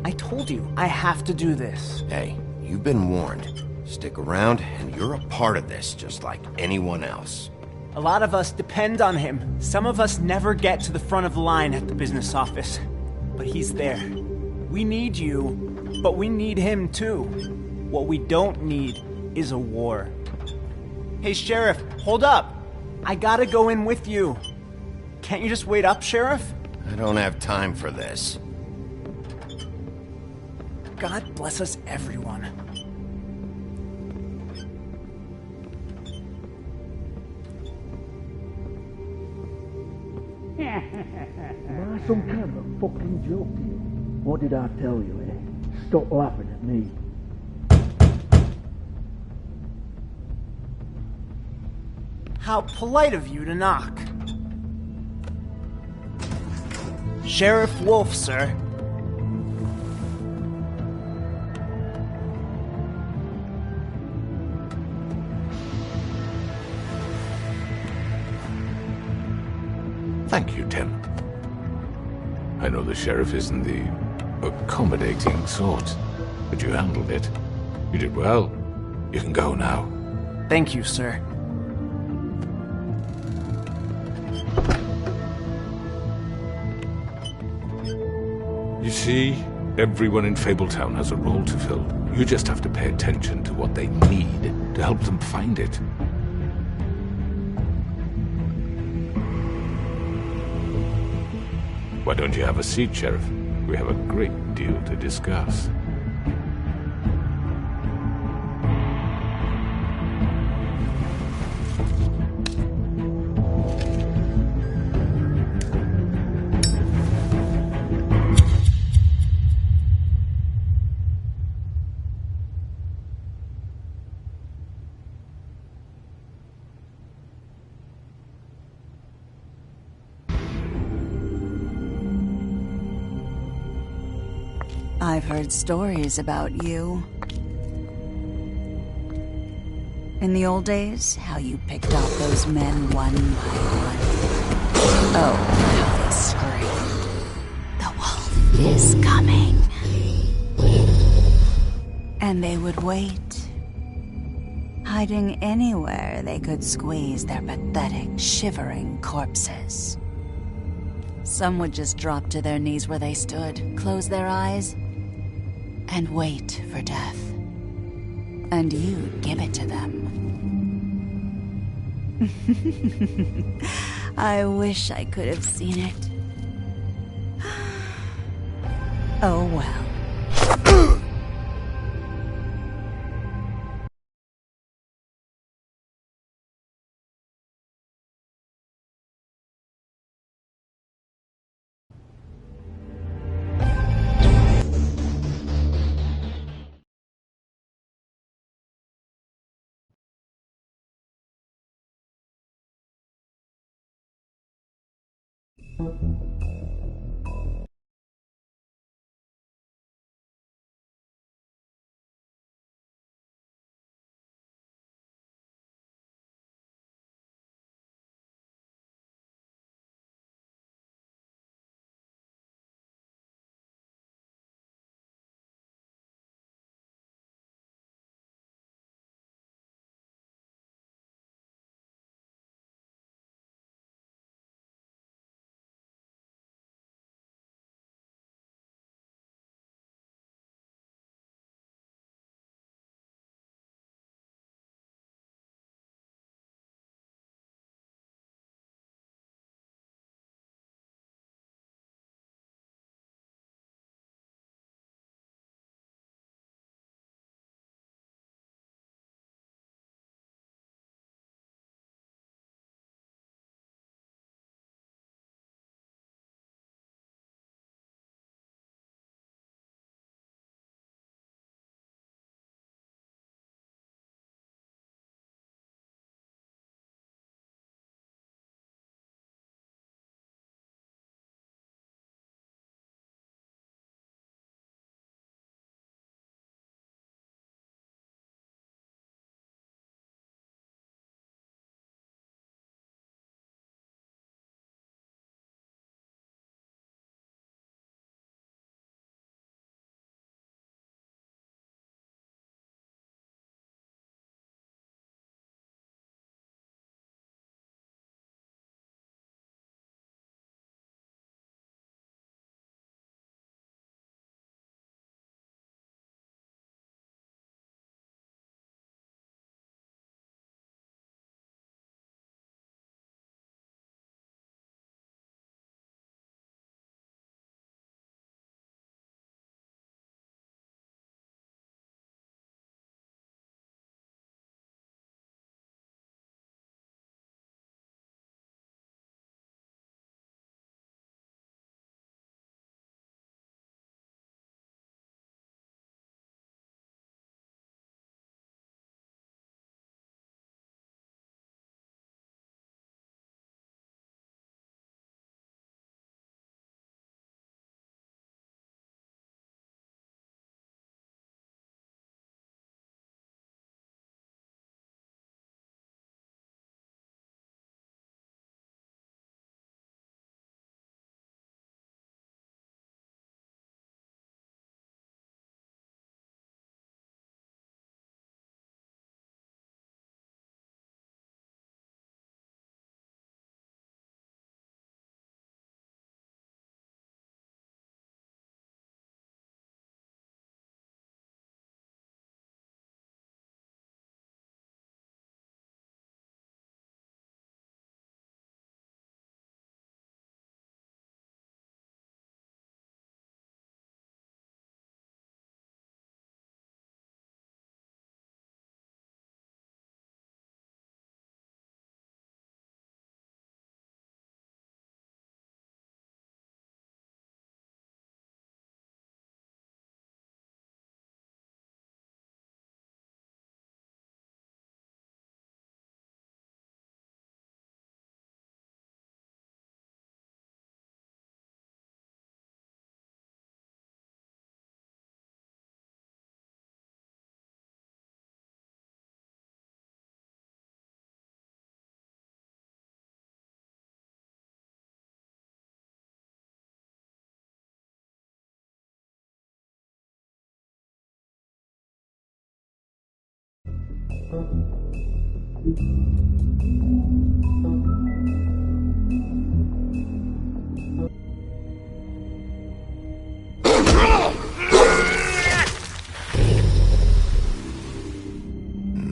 I told you, I have to do this. Hey, you've been warned. Stick around, and you're a part of this, just like anyone else. A lot of us depend on him. Some of us never get to the front of the line at the business office. But he's there. We need you, but we need him too. What we don't need is a war. Hey, Sheriff, hold up. I gotta go in with you. Can't you just wait up, Sheriff? I don't have time for this. God bless us, everyone. Am I some kind of a fucking joke to you? What did I tell you, eh? Stop laughing at me. How polite of you to knock. Sheriff Wolf, sir. Thank you, Tim. I know the sheriff isn't the accommodating sort, but you handled it. You did well. You can go now. Thank you, sir. You see, everyone in Fabletown has a role to fill. You just have to pay attention to what they need to help them find it. Why don't you have a seat, Sheriff? We have a great deal to discuss. I've heard stories about you. In the old days, how you picked off those men one by one. Oh, how they screamed. The wolf is coming. And they would wait, hiding anywhere they could squeeze their pathetic, shivering corpses. Some would just drop to their knees where they stood, close their eyes, and wait for death. And you'd give it to them. I wish I could have seen it. Oh well.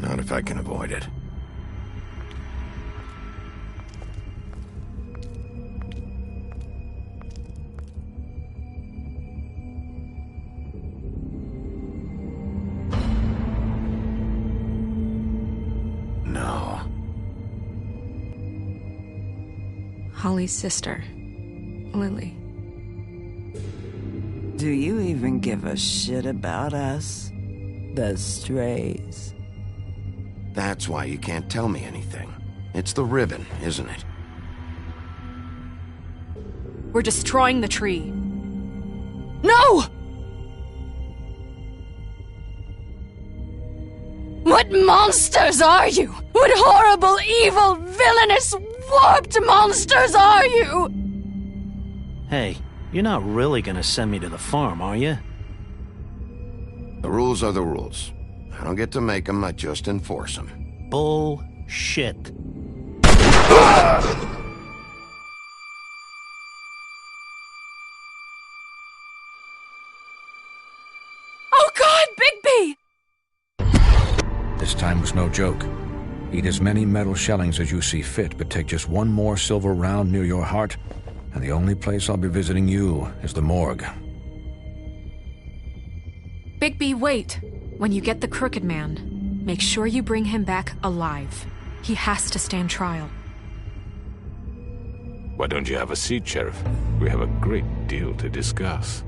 Not if I can avoid it. No. Holly's sister, Lily. Do you even give a shit about us? The strays. That's why you can't tell me anything. It's the ribbon, isn't it? We're destroying the tree. No! What monsters are you? What horrible, evil, villainous, warped monsters are you? Hey, you're not really gonna send me to the farm, are you? The rules are the rules. I don't get to make them, I just enforce them. Bullshit. Oh God, Bigby! This time was no joke. Eat as many metal shellings as you see fit, but take just one more silver round near your heart, and the only place I'll be visiting you is the morgue. Bigby, wait. When you get the Crooked Man, make sure you bring him back alive. He has to stand trial. Why don't you have a seat, Sheriff? We have a great deal to discuss.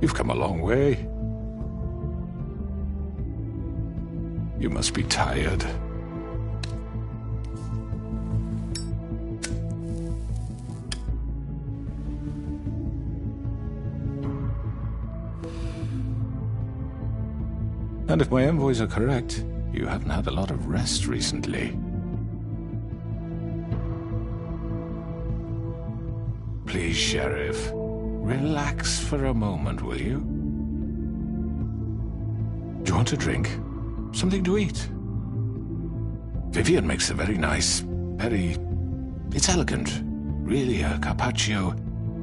You've come a long way. You must be tired. And if my envoys are correct, you haven't had a lot of rest recently. Please, Sheriff. Relax for a moment, will you? Do you want a drink? Something to eat? Vivian makes a very nice, it's elegant. Really a carpaccio.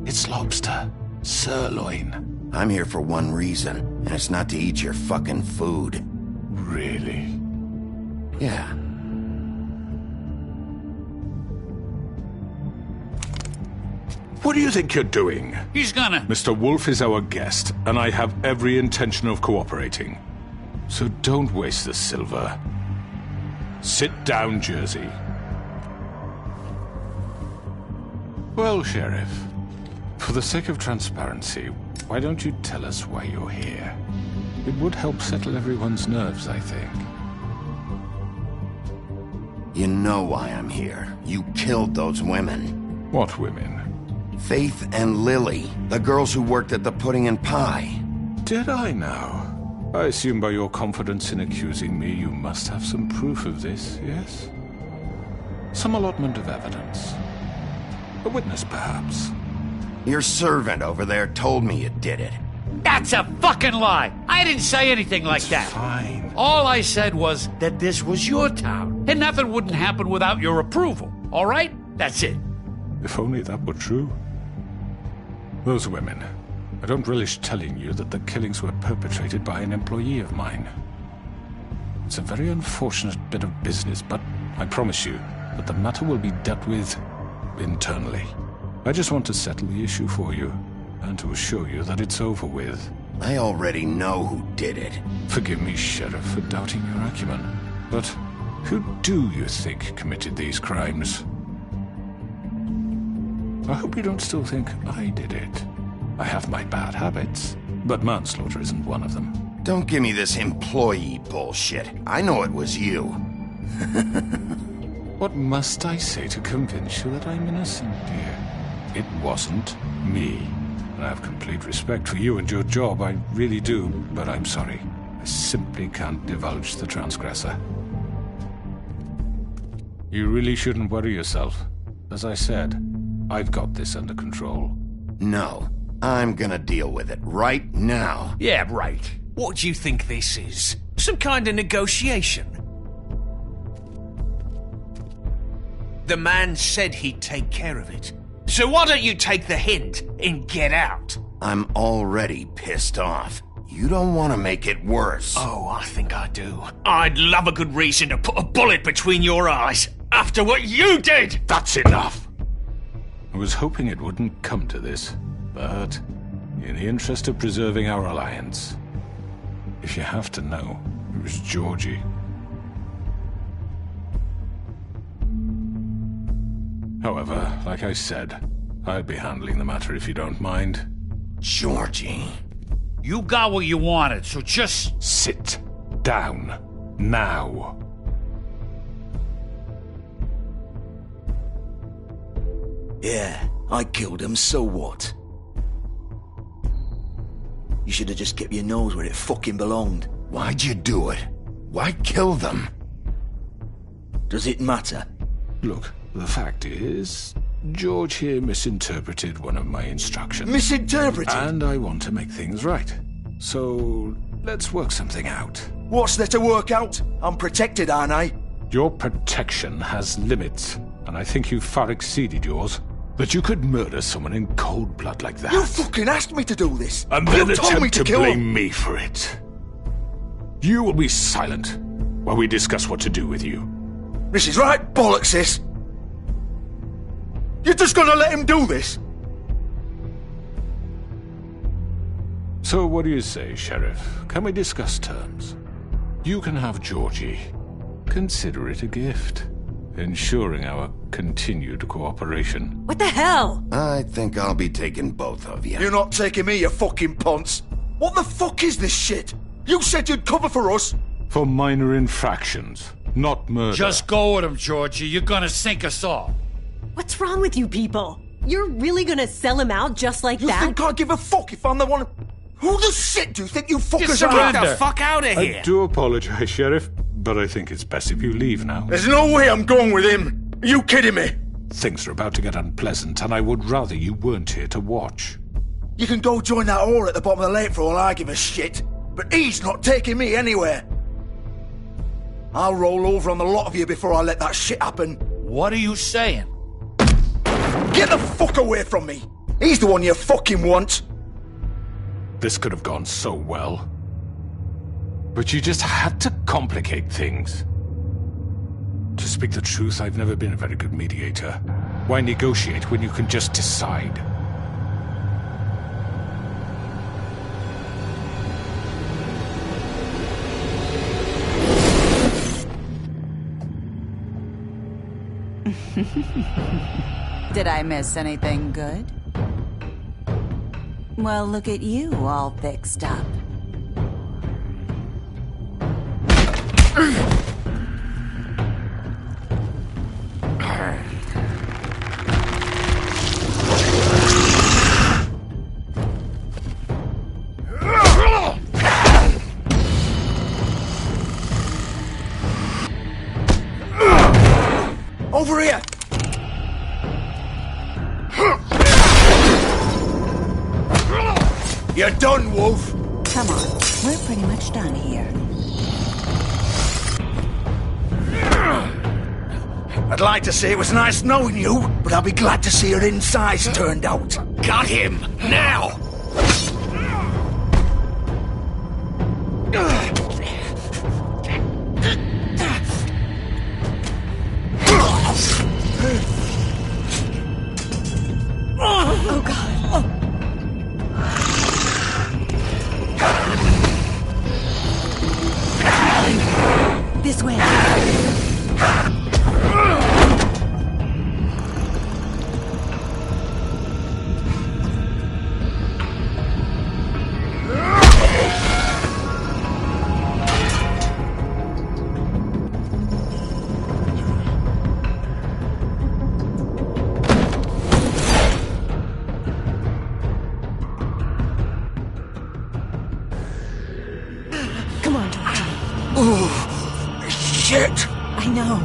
It's lobster. Sirloin. I'm here for one reason, and it's not to eat your fucking food. Really? Yeah. What do you think you're doing? He's gonna... Mr. Wolf is our guest, and I have every intention of cooperating. So don't waste the silver. Sit down, Jersey. Well, Sheriff, for the sake of transparency, why don't you tell us why you're here? It would help settle everyone's nerves, I think. You know why I'm here. You killed those women. What women? Faith and Lily, the girls who worked at the Pudding and Pie. Did I now? I assume by your confidence in accusing me, you must have some proof of this, yes? Some allotment of evidence. A witness, perhaps. Your servant over there told me you did it. That's a fucking lie! I didn't say anything like that. Fine. All I said was that this was your town, and nothing wouldn't happen without your approval. All right? That's it. If only that were true. Those women. I don't relish telling you that the killings were perpetrated by an employee of mine. It's a very unfortunate bit of business, but I promise you that the matter will be dealt with internally. I just want to settle the issue for you, and to assure you that it's over with. I already know who did it. Forgive me, Sheriff, for doubting your acumen, but who do you think committed these crimes? I hope you don't still think I did it. I have my bad habits, but manslaughter isn't one of them. Don't give me this employee bullshit. I know it was you. What must I say to convince you that I'm innocent, dear? It wasn't me. I have complete respect for you and your job, I really do, but I'm sorry. I simply can't divulge the transgressor. You really shouldn't worry yourself. As I said, I've got this under control. No. I'm gonna deal with it right now. Yeah, right. What do you think this is? Some kind of negotiation? The man said he'd take care of it. So why don't you take the hint and get out? I'm already pissed off. You don't want to make it worse. Oh, I think I do. I'd love a good reason to put a bullet between your eyes after what you did! That's enough! I was hoping it wouldn't come to this, but in the interest of preserving our alliance, if you have to know, it was Georgie. However, like I said, I'll be handling the matter if you don't mind. Georgie. You got what you wanted, so just... Sit down. Now. Yeah, I killed him, so what? You should have just kept your nose where it fucking belonged. Why'd you do it? Why kill them? Does it matter? Look, the fact is, George here misinterpreted one of my instructions. Misinterpreted? And I want to make things right. So, let's work something out. What's there to work out? I'm protected, aren't I? Your protection has limits, and I think you've far exceeded yours. That you could murder someone in cold blood like that. You fucking asked me to do this! And then you told me attempt to to kill blame him. me for it. You will be silent while we discuss what to do with you. This is right bollocks, this! You're just gonna let him do this? So what do you say, Sheriff? Can we discuss terms? You can have Georgie. Consider it a gift, ensuring our continued cooperation. What the hell? I think I'll be taking both of you. You're not taking me, you fucking ponce! What the fuck is this shit? You said you'd cover for us! For minor infractions, not murder. Just go with him, Georgie. You're gonna sink us all. What's wrong with you people? You're really gonna sell him out just like that? You think I give a fuck if I'm the one... Who the shit do you think you fuckers Get are? the fuck out of here! I do apologize, Sheriff, but I think it's best if you leave now. There's no way I'm going with him! Are you kidding me? Things are about to get unpleasant, and I would rather you weren't here to watch. You can go join that whore at the bottom of the lake for all I give a shit, but he's not taking me anywhere. I'll roll over on the lot of you before I let that shit happen. What are you saying? Get the fuck away from me! He's the one you fucking want! This could have gone so well. But you just had to complicate things. To speak the truth, I've never been a very good mediator. Why negotiate when you can just decide? Did I miss anything good? Well, look at you, all fixed up. Over here! You're done, Wolf! Come on, we're pretty much done here. I'd like to say it was nice knowing you, but I'll be glad to see your insides turned out. Got him! Now! Oh, God. This way. Come on, Georgie. Oh, shit! I know.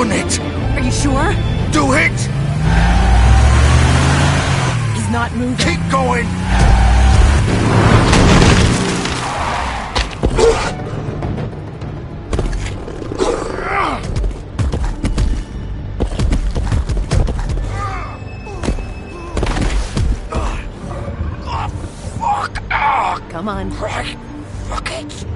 done it! Are you sure? Do it! He's not moving. Keep going! Come on. Right. Fuck it.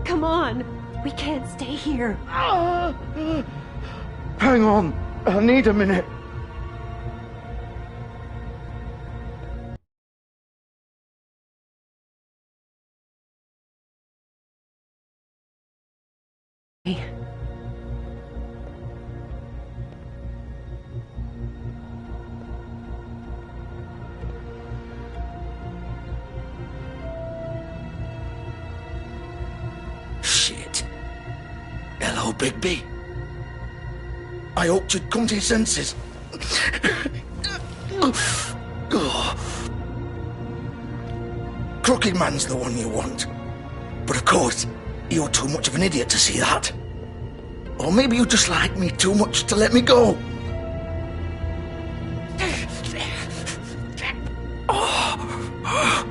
Come on. We can't stay here. Hang on. I need a minute. Shit. Hello, Bigby. I hoped you'd come to your senses. Crooked Man's the one you want. But of course, you're too much of an idiot to see that. Or maybe you just like me too much to let me go.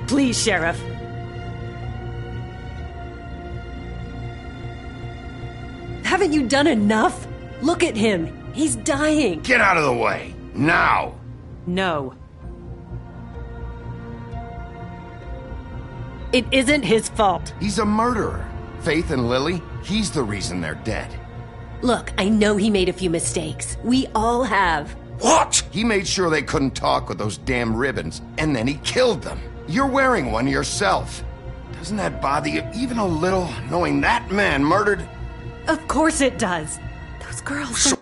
Please, Sheriff. Haven't you done enough? Look at him. He's dying. Get out of the way. Now. No. It isn't his fault. He's a murderer. Faith and Lily, he's the reason they're dead. Look, I know he made a few mistakes. We all have. What? He made sure they couldn't talk with those damn ribbons, and then he killed them. You're wearing one yourself. Doesn't that bother you even a little, knowing that man murdered? Of course it does. Those girls. So